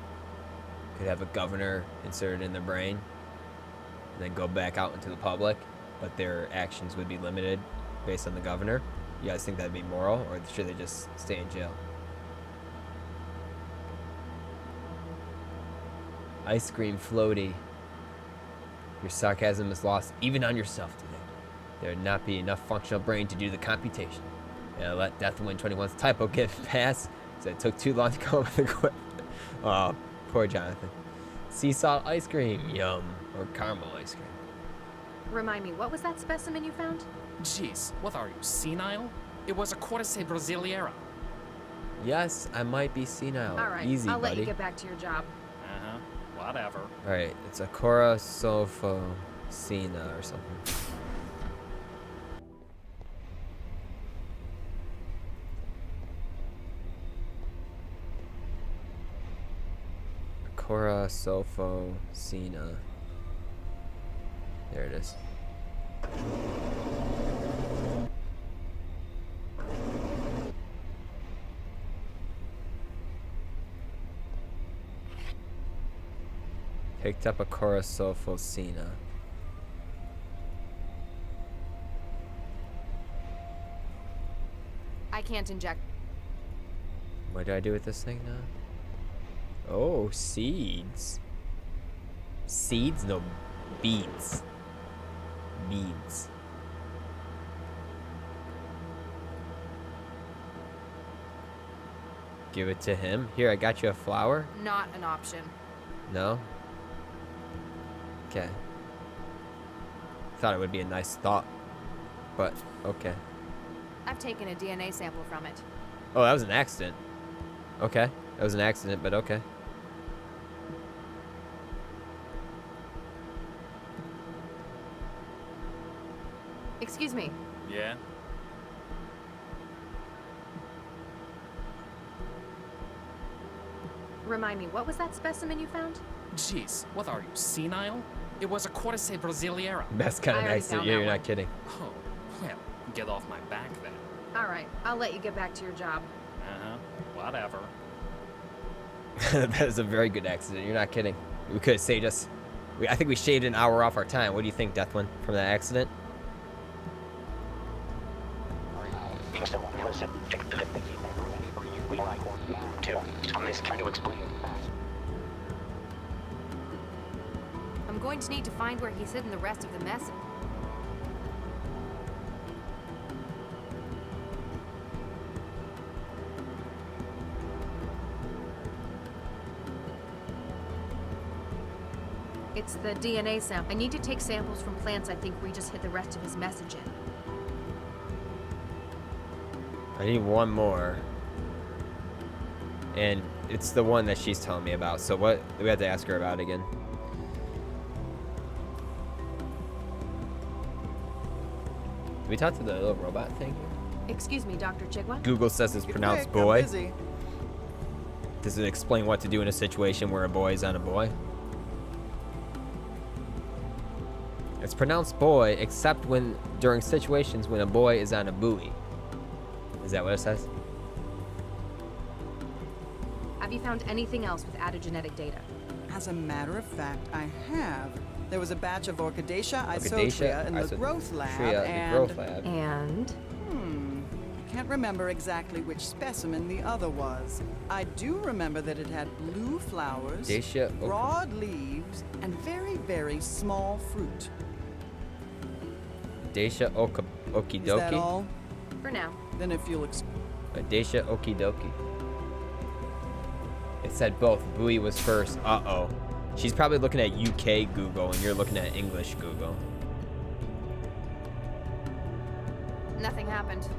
could have a governor inserted in their brain and then go back out into the public, but their actions would be limited based on the governor? You guys think that'd be moral, or should they just stay in jail? Ice cream floaty. Your sarcasm is lost even on yourself today. There would not be enough functional brain to do the computation. And let Deathwind 21's typo get past, so it took too long to come up with a quip. Oh, poor Jonathan. Sea salt ice cream, yum. Or caramel ice cream. Remind me, what was that specimen you found? Jeez, what are you, senile? It was a Coraceae brasiliarum. Yes, I might be senile. All right, Easy, I'll let buddy. you get back to your job. Uh-huh, whatever. Alright, it's a Cora Sofocina or something. Cora Sofocina. There it is. Picked up a Cora Sofocina. I can't inject. What do I do with this thing now? Oh, seeds. Seeds? No, beads. Beads. Give it to him. Here, I got you a flower. Not an option. No? Okay. thought it would be a nice thought. But, okay. I've taken a DNA sample from it. Oh, that was an accident. Okay. That was an accident, but okay. Excuse me. Yeah? Remind me, what was that specimen you found? Jeez, what are you, senile? It was a Cordyceps brasileira. That's kind of I already nice. found You're that not one. kidding. Oh, well, get off my back then. All right, I'll let you get back to your job. Uh-huh, whatever. That is a very good accident. You're not kidding. We could have saved us. I think we shaved an hour off our time. What do you think, Deathwind, from that accident? I'm going to need to find where he's hidden the rest of the mess. It's the DNA sample. I need to take samples from plants I think Regis hid the rest of his message in. I need one more. And it's the one that she's telling me about. So what do we have to ask her about again? Did we talk to the little robot thing? Excuse me, Dr. Chigwa? Google says it's pronounced quick, I'm boy. busy. Does it explain what to do in a situation where a boy is on a boy? It's pronounced boy, except when during situations when a boy is on a buoy. Is that what it says? Have you found anything else with added genetic data? As a matter of fact, I have. There was a batch of Orchidaceae Orchidaceae isotria in the growth lab, And? I can't remember exactly which specimen the other was. I do remember that it had blue flowers, Orchidaceae, broad leaves, and very, very small fruit. Dacia Okie Is that Dokie. all? For now. Then if you'll Dacia Okie Dokie. It said both. Buoy was first. Uh-oh. She's probably looking at UK Google and you're looking at English Google. Nothing happened.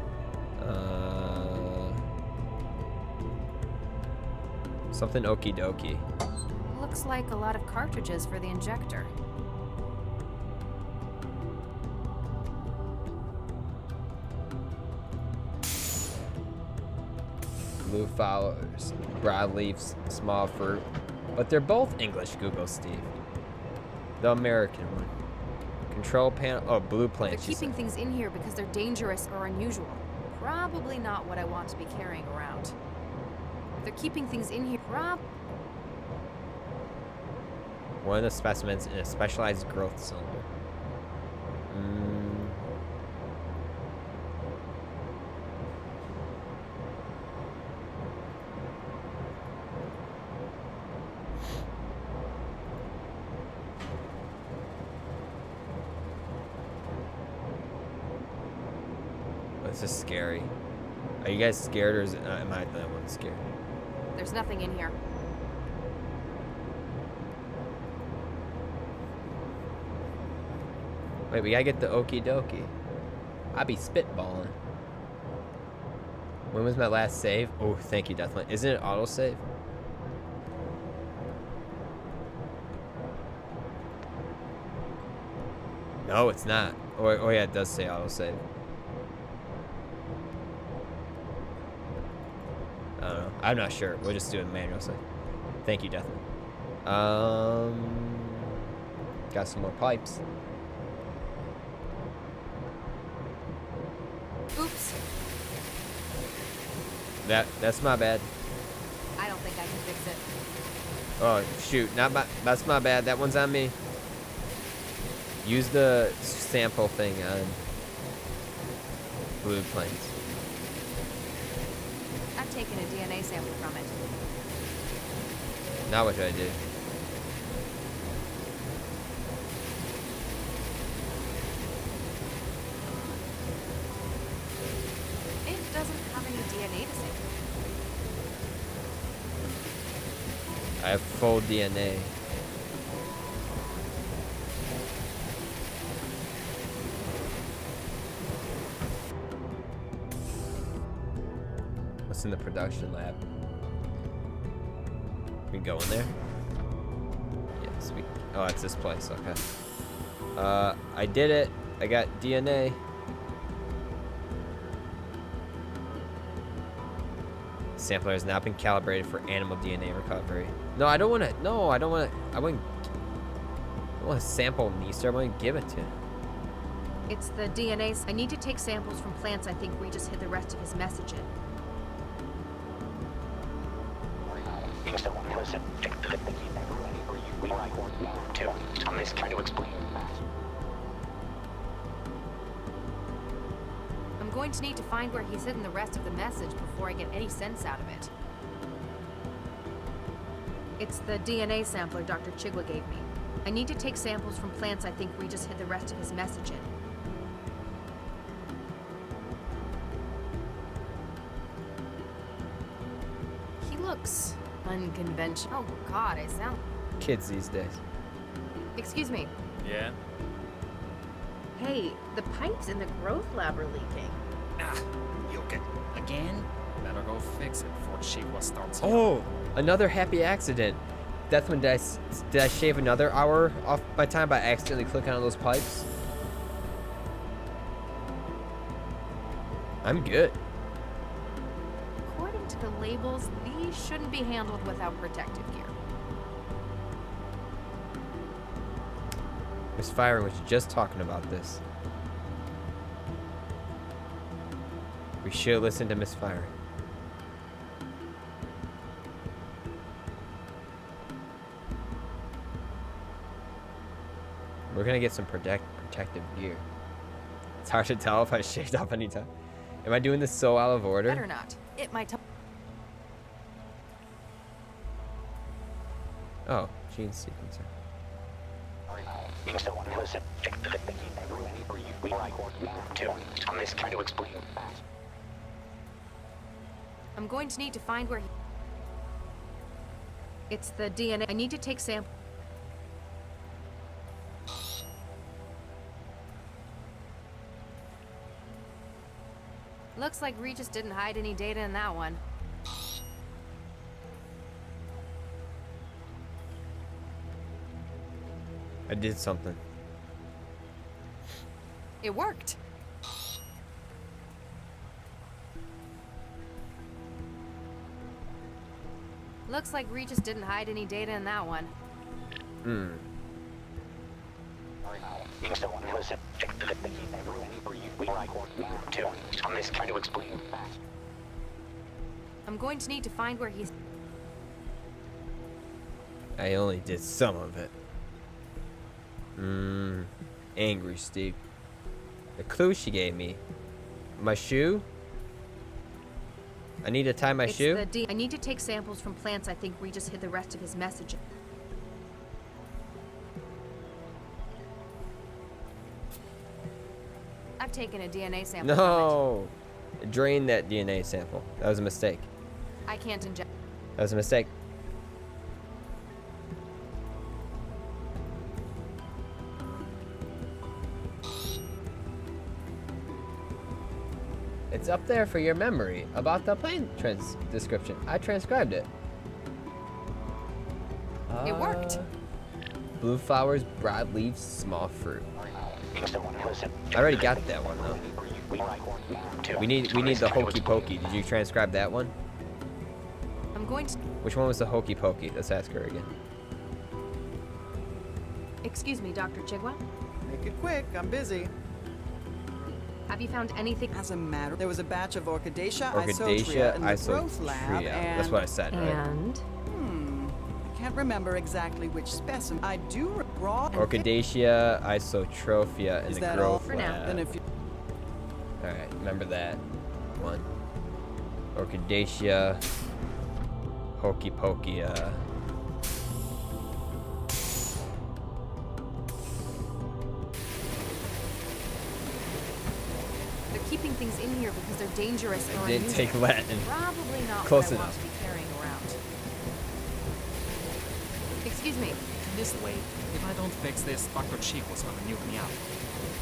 Something okie dokie. Looks like a lot of cartridges for the injector. Blue flowers, broad leaves, small fruit. But they're both English Google, Steve. The American one. Control panel. Oh, blue They're plants. keeping things in here because they're dangerous or unusual. Probably not what I want to be carrying around. They're keeping things in here. One of the specimens in a specialized growth cylinder. This is scary. Are you guys scared or am I the one scared? There's nothing in here. Wait, we gotta get the okie dokie. I be spitballing. When was my last save? Oh, thank you, Deathline. Isn't it autosave? No, it's not. Oh yeah, it does say autosave. I don't know. I'm not sure. We'll just do it manual save. Thank you, Deathline. Got some more pipes. Oops. That's my bad. I don't think I can fix it. Oh shoot, that's my bad. That one's on me. Use the sample thing on blue planes. I've taken a DNA sample from it. Now what do I do? It doesn't have any DNA to sample. I have full DNA. What's in the production lab? We go in there? Yes, we... Oh, it's this place, okay. I did it. I got DNA. Sampler has not been calibrated for animal DNA recovery. No, I don't want to. No, I don't want to. I want to sample Nisa. I want to give it to him. It's the DNA. I need to take samples from plants I think Regis hid the rest of his message in. I'm going to need to find where he's hidden the rest of the message before I get any sense out of it. It's the DNA sampler Dr. Chigwa gave me. I need to take samples from plants I think Regis hid the rest of his message in. He looks unconventional. Oh God, I sound... Kids these days. Excuse me. Yeah? Hey, the pipes in the growth lab are leaking. Ah, you okay? Again? Better go fix it before Chigwa starts. Oh, another happy accident. That's when did I shave another hour off my time by accidentally clicking on those pipes? I'm good. According to the labels, these shouldn't be handled without protective gear. Miss Firing was just talking about this. We should listen to Miss Firing. We're gonna get some protective gear. It's hard to tell if I shaved off any time. Am I doing this so out of order? Better not. It might... Oh, gene sequencer. I'm going to need to find where he... It's the DNA. I need to take samples. Looks like Regis didn't hide any data in that one. I did something. It worked. Looks like Regis didn't hide any data in that one. Hmm. I'm going to need to find where he's... I only did some of it. Angry Steve. The clue she gave me. My shoe? I need to tie my shoe? I need to take samples from plants I think Regis hid the rest of his message in. I've taken a DNA sample. No! Drain that DNA sample. That was a mistake. I can't inject. That was a mistake. It's up there for your memory about the plane description. I transcribed it. It worked. Blue flowers, broad leaves, small fruit. I already got that one though. We need the hokey pokey. Did you transcribe that one? I'm going to... Which one was the hokey pokey? Let's ask her again. Excuse me, Dr. Chigwa. Make it quick, I'm busy. Have you found anything? As a matter, there was a batch of Orchidaceae Orchidaceae isotria in the growth lab, and... That's what I said, right? And? I can't remember exactly which specimen. I do raw... Orchidaceae isotrophia in the growth for lab. now? Then if you... Alright, remember that one. Orchidaceae hokey pokey. They're keeping things in here because they're dangerous or Didn't take Latin. Probably not Close what I enough. want to be carrying around. Excuse me. This way. If I don't fix this, Dr. Chigwa's gonna nuke me out.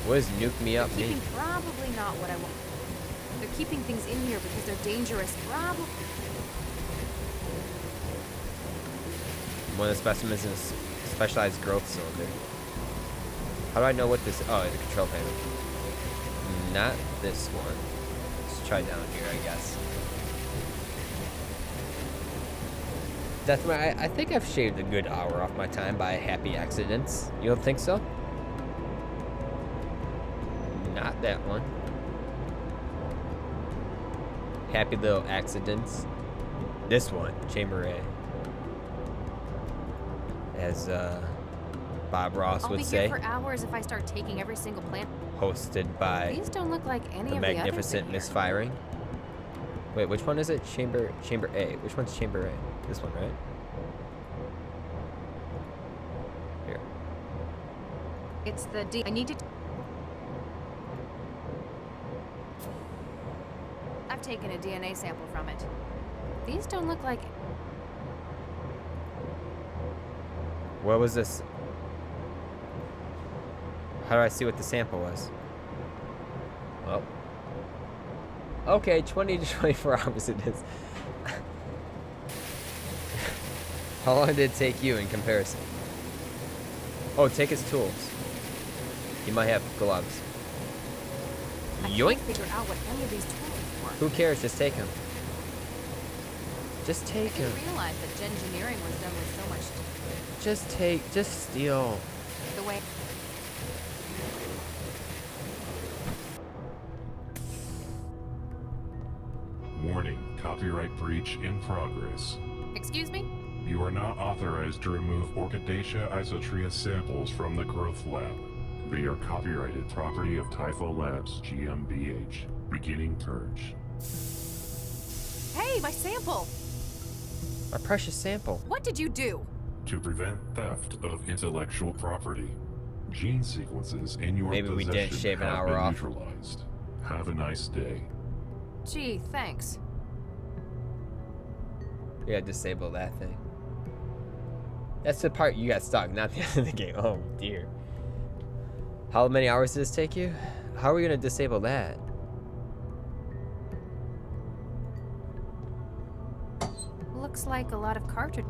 What does nuke me up Keeping mean? probably not what I want. They're keeping things in here because they're dangerous. Rob. One of the specimens is a specialized growth cylinder. How do I know what this? Oh, the control panel. Not this one. Let's try down here, I guess. Deathmare, I think I've shaved a good hour off my time by happy accidents. You don't think so? Not that one. Happy little accidents. This one, Chamber A. As Bob Ross would say. I'll be here for hours if I start taking every single plant. Hosted by These don't look like any the of the magnificent misfiring. Wait, which one is it? Chamber A. Which one's Chamber A? This one, right? Here. It's the D. I need to. I've taken a DNA sample from it. These don't look like. What was this? How do I see what the sample was? Well. Okay, 20 to 24 hours it is. How long did it take you in comparison? Oh, take his tools. He might have gloves. Yoink! I can't figure out what any of these tools were. Who cares? Just take him. Just take him. I didn't realize that engineering was done with so much. Just steal. The way. Warning, copyright breach in progress. Excuse me? You are not authorized to remove Orchidaceae isotria samples from the growth lab. They are copyrighted property of Typho Labs GmbH. Beginning purge. Hey, my sample! My precious sample. What did you do? To prevent theft of intellectual property, gene sequences in your Maybe we didn't possession shave an have hour been off. neutralized. Have a nice day. Gee, thanks. We gotta disable that thing. That's the part you got stuck, not the end of the game. Oh dear. How many hours did this take you? How are we gonna disable that? Looks like a lot of cartridge.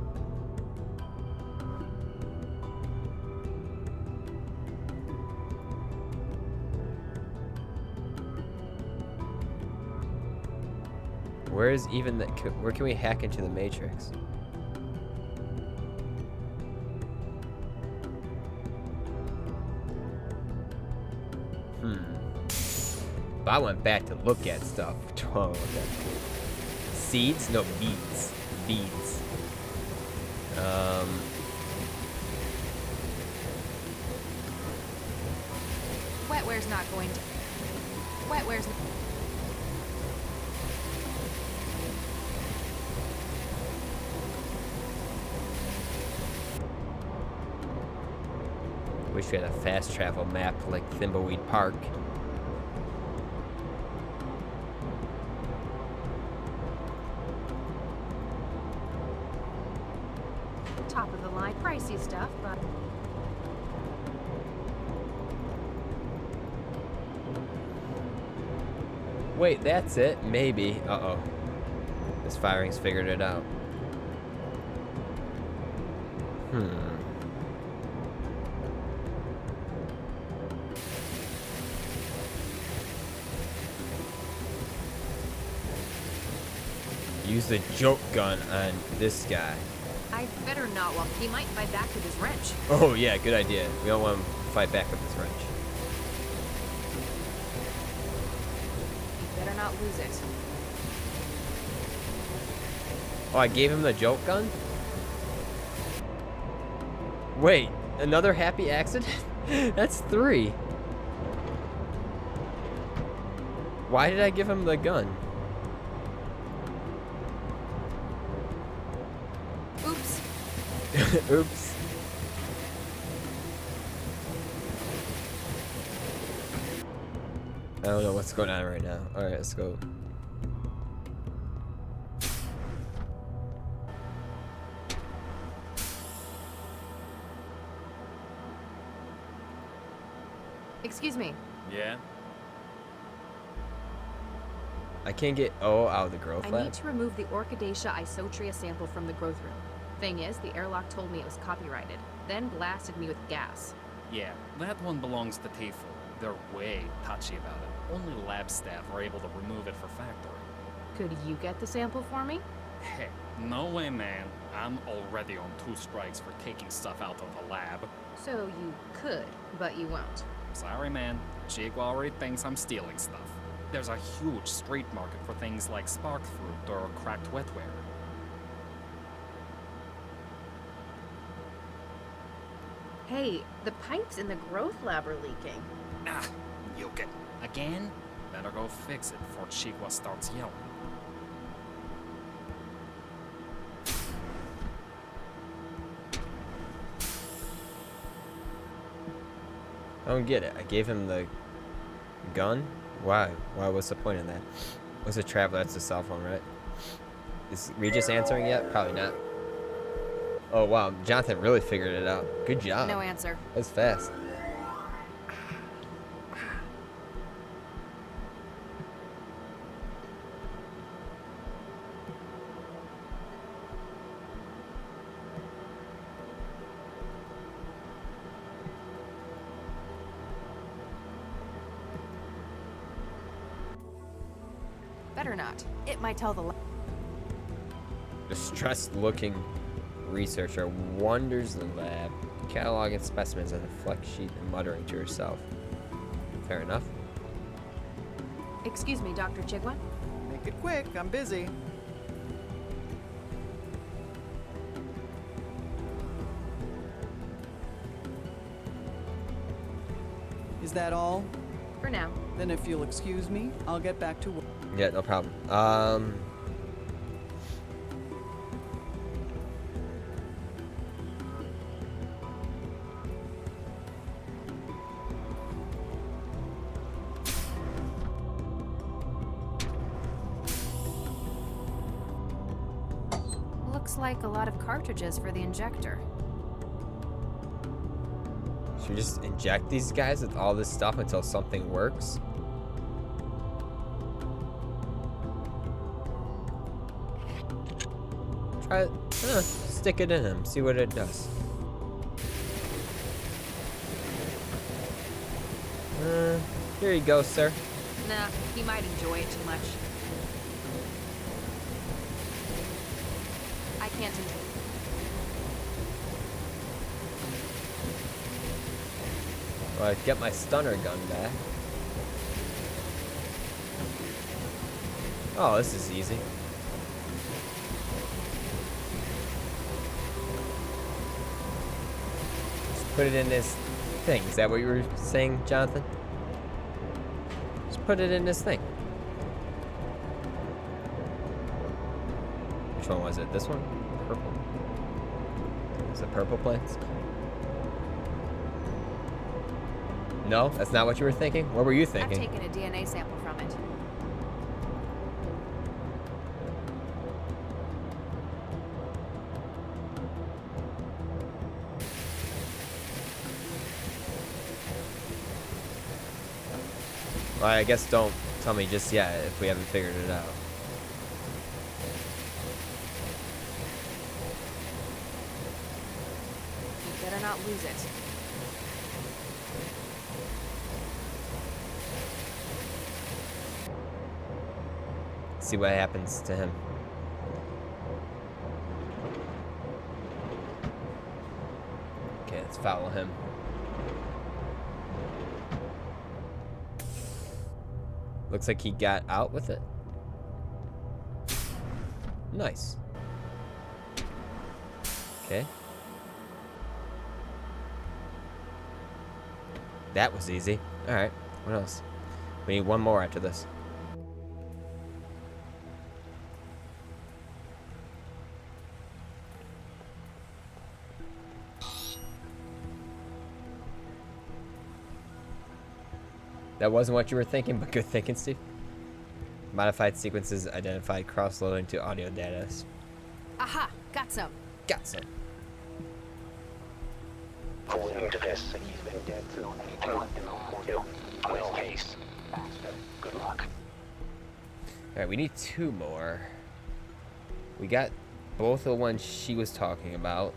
Where is even the? Where can we hack into the Matrix? But I went back to look at stuff. Oh, okay. Seeds? No, beads. Beads. Wetware's not going to. Wetware's. Wish we had a fast travel map like Thimbleweed Park. Top of the line, pricey stuff, but. Wait, that's it? Maybe. Uh-oh. This firing's figured it out. Use the joke gun on this guy. I better not. Well, he might fight back with his wrench. Oh yeah, good idea. We don't want him to fight back with his wrench. He better not lose it. Oh, I gave him the joke gun? Wait, another happy accident? That's 3. Why did I give him the gun? Oops. Oops. I don't know what's going on right now. Alright, let's go. Excuse me. Yeah? I can't get O out of the growth I lab. need to remove the Orchidaceae isotria sample from the growth room. Thing is, the airlock told me it was copyrighted, then blasted me with gas. Yeah, that one belongs to TAFL. They're way touchy about it. Only lab staff are able to remove it for factory. Could you get the sample for me? Hey, no way, man. I'm already on 2 strikes for taking stuff out of the lab. So you could, but you won't. Sorry, man. Jake already thinks I'm stealing stuff. There's a huge street market for things like spark fruit or cracked wetware. Hey, the pipes in the growth lab are leaking. Ah, you get again? Better go fix it before Chiqua starts yelling. I don't get it. I gave him the gun? Why? Why? What's the point of that? What's a traveler? That's a cell phone, right? Is Regis answering yet? Probably not. Oh, wow. Jonathan really figured it out. Good job. No answer. That's fast. Better not. It might tell the Distressed-looking researcher wanders the lab, cataloging specimens on a flex sheet and muttering to herself. Fair enough. Excuse me, Dr. Chigwa? Make it quick, I'm busy. Is that all? For now. Then if you'll excuse me, I'll get back to work. Yeah, no problem. Looks like a lot of cartridges for the injector. Should we just inject these guys with all this stuff until something works? Try it. Stick it in him. See what it does. Here you go, sir. Nah, he might enjoy it too much. I can't enjoy it. Well, I get my stunner gun back. Oh, this is easy. Just put it in this thing. Is that what you were saying, Jonathan? Just put it in this thing. Which one was it? This one? Purple. Is it purple plates? No, that's not what you were thinking? What were you thinking? I've taken a DNA sample from it. Well, I guess don't tell me just yet if we haven't figured it out. You better not lose it. See what happens to him. Okay, let's follow him. Looks like he got out with it. Nice. Okay. That was easy. Alright, what else? We need one more after this. That wasn't what you were thinking, but good thinking, Steve. Modified sequences identified cross-loading to audio data. Aha! Got some. Got some. According to this, he's been dead for anything on his case. Good luck. Alright, we need 2 more. We got both the ones she was talking about.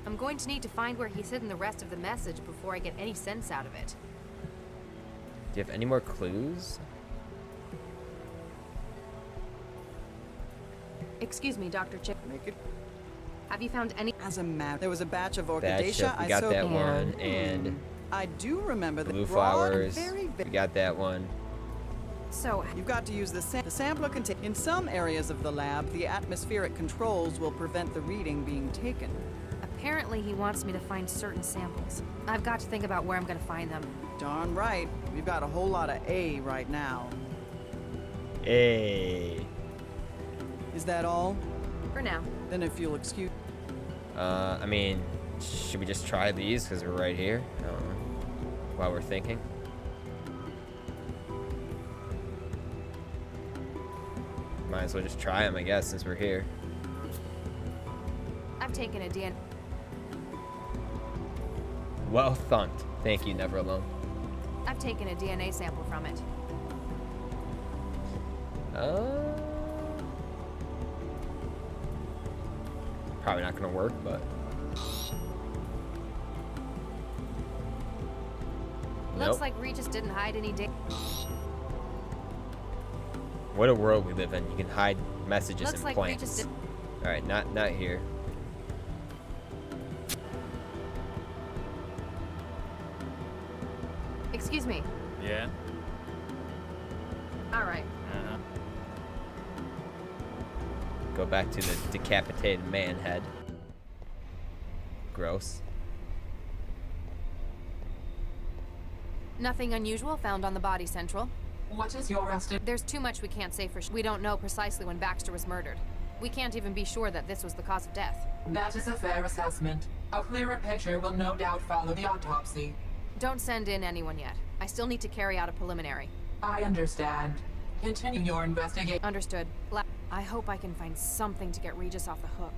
I'm going to need to find where he's hidden the rest of the message before I get any sense out of it. Do you have any more clues? Excuse me, Dr. Chip. Have you found any? As a matter, there was a batch of Batch orchidacea. of, we got that one, and I do remember the blue broad and flowers. very We got that one. So you've got to use the sampler contain. In some areas of the lab, the atmospheric controls will prevent the reading being taken. Apparently, he wants me to find certain samples. I've got to think about where I'm going to find them. Darn right. We've got a whole lot of A right now. A. Is that all? For now. Then if you'll excuse. I mean, should we just try these because we're right here? I don't know. While we're thinking. Might as well just try them, I guess, since we're here. I've taken a DNA. Well thunked. Thank you, Never Alone. I've taken a DNA sample from it. Probably not gonna work, but. Looks like Regis didn't hide any data. What a world we live in. You can hide messages Looks in like plants. Regis did. All right, not here. Excuse me. Yeah? All right. Uh-huh. Go back to the decapitated man head. Gross. Nothing unusual found on the body, Central. What is your estimate? There's too much we can't say for sure. We don't know precisely when Baxter was murdered. We can't even be sure that this was the cause of death. That is a fair assessment. A clearer picture will no doubt follow the autopsy. Don't send in anyone yet. I still need to carry out a preliminary. I understand. Continue your investigation. Understood. I hope I can find something to get Regis off the hook.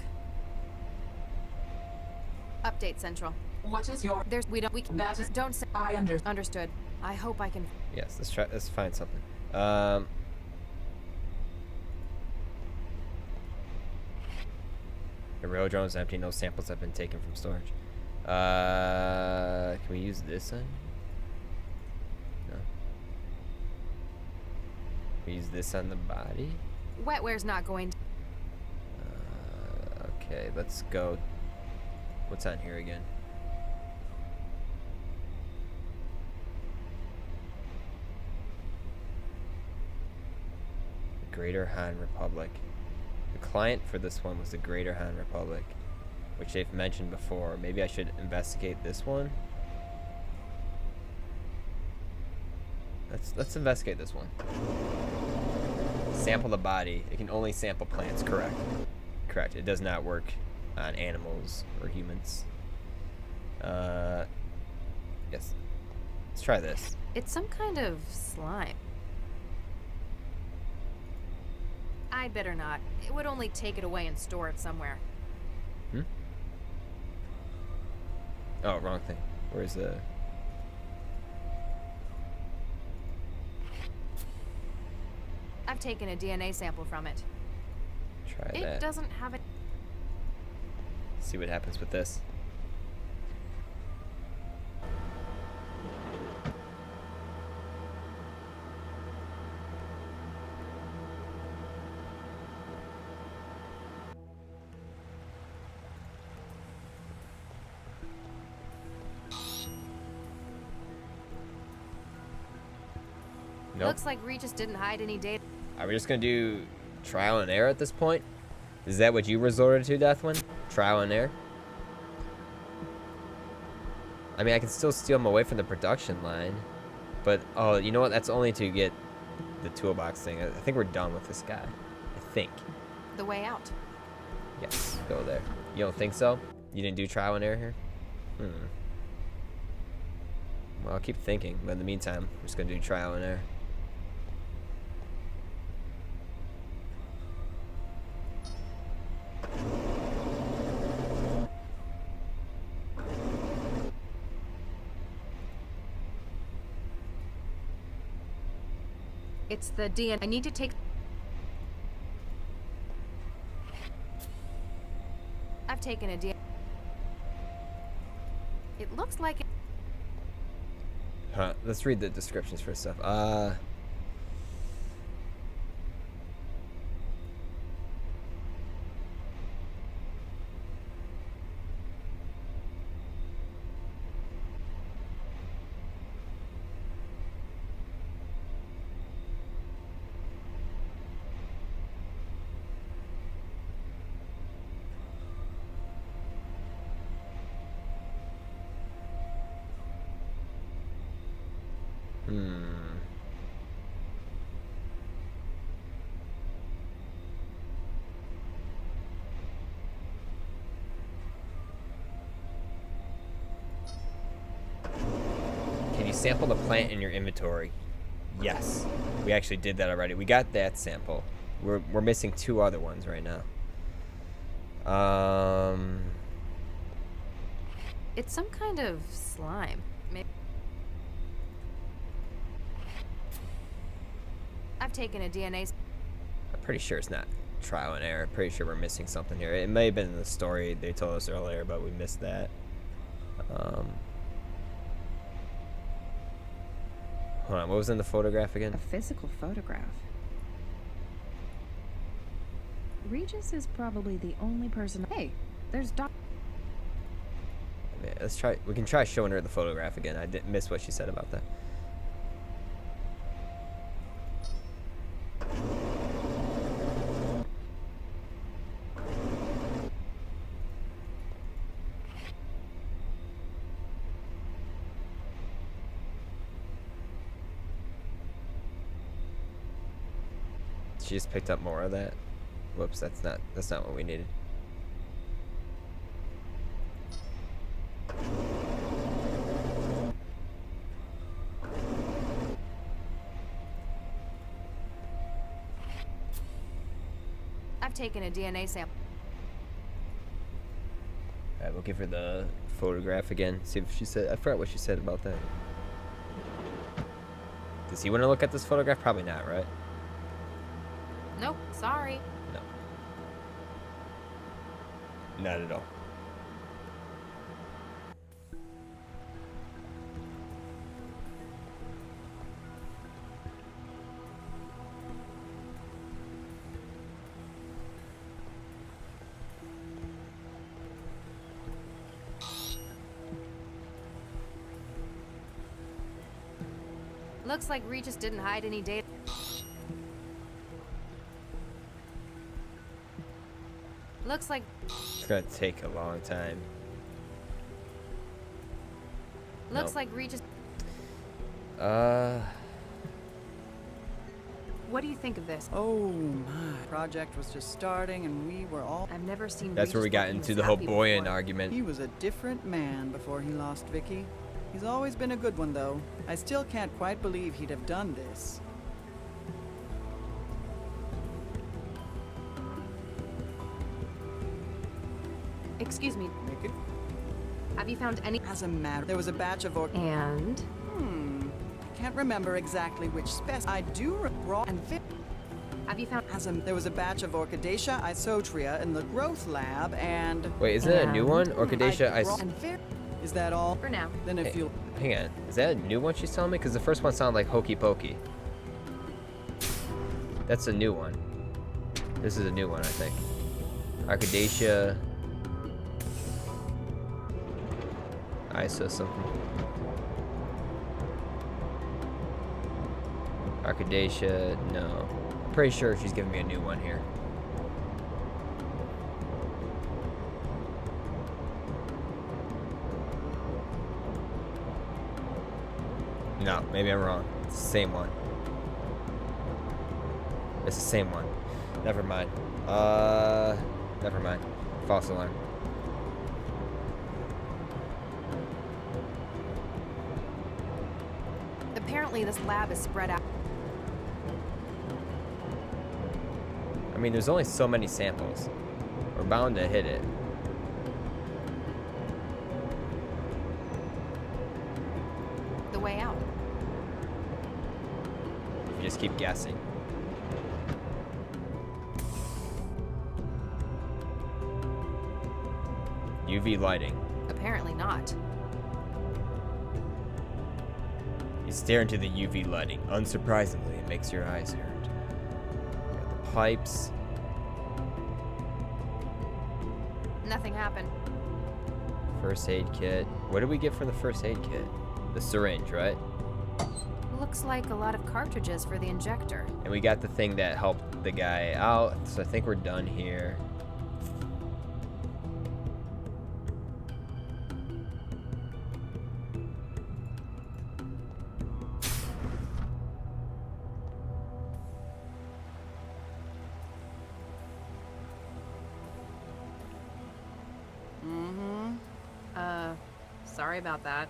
Update Central. What is your? That is. Don't say. Understood. I hope I can. Yes, let's try. Let's find something. The aerodrome is empty. No samples have been taken from storage. Can we use this then? No. Can we use this on the body? Wetware's not going to. Okay, let's go. What's on here again? The Greater Han Republic. The client for this one was the Greater Han Republic, which they've mentioned before. Maybe I should investigate this one. Let's investigate this one. Sample the body. It can only sample plants. Correct. Correct. It does not work on animals or humans. Yes. Let's try this. It's some kind of slime. I'd better not. It would only take it away and store it somewhere. Hmm? Oh, wrong thing. Where's the... I've taken a DNA sample from it. Try that. It doesn't have it. See what happens with this. Nope. Looks like Regis didn't hide any data. Are we just gonna do trial and error at this point? Is that what you resorted to, Deathwind? Trial and error? I mean, I can still steal him away from the production line. But, oh, you know what? That's only to get the toolbox thing. I think we're done with this guy. I think. The way out. Yes, go there. You don't think so? You didn't do trial and error here? Well, I'll keep thinking. But in the meantime, I'm just gonna do trial and error. It's the DNA. I need to take. I've taken a DNA. It looks like. Huh. Let's read the descriptions for stuff. Can you sample the plant in your inventory? Yes. We actually did that already. We got that sample. We're missing 2 other ones right now. It's some kind of slime. Maybe. I've taken a DNA. I'm pretty sure it's not trial and error. Pretty sure we're missing something here. It may have been in the story they told us earlier, but we missed that. Hold on, what was in the photograph again? A physical photograph. Regis is probably the only person. Hey, there's Doc. Yeah, let's try. We can try showing her the photograph again. I didn't miss what she said about that. She just picked up more of that. Whoops, that's not what we needed. I've taken a DNA sample. Alright, we'll give her the photograph again. See if she said. I forgot what she said about that. Does he want to look at this photograph? Probably not, right? Nope, sorry. No. Not at all. Looks like Regis didn't hide any data. Looks like. It's gonna take a long time. Looks like Regis. What do you think of this? Oh my. Project was just starting and we were all. I've never seen. That's where we got into the whole Boyan argument. He was a different man before he lost Vicky. He's always been a good one though. I still can't quite believe he'd have done this. Excuse me. Make it. Have you found any? As a matter, there was a batch of And? I can't remember exactly which I do raw and fit. Have you found? There was a batch of Orchidaceae isotria in the growth lab, and. Wait, isn't that a new one? Orchidaceae Is that all? For now. Then if you. Hang on. Is that a new one she's telling me? Because the first one sounded like Hokey Pokey. That's a new one. This is a new one, I think. Orchidaceae. ISO something. Orchidaceae, no. I'm pretty sure she's giving me a new one here. No, maybe I'm wrong. It's the same one. It's the same one. Never mind. Never mind. False alarm. Apparently this lab is spread out. I mean, there's only so many samples. We're bound to hit it. The way out. You just keep guessing. UV lighting. Apparently not. You stare into the UV lighting. Unsurprisingly, it makes your eyes hurt. Got the pipes. Nothing happened. First aid kit. What did we get from the first aid kit? The syringe, right? Looks like a lot of cartridges for the injector. And we got the thing that helped the guy out, so I think we're done here. Sorry about that.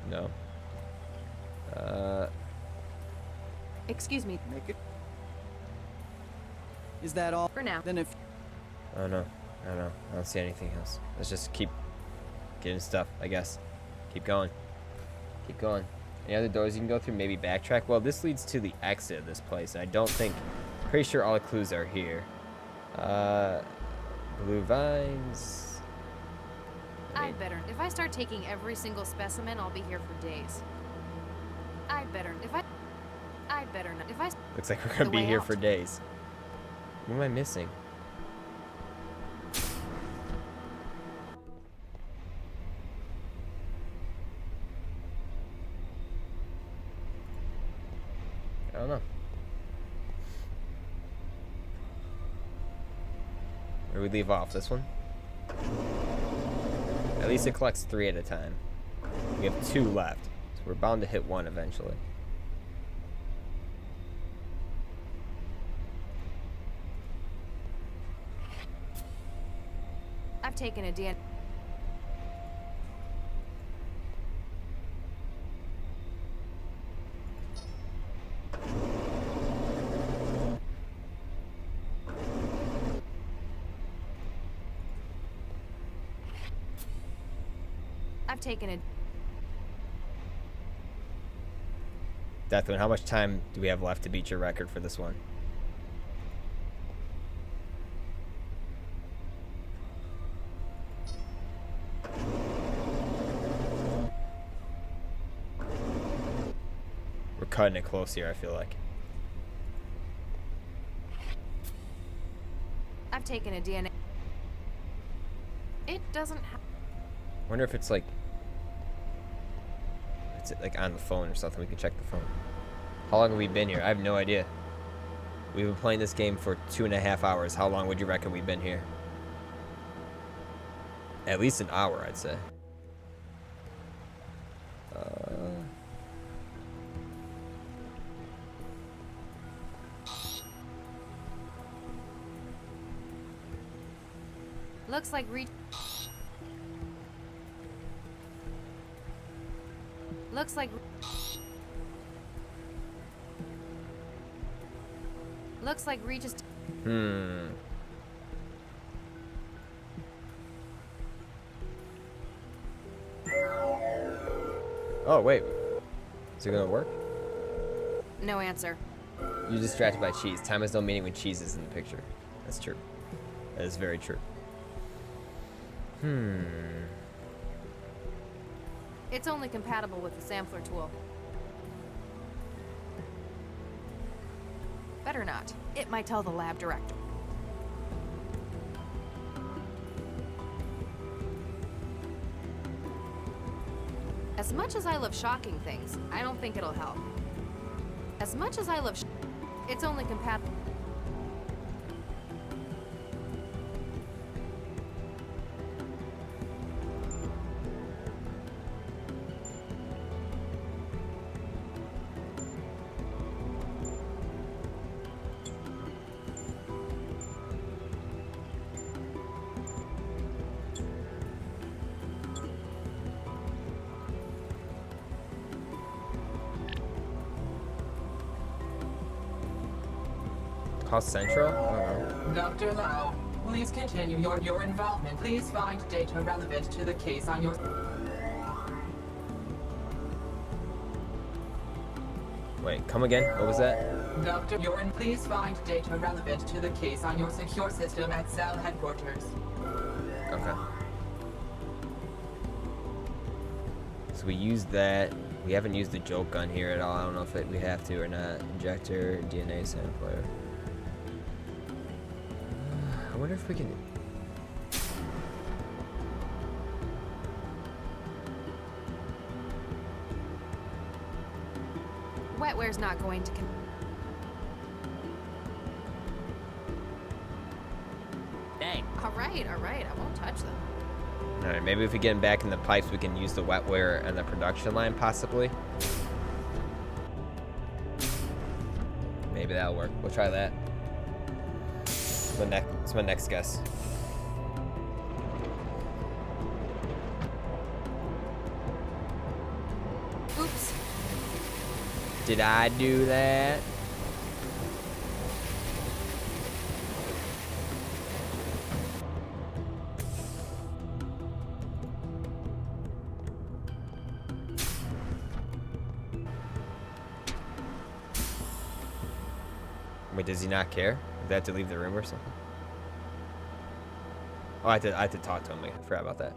No. Excuse me. Make it. Is that all? For now. Then if. Oh no. I don't see anything else. Let's just keep getting stuff, I guess. Keep going. Keep going. Any other doors you can go through? Maybe backtrack? Well, this leads to the exit of this place. I don't think... Pretty sure all the clues are here. Blue vines... I'd better. If I start taking every single specimen, I'll be here for days. I'd better. If I Looks like we're gonna be here for days. What am I missing? I don't know. Where do we leave off? This one? At least it collects 3 at a time. We have 2 left, so we're bound to hit 1 eventually. I've taken a DNA. I've taken a... Deathwin, how much time do we have left to beat your record for this one? We're cutting it close here, I feel like. I've taken a DNA. It doesn't have... Wonder if it's like on the phone or something. We can check the phone. How long have we been here? I have no idea. We've been playing this game for 2.5 hours. How long would you reckon we've been here? At least an hour, I'd say. Looks like Looks like Regis. Oh wait, is it gonna work? No answer. You're distracted by cheese. Time has no meaning when cheese is in the picture. That's true. That is very true. It's only compatible with the sampler tool. Better not. It might tell the lab director. As much as I love shocking things, I don't think it'll help. As much as I love it's only compatible. Cost Central? I don't know. Dr. Lau, please continue your involvement. Please find data relevant to the case on your... Wait, come again? What was that? Dr. Yoren, please find data relevant to the case on your secure system at cell headquarters. Okay. So we used that. We haven't used the jolt gun here at all. I don't know if we have to or not. Injector, DNA sampler. I wonder if we can... Wetware's not going to Dang. Alright, I won't touch them. Alright, maybe if we get them back in the pipes, we can use the wetware and the production line, possibly. Maybe that'll work. We'll try that. It's my next guess. Oops. Did I do that? Wait, does he not care? Did I have to leave the room or something? Oh, I had to talk to him. I forgot about that.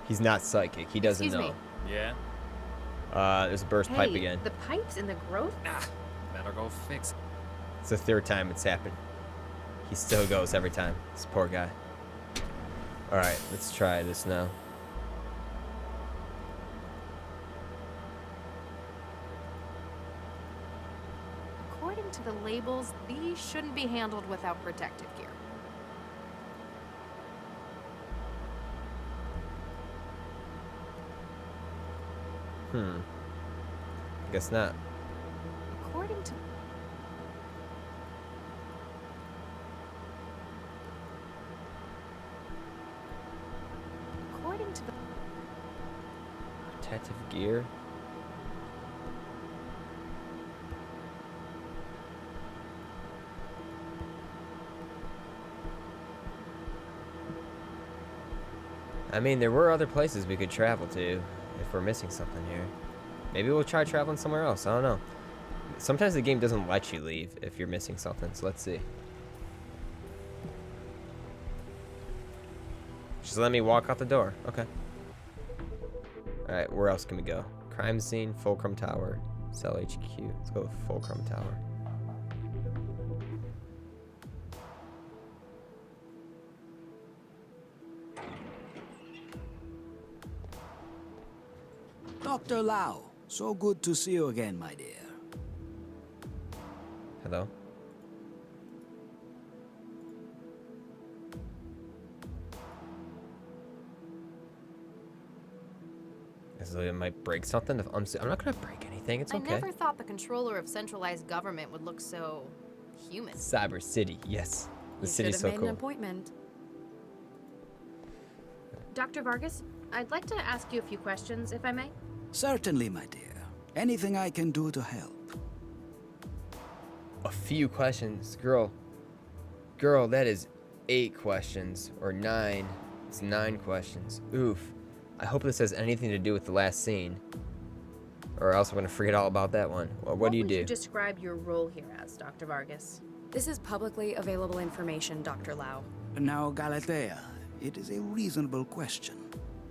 He's not psychic. He doesn't Excuse know. me. Yeah? There's a burst pipe again. The pipes in the growth? Better go fix it. It's the third time it's happened. He still goes every time. This poor guy. Alright, let's try this now. According to the labels, these shouldn't be handled without protective gear. Guess not. According to... According to the... Protective gear? I mean, there were other places we could travel to if we're missing something here. Maybe we'll try traveling somewhere else. I don't know. Sometimes the game doesn't let you leave if you're missing something, so let's see. Just let me walk out the door. Okay. Alright, where else can we go? Crime scene, Fulcrum Tower, Cell HQ. Let's go to Fulcrum Tower. Dr. Lau, so good to see you again, my dear. Hello? So it might break something. If I'm not gonna break anything. It's okay. I never thought the controller of centralized government would look so human. Cyber City, yes. The city's so made an cool. appointment. Dr. Vargas, I'd like to ask you a few questions, if I may. Certainly, my dear. Anything I can do to help. A few questions, girl. Girl, that is 8 questions or 9. It's 9 questions. Oof. I hope this has anything to do with the last scene, or else I'm gonna forget all about that one. Well, what do you do? What would you describe your role here as, Dr. Vargas? This is publicly available information, Dr. Lau. Now, Galatea, it is a reasonable question.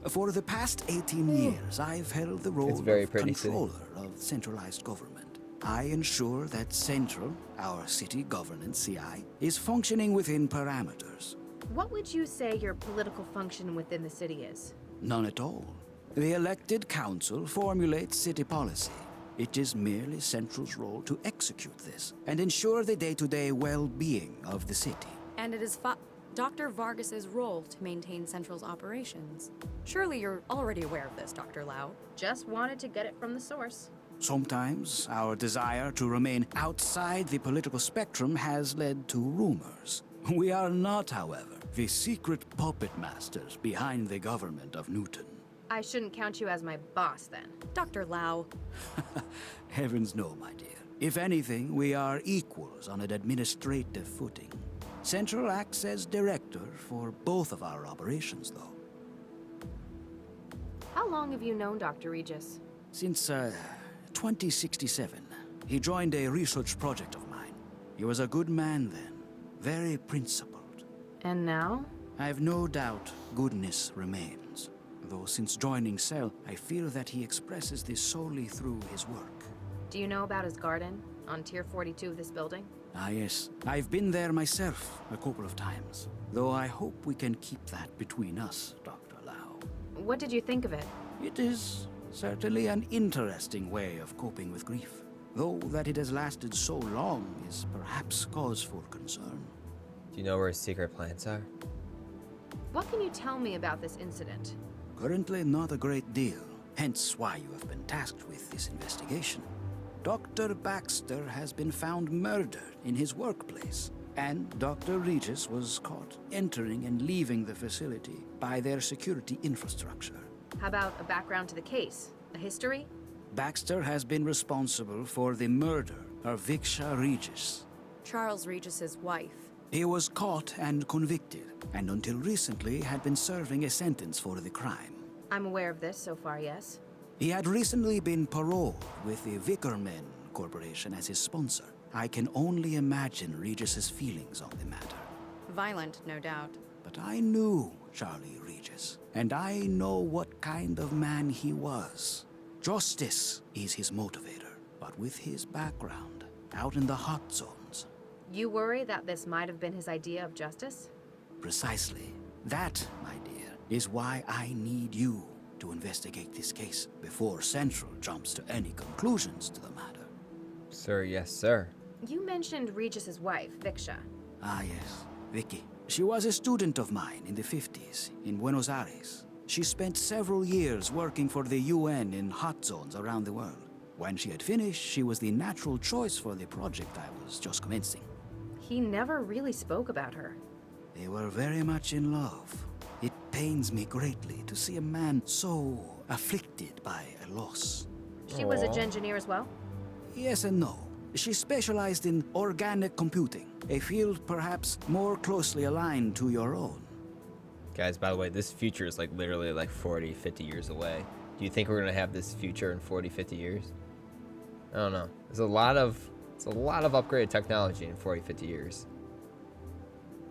For the past 18 years, I've held the role of controller of centralized government. I ensure that Central, our city governance CI, is functioning within parameters. What would you say your political function within the city is? None at all. The elected council formulates city policy. It is merely Central's role to execute this and ensure the day-to-day well-being of the city. And it is Dr. Vargas's role to maintain Central's operations. Surely you're already aware of this, Dr. Lau. Just wanted to get it from the source. Sometimes our desire to remain outside the political spectrum has led to rumors. We are not, however, the secret puppet masters behind the government of Newton. I shouldn't count you as my boss, then. Dr. Lau. Heavens no, my dear. If anything, we are equals on an administrative footing. Central acts as director for both of our operations, though. How long have you known Dr. Regis? Since 2067, he joined a research project of mine. He was a good man then, very principled. And now? I have no doubt goodness remains. Though since joining Cell, I feel that he expresses this solely through his work. Do you know about his garden on Tier 42 of this building? Ah yes, I've been there myself a couple of times. Though I hope we can keep that between us, Dr. Lau. What did you think of it? It is certainly an interesting way of coping with grief. Though that it has lasted so long is perhaps cause for concern. Do you know where his secret plans are? What can you tell me about this incident? Currently not a great deal, hence why you have been tasked with this investigation. Dr. Baxter has been found murdered in his workplace, and Dr. Regis was caught entering and leaving the facility by their security infrastructure. How about a background to the case? A history? Baxter has been responsible for the murder of Viksha Regis. Charles Regis's wife. He was caught and convicted, and until recently had been serving a sentence for the crime. I'm aware of this so far, yes. He had recently been paroled with the Vickerman Corporation as his sponsor. I can only imagine Regis's feelings on the matter. Violent, no doubt. But I knew Charlie Regis, and I know what kind of man he was. Justice is his motivator, but with his background, out in the hot zones. You worry that this might have been his idea of justice? Precisely. That, my dear, is why I need you to investigate this case before Central jumps to any conclusions to the matter. Sir, yes, sir. You mentioned Regis's wife, Viksha. Ah, yes, Vicky. She was a student of mine in the 50s in Buenos Aires. She spent several years working for the UN in hot zones around the world. When she had finished, she was the natural choice for the project I was just commencing. He never really spoke about her. They were very much in love. It pains me greatly to see a man so afflicted by a loss. She was a engineer as well? Yes and no. She specialized in organic computing, a field perhaps more closely aligned to your own. Guys, by the way, this future is like literally like 40, 50 years away. Do you think we're gonna have this future in 40, 50 years? I don't know. It's a lot of upgraded technology in 40, 50 years.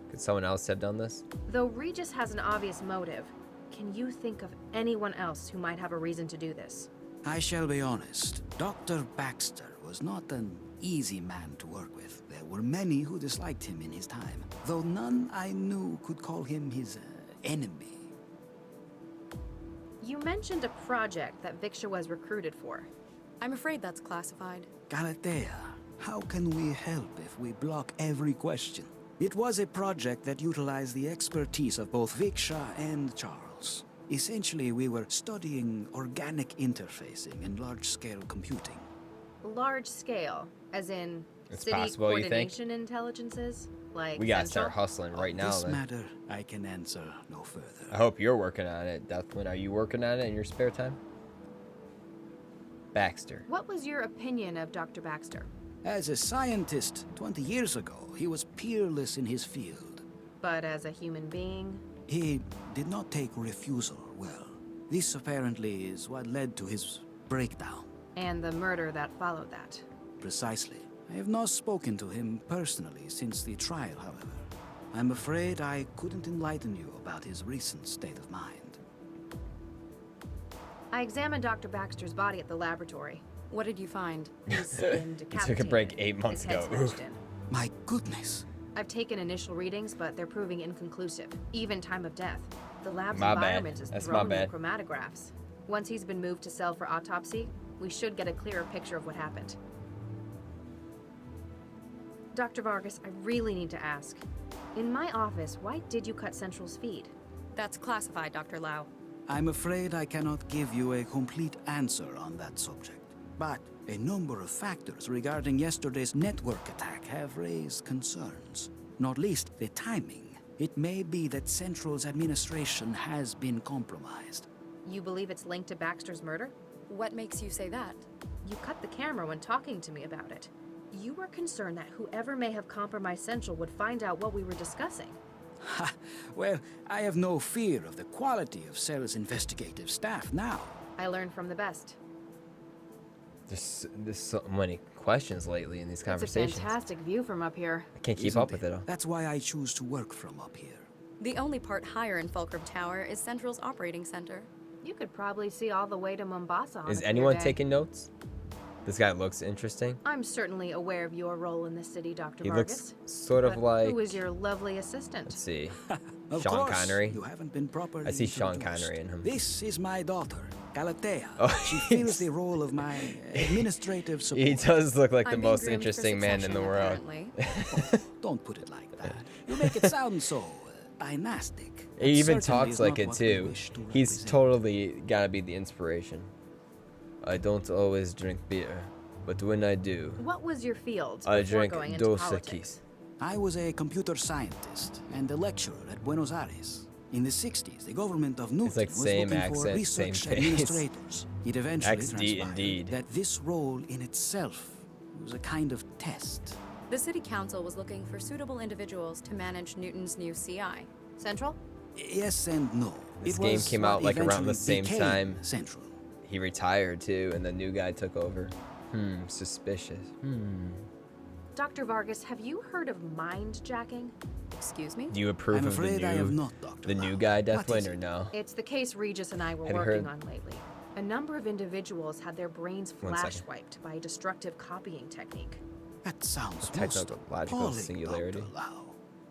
Could someone else have done this? Though Regis has an obvious motive, can you think of anyone else who might have a reason to do this? I shall be honest. Dr. Baxter was not an easy man to work with. There were many who disliked him in his time, though none I knew could call him his enemy. You mentioned a project that Viksha was recruited for. I'm afraid that's classified. Galatea, how can we help if we block every question? It was a project that utilized the expertise of both Viksha and Charles. Essentially, we were studying organic interfacing and large-scale computing. Large scale, as in It's city possible, you think? coordination intelligences? Like We gotta Central? start hustling right now, This then. matter, I can answer no further. I hope you're working on it, Deathwin. Are you working on it in your spare time? Baxter. What was your opinion of Dr. Baxter? As a scientist 20 years ago, he was peerless in his field. But as a human being? He did not take refusal well. This apparently is what led to his breakdown. And the murder that followed that. Precisely. I have not spoken to him personally since the trial, however. I'm afraid I couldn't enlighten you about his recent state of mind. I examined Dr. Baxter's body at the laboratory. What did you find? He's been He took a decapitated. break 8 months His head's ago. smashed in. My goodness. I've taken initial readings, but they're proving inconclusive. Even time of death. The lab's My bad. environment is That's my thrown bad. with chromatographs. Once he's been moved to cell for autopsy, we should get a clearer picture of what happened. Dr. Vargas, I really need to ask. In my office, why did you cut Central's feed? That's classified, Dr. Lau. I'm afraid I cannot give you a complete answer on that subject. But a number of factors regarding yesterday's network attack have raised concerns. Not least the timing. It may be that Central's administration has been compromised. You believe it's linked to Baxter's murder? What makes you say that? You cut the camera when talking to me about it. You were concerned that whoever may have compromised Central would find out what we were discussing. Ha! Well, I have no fear of the quality of Cell's investigative staff now. I learned from the best. There's so many questions lately in these It's a conversations. fantastic view from up here. I can't keep up with it all. That's why I choose to work from up here. The only part higher in Fulcrum Tower is Central's operating center. You could probably see all the way to Mombasa on Is a clear anyone day. taking notes? This guy looks interesting. I'm certainly aware of your role in the city, Dr. He Vargas. looks sort of but like. Who is your lovely assistant? Let's see. Of Sean course, Connery. you haven't been properly I see Sean introduced. Connery in him. This is my daughter, Galatea. Oh, she fills the role of my administrative support. He does look like the I'm being most groomed for interesting man in the world. Don't put it like that. You make it sound so dynastic. He even Certainly talks is like not it what we too. wish to He's represent. totally gotta be the inspiration. I don't always drink beer, but when I do, What was your field I before drink going into Dos politics? Equis. I was a computer scientist and a lecturer at Buenos Aires. In the 60s, the government of Newton like was same looking for accent, same research face. administrators. It eventually XD transpired indeed. that this role in itself was a kind of test. The city council was looking for suitable individuals to manage Newton's new CI. Central? Yes and no. This It game was came what out like around the eventually same became time. Central. He retired too, and the new guy took over. Suspicious. Dr. Vargas, have you heard of mind jacking? Excuse me? Do you approve I'm of the afraid I have new, not, Dr. the new guy, Deathwind, or no? It's the case Regis and I were Have you working heard? on lately. A number of individuals had their brains One flash second. swiped by a destructive copying technique. That sounds most Technological appalling, singularity. Dr. Lau.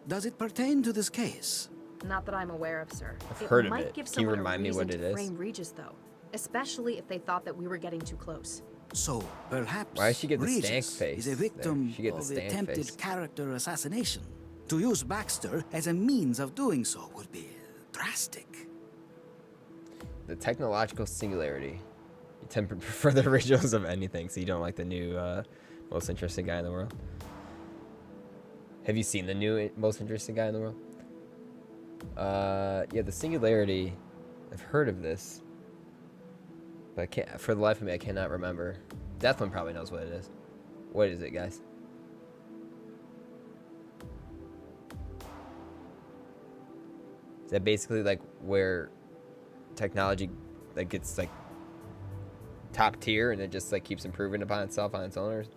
Does it pertain to this case? Not that I'm aware of, sir. I've heard of might it. give Can you someone remind a me reason what it to is? frame Regis, though. Especially if they thought that we were getting too close. So, perhaps Why does she get the stank Regis face is a there? victim She get the of stank attempted face. character assassination. To use Baxter as a means of doing so would be drastic. The technological singularity. You tend to prefer the originals of anything, so you don't like the new, most interesting guy in the world. Have you seen the new most interesting guy in the world? Yeah, the singularity. I've heard of this, but I can't. For the life of me, I cannot remember. Deathwind probably knows what it is. What is it, guys? Is that basically like where technology like gets like top tier and it just like keeps improving upon itself on its owners?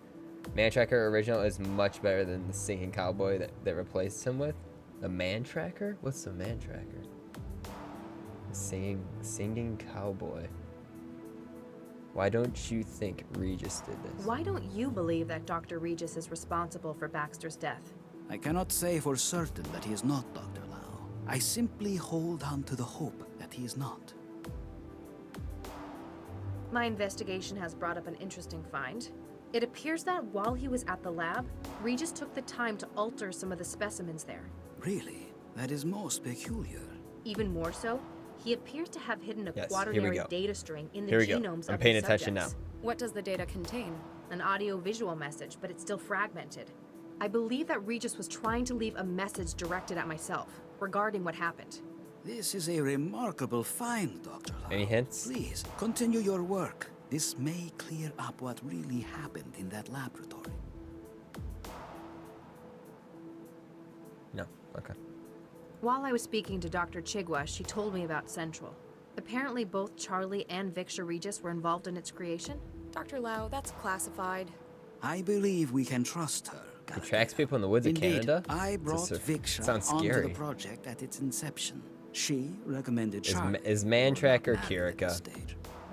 Man Tracker original is much better than the singing cowboy that replaced him with. The Man Tracker? What's the Man Tracker? The singing cowboy. Why don't you think Regis did this? Why don't you believe that Dr. Regis is responsible for Baxter's death? I cannot say for certain that he is not, Dr. Lau. I simply hold on to the hope that he is not. My investigation has brought up an interesting find. It appears that while he was at the lab, Regis took the time to alter some of the specimens there. Really? That is most peculiar. Even more so, he appears to have hidden a Yes, here we quaternary go. data string in the Here we go. genomes I'm of paying the attention now. subjects. What does the data contain? An audio-visual message, but it's still fragmented. I believe that Regis was trying to leave a message directed at myself regarding what happened. This is a remarkable find, Dr. Lau. Any hints? Please, continue your work. This may clear up what really happened in that laboratory. No. Okay. While I was speaking to Dr. Chigwa, she told me about Central. Apparently both Charlie and Victor Regis were involved in its creation. Dr. Lau, that's classified. I believe we can trust her. He tracks people in the woods of Indeed, Canada? I brought This is- Viksha sounds onto scary. the project at its inception. She recommended Charlie. Is Man Tracker Kirika?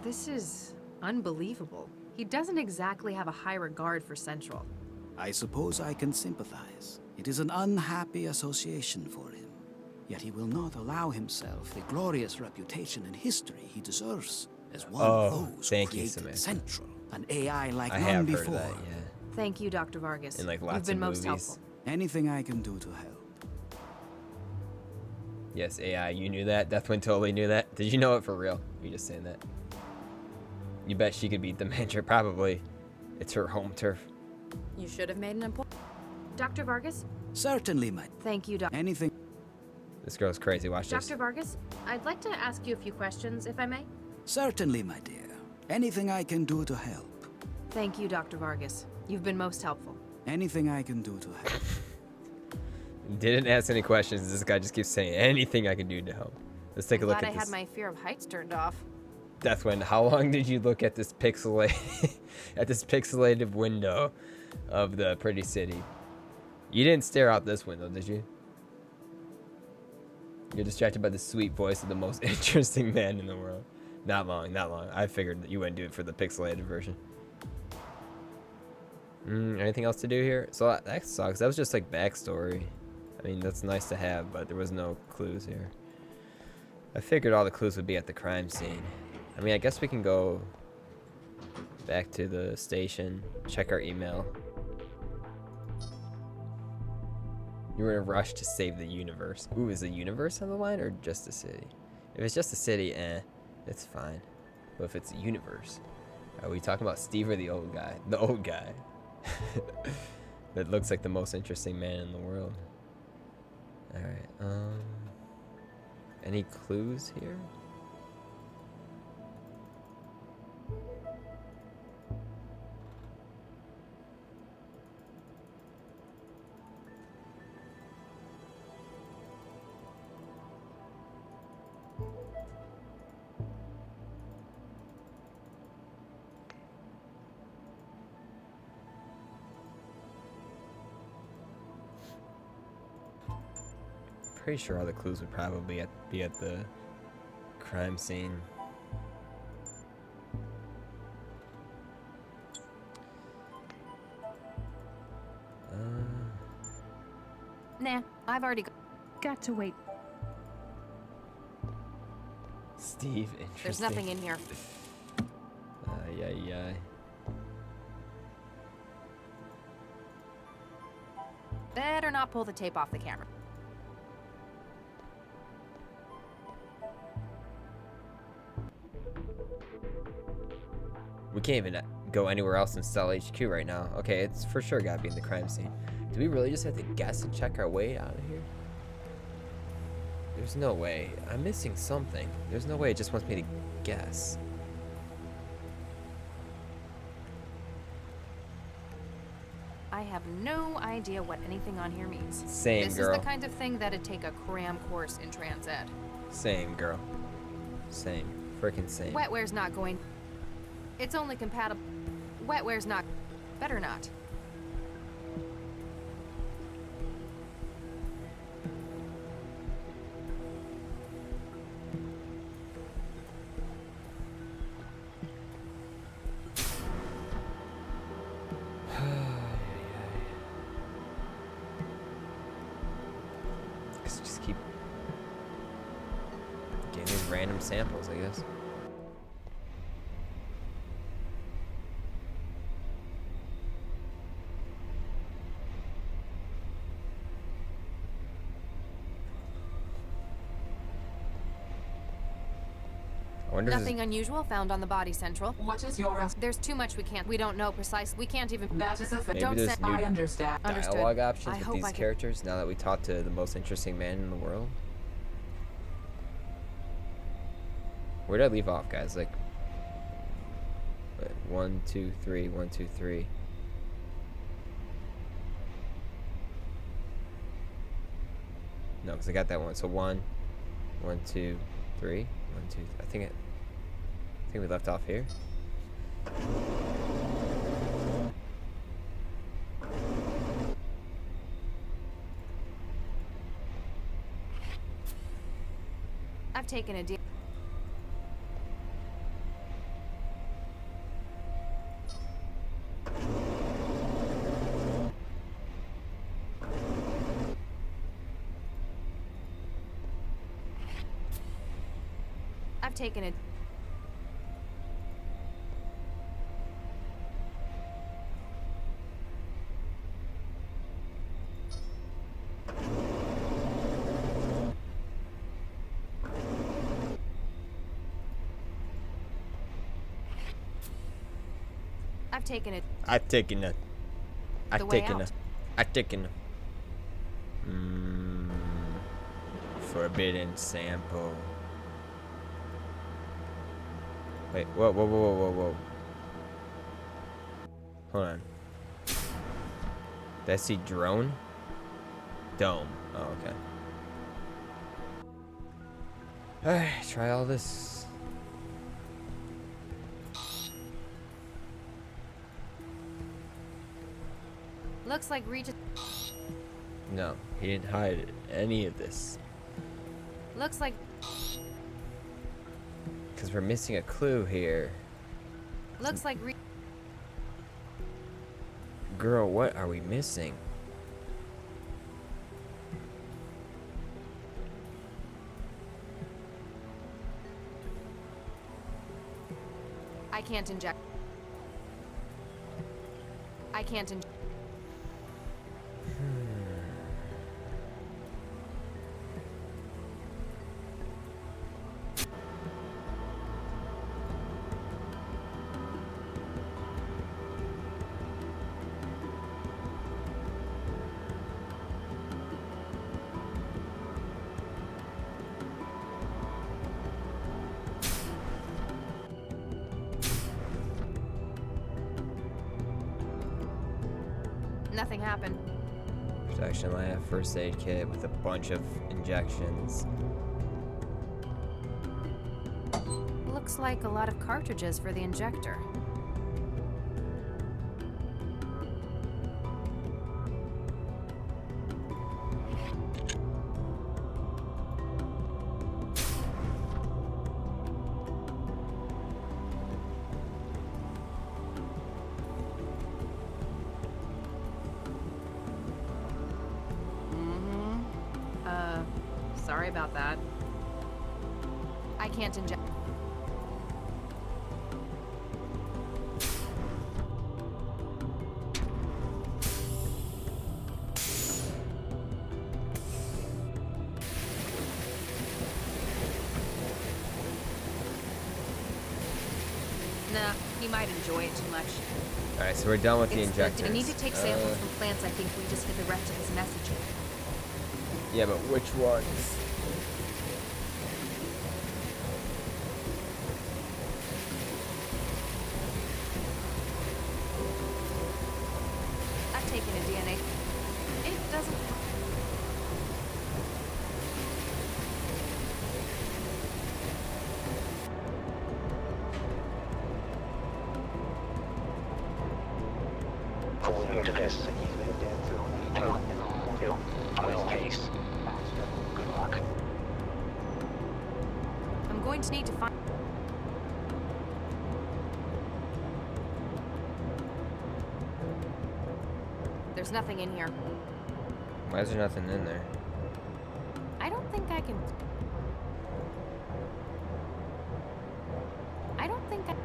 This is unbelievable. He doesn't exactly have a high regard for Central. I suppose I can sympathize. It is an unhappy association for him. Yet he will not allow himself the glorious reputation and history he deserves as one of those thank who you, created Samantha. Central, an AI like I none have before. heard of that, yeah. Thank you, Dr. Vargas. In, like, You've lots been of most movies. helpful. Anything I can do to help. Yes, AI, you knew that? Deathwind totally knew that? Did you know it for real? You just saying that? You bet she could beat the Mantra, probably. It's her home turf. You should have made an appointment. Dr. Vargas? Certainly, my. Thank you, Dr. Anything. This girl's crazy, watch this. Dr. Vargas, I'd like to ask you a few questions, if I may. Certainly, my dear. Anything I can do to help. Thank you, Dr. Vargas. You've been most helpful. Anything I can do to help. Didn't ask any questions, this guy just keeps saying anything I can do to help. Let's take a I'm look glad at I this. had my fear of heights turned off. Deathwind, how long did you look at this pixelated window of the pretty city? You didn't stare out this window, did you? You're distracted by the sweet voice of the most interesting man in the world. Not long, not long. I figured that you wouldn't do it for the pixelated version. Anything else to do here? So that sucks. That was just like backstory. I mean, that's nice to have, but there was no clues here. I figured all the clues would be at the crime scene. I mean, I guess we can go back to the station, check our email. You were in a rush to save the universe. Ooh, is the universe on the line or just the city? If it's just the city, it's fine. But if it's the universe, are we talking about Steve or the old guy? The old guy. That looks like the most interesting man in the world. Alright, any clues here? Pretty sure all the clues would probably be at the crime scene. Nah, I've already got to wait. Steve, interesting. There's nothing in here. Yeah. Better not pull the tape off the camera. We can't even go anywhere else in Cell HQ right now. Okay, it's for sure gotta be in the crime scene. Do we really just have to guess and check our way out of here? There's no way. I'm missing something. There's no way it just wants me to guess. I have no idea what anything on here means. Same, this girl. This is the kind of thing that'd take a cram course in trans ed. Same, girl. Same. Freaking same. Wetware's not going. It's only compatible. Wetware's not. Better not. Just keep getting these random samples, I guess. Nothing unusual found on the body central. What is your There's too much we don't know precisely. We can't even. That is a fact. Maybe there's new I understand. dialogue options I with hope these I can- characters now that we talked to the most interesting man in the world. Where did I leave off, guys? Like, 1, 2, 3, 1, 2, 3. No, because I got that one. So 1, 1, 2, 3, 1, 2. I think we left off here. I've taken a deal. I've taken a. I've taken it. I've taken it. The way out. I've taken it. Forbidden sample. Wait, whoa. Hold on. Did I see drone? Dome. Oh, okay. Alright, try all this. Looks like Regis. No, he didn't hide any of this. Looks like. Because we're missing a clue here. Looks like. Girl, what are we missing? I can't inject. I can't inject. Nothing happened. Protection lab, first aid kit with a bunch of injections. Looks like a lot of cartridges for the injector. Sorry about that. I can't inject. Nah, he might enjoy it too much. Alright, so we're done with the injectors. We need to take samples from plants. I think we just hit the rest of his messaging. Yeah, but which ones? I've taken a DNA. It doesn't. According to this, on his case. Good luck. I'm going to need to find. There's nothing in here. Why is there nothing in there? I don't think I can. I don't think I.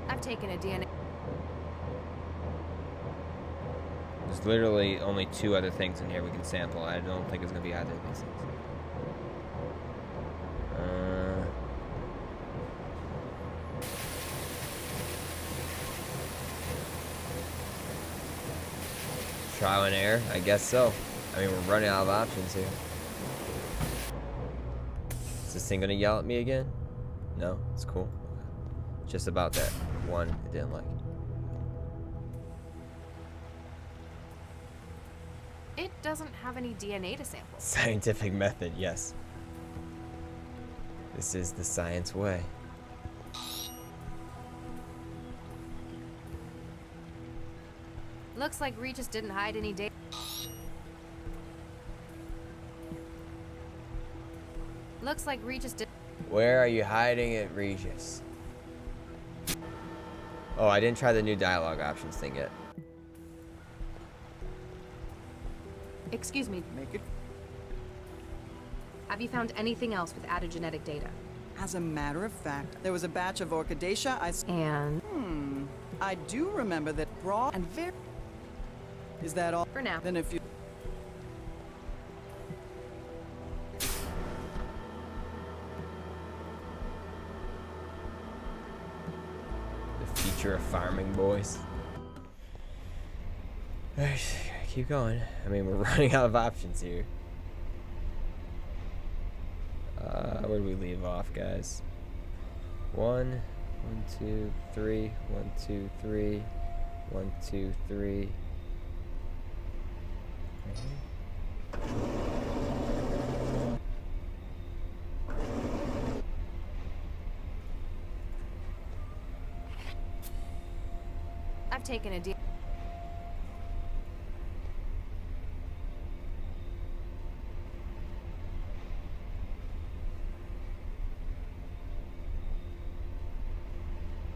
I've taken a DNA. There's literally only 2 other things in here we can sample. I don't think it's gonna be either of these things. Trial and error? I guess so. I mean, we're running out of options here. Is this thing gonna yell at me again? No? It's cool. Just about that one it didn't like. It doesn't have any DNA to sample. Scientific method, yes. This is the science way. Looks like Regis didn't hide any data. Looks like Regis did. Where are you hiding it, Regis? Oh, I didn't try the new dialogue options thing yet. Excuse me. Make it. Have you found anything else with added genetic data? As a matter of fact, there was a batch of Orchidaceae And? I do remember that raw and very... Is that all? For now. Then if you... The future of farming, boys. Alright, keep going. I mean, we're running out of options here. Where do we leave off, guys? 1, 1, 2, 3, 1, 2, 3, 1, 2, 3. taken a deal.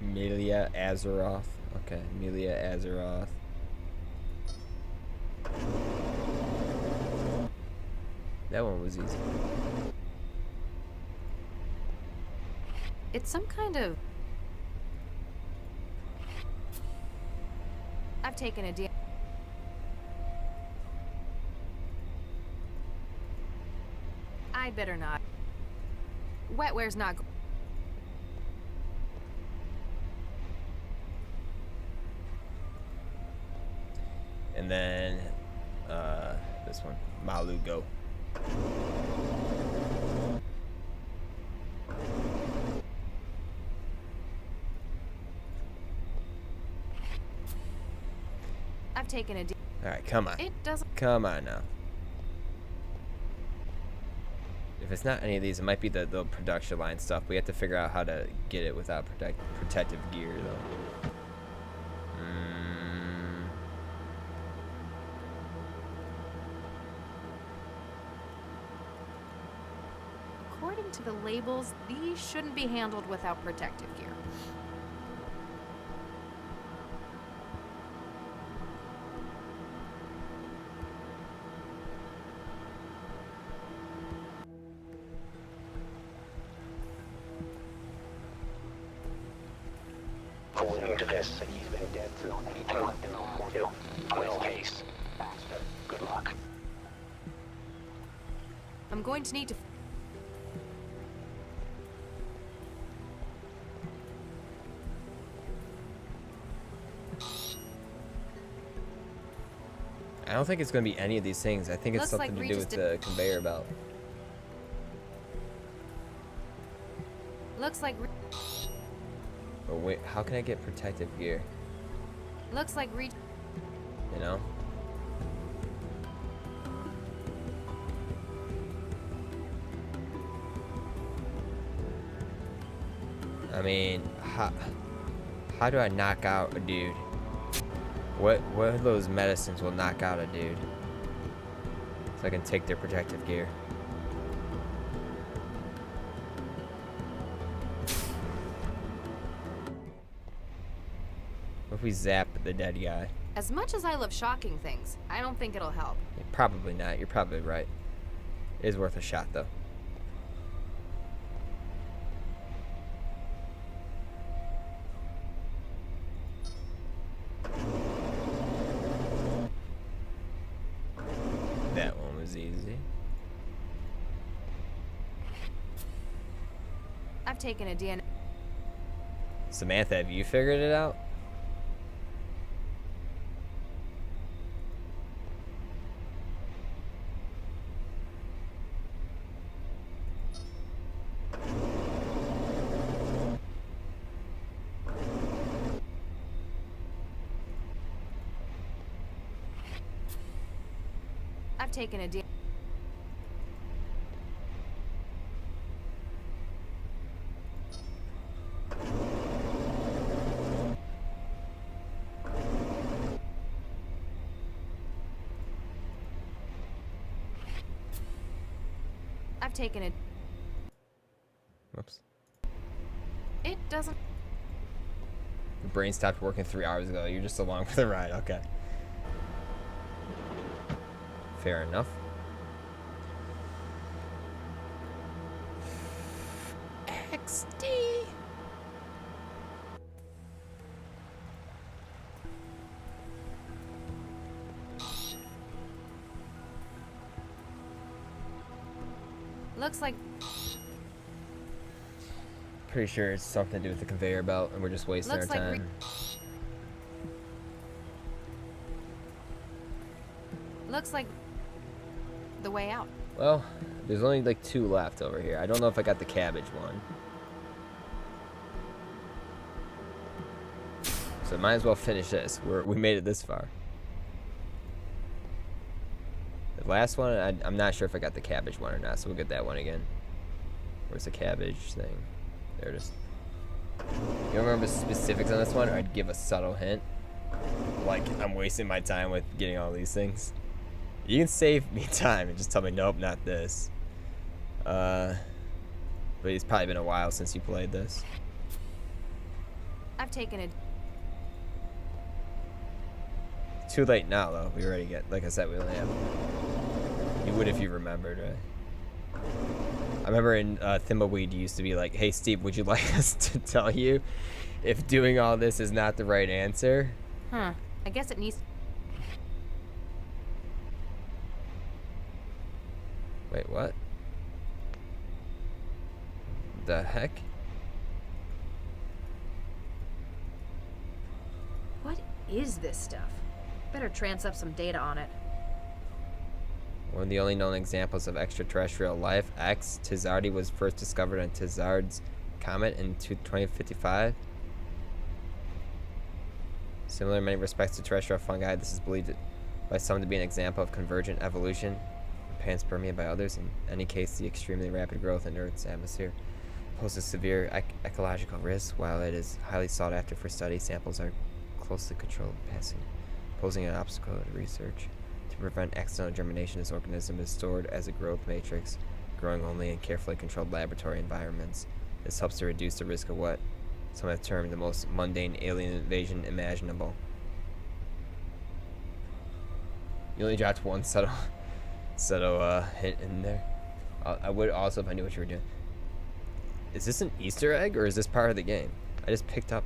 Amelia Azeroth. Okay, Amelia Azeroth. That one was easy. It's some kind of... I've taken a deal. I'd better not. Wetware's not... And then, this one, Malugo. I've taken a deal. Alright, come on. It doesn't... Come on now. If it's not any of these, it might be the production line stuff. We have to figure out how to get it without protective gear, though. According to the labels, these shouldn't be handled without protective gear. According to this, he's been dead through anything like the normal do. On his case. Good luck. I'm going to need to... I don't think it's going to be any of these things. I think it's Looks something like to do with the conveyor belt. Looks like... But wait, how can I get protective gear? Looks like... You know? I mean, how do I knock out a dude? What of those medicines will knock out a dude? So I can take their protective gear. What if we zap the dead guy? As much as I love shocking things, I don't think it'll help. Probably not. You're probably right. It is worth a shot, though. That one was easy. I've taken a DNA. Samantha, have you figured it out? I've taken a deal. I've taken a... Whoops. It doesn't... Your brain stopped working 3 hours ago. You're just along for the ride. Okay. Fair enough. XD. Looks like... Pretty sure it's something to do with the conveyor belt, and we're just wasting Looks our like time. Looks like the way out. Well, there's only like 2 left over here. I don't know if I got the cabbage one. So might as well finish this. We made it this far. The last one, I'm not sure if I got the cabbage one or not, so we'll get that one again. Where's the cabbage thing? There it is. You don't remember specifics on this one, or I'd give a subtle hint? like I'm wasting my time with getting all these things. You can save me time and just tell me, nope, not this. But it's probably been a while since you played this. I've taken it. It's too late now, though. We already get, like I said, we only have. You would if you remembered, right? I remember in Thimbleweed, you used to be like, hey, Steve, would you like us to tell you if doing all this is not the right answer? Huh. I guess it needs. Wait, what? The heck? What is this stuff? Better trans up some data on it. One of the only known examples of extraterrestrial life, X Tizardi was first discovered on Tizard's comet in 2055. Similar in many respects to terrestrial fungi, this is believed by some to be an example of convergent evolution, panspermia by others. In any case, the extremely rapid growth in Earth's atmosphere poses severe ecological risks. While it is highly sought after for study, samples are closely controlled, posing an obstacle to research. To prevent accidental germination, this organism is stored as a growth matrix, growing only in carefully controlled laboratory environments. This helps to reduce the risk of what some have termed the most mundane alien invasion imaginable. You only dropped one subtle hint in there. I would also if I knew what you were doing. Is this an Easter egg or is this part of the game? I just picked up.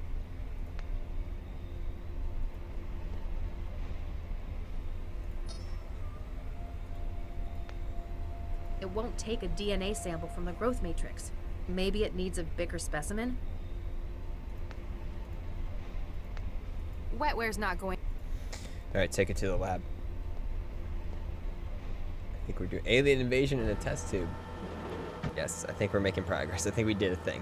It won't take a DNA sample from the growth matrix. Maybe it needs a bigger specimen? Wetware's not going. Alright, take it to the lab. I think we're doing alien invasion in a test tube. Yes, I think we're making progress. I think we did a thing.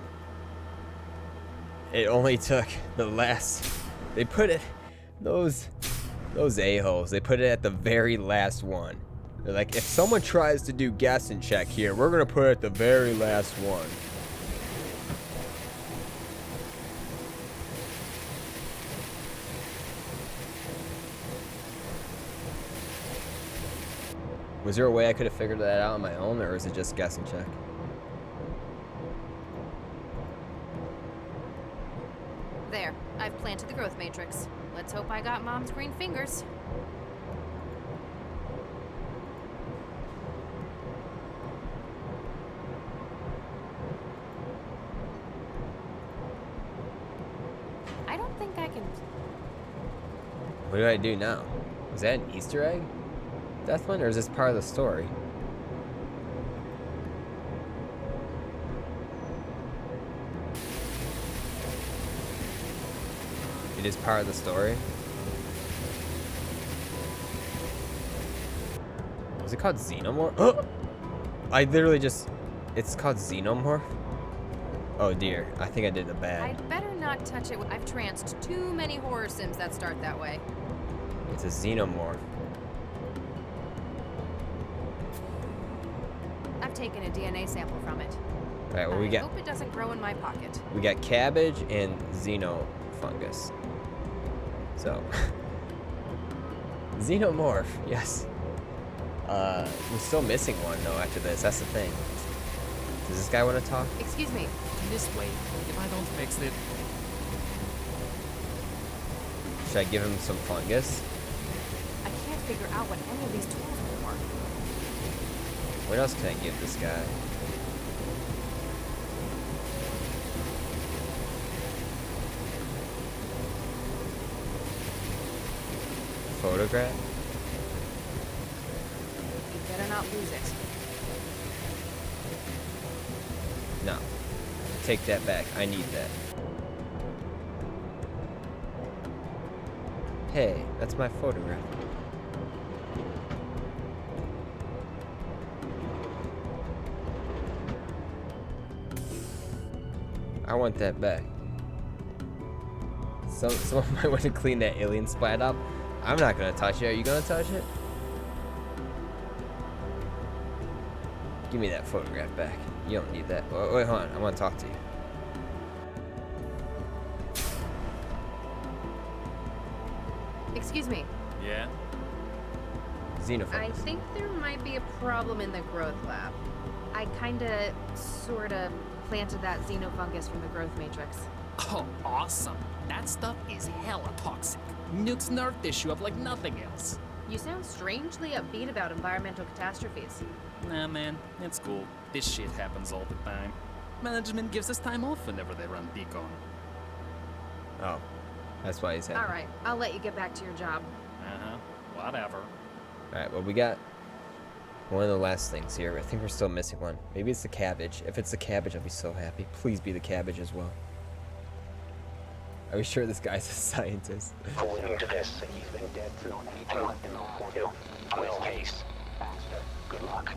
It only took the last. They put it. Those a-holes. They put it at the very last one. They're like, if someone tries to do guess and check here, we're gonna put it at the very last one. Was there a way I could have figured that out on my own, or is it just guess and check? There, I've planted the growth matrix. Let's hope I got Mom's green fingers. I don't think I can. What do I do now? Was that an Easter egg? Deathman, or is this part of the story? It is part of the story. Was it called Xenomorph? Oh! I literally just... It's called Xenomorph? Oh dear, I think I did the bad. I'd better not touch it. I've tranced too many horror sims that start that way. It's a Xenomorph. I've taken a DNA sample from it. Alright, what we I got? hope it doesn't grow in my pocket. We got cabbage and xenofungus. So, Xenomorph, yes. We're still missing one though after this. That's the thing. Does this guy want to talk? Excuse me. This way. If I don't fix it. Should I give him some fungus? I can't figure out what any of these tools are for. What else can I give this guy? Photograph? You better not lose it. No. Take that back. I need that. Hey, that's my photograph. I want that back. Someone might want to clean that alien splat up. I'm not gonna touch it. Are you gonna touch it? Give me that photograph back. You don't need that. Wait, hold on. I want to talk to you. Excuse me. Yeah? Xenophone. I think there might be a problem in the growth lab. I kinda, sorta planted that xenofungus from the growth matrix. Oh, awesome. That stuff is hella toxic. Nukes nerve tissue up like nothing else. You sound strangely upbeat about environmental catastrophes. Nah, man, it's cool. This shit happens all the time. Management gives us time off whenever they run decon. Oh, that's why he's happy. Alright, I'll let you get back to your job. Uh-huh, whatever. Alright, well, we got one of the last things here. I think we're still missing one. Maybe it's the cabbage. If it's the cabbage, I'll be so happy. Please be the cabbage as well. Are we sure this guy's a scientist? According to this, he's been dead since 1892. On his case. Good luck.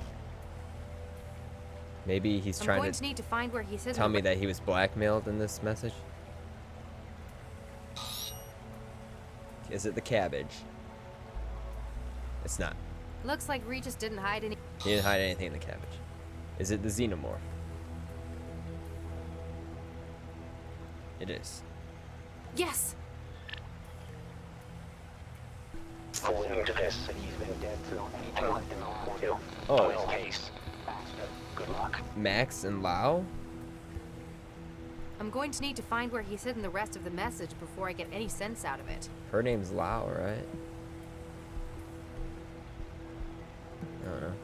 Maybe he's I'm trying going to need to find where he's hidden. tell me that he was blackmailed in this message. Is it the cabbage? It's not. Looks like Regis didn't hide any. He didn't hide anything in the cabbage. Is it the xenomorph? It is. Yes! According to this, he's been dead since 1892. Oh. On his case. Good luck. Max and Lau? I'm going to need to find where he's hidden the rest of the message before I get any sense out of it. Her name's Lau, right? I don't know.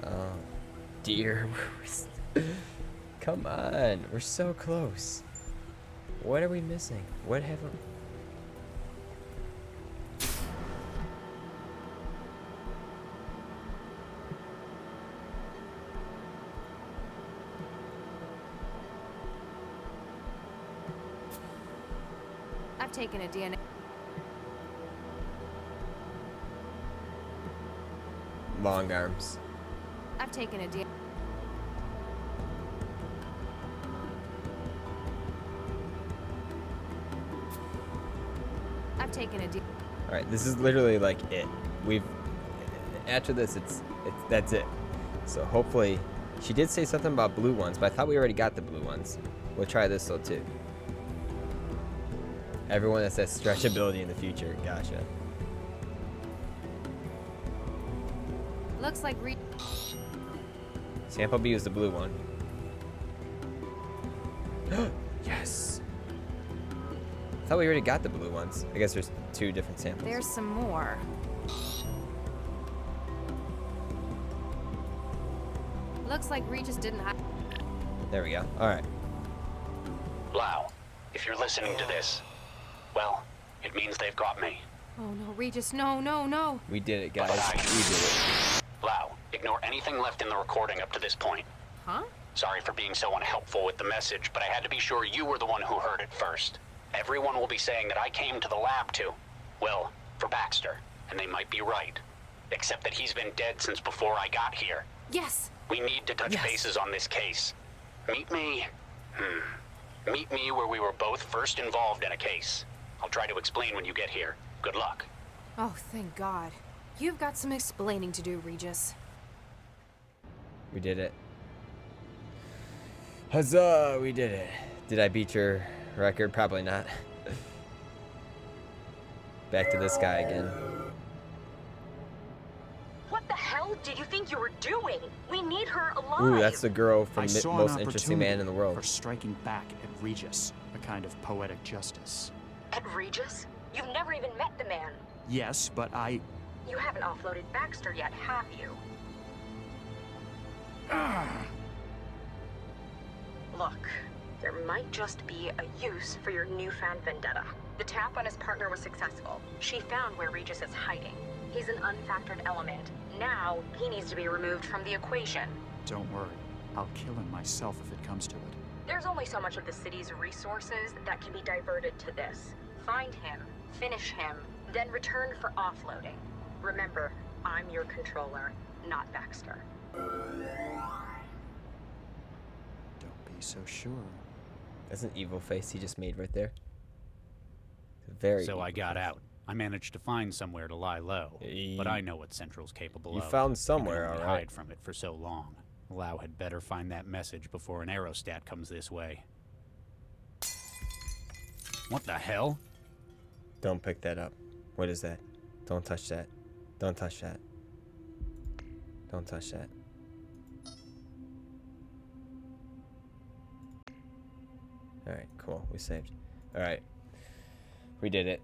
Oh, dear. Come on. We're so close. What are we missing? What have we... I've taken a DNA. Long arms. I've taken a DNA. I've taken a DNA. All right, this is literally like it. We've after this, it's that's it. So hopefully, she did say something about blue ones, but I thought we already got the blue ones. We'll try this though too. Everyone that says stretchability in the future, gotcha. Looks like Sample B was the blue one. Yes. I thought we already got the blue ones. I guess there's two different samples. There's some more. Looks like Regis didn't hide. There we go. All right. Lau, if you're listening to this, well, it means they've got me. Oh no, Regis, no, no, no. We did it, guys. We did it. Lau, ignore anything left in the recording up to this point. Huh? Sorry for being so unhelpful with the message, but I had to be sure you were the one who heard it first. Everyone will be saying that I came to the lab to, well, for Baxter, and they might be right. Except that he's been dead since before I got here. Yes. We need to touch bases on this case. Meet me where we were both first involved in a case. I'll try to explain when you get here. Good luck. Oh, thank God. You've got some explaining to do, Regis. We did it. Huzzah! We did it. Did I beat your record? Probably not. Back to this guy again. What the hell did you think you were doing? We need her alive. Ooh, that's the girl from I saw Most an Interesting Man in the World. For striking back at Regis, a kind of poetic justice. At Regis? You've never even met the man. Yes, but You haven't offloaded Baxter yet, have you? Look, there might just be a use for your newfound vendetta. The tap on his partner was successful. She found where Regis is hiding. He's an unfactored element. Now, he needs to be removed from the equation. Don't worry. I'll kill him myself if it comes to it. There's only so much of the city's resources that can be diverted to this. Find him, finish him, then return for offloading. Remember, I'm your controller, not Baxter. Don't be so sure. That's an evil face he just made right there. Very. So I got out. I managed to find somewhere to lie low, but I know what Central's capable of. You found somewhere, I can only all right. hide from it for so long. Lau had better find that message before an aerostat comes this way. What the hell? Don't pick that up. What is that? Don't touch that. Don't touch that. Don't touch that. Alright, cool. We saved. Alright. We did it.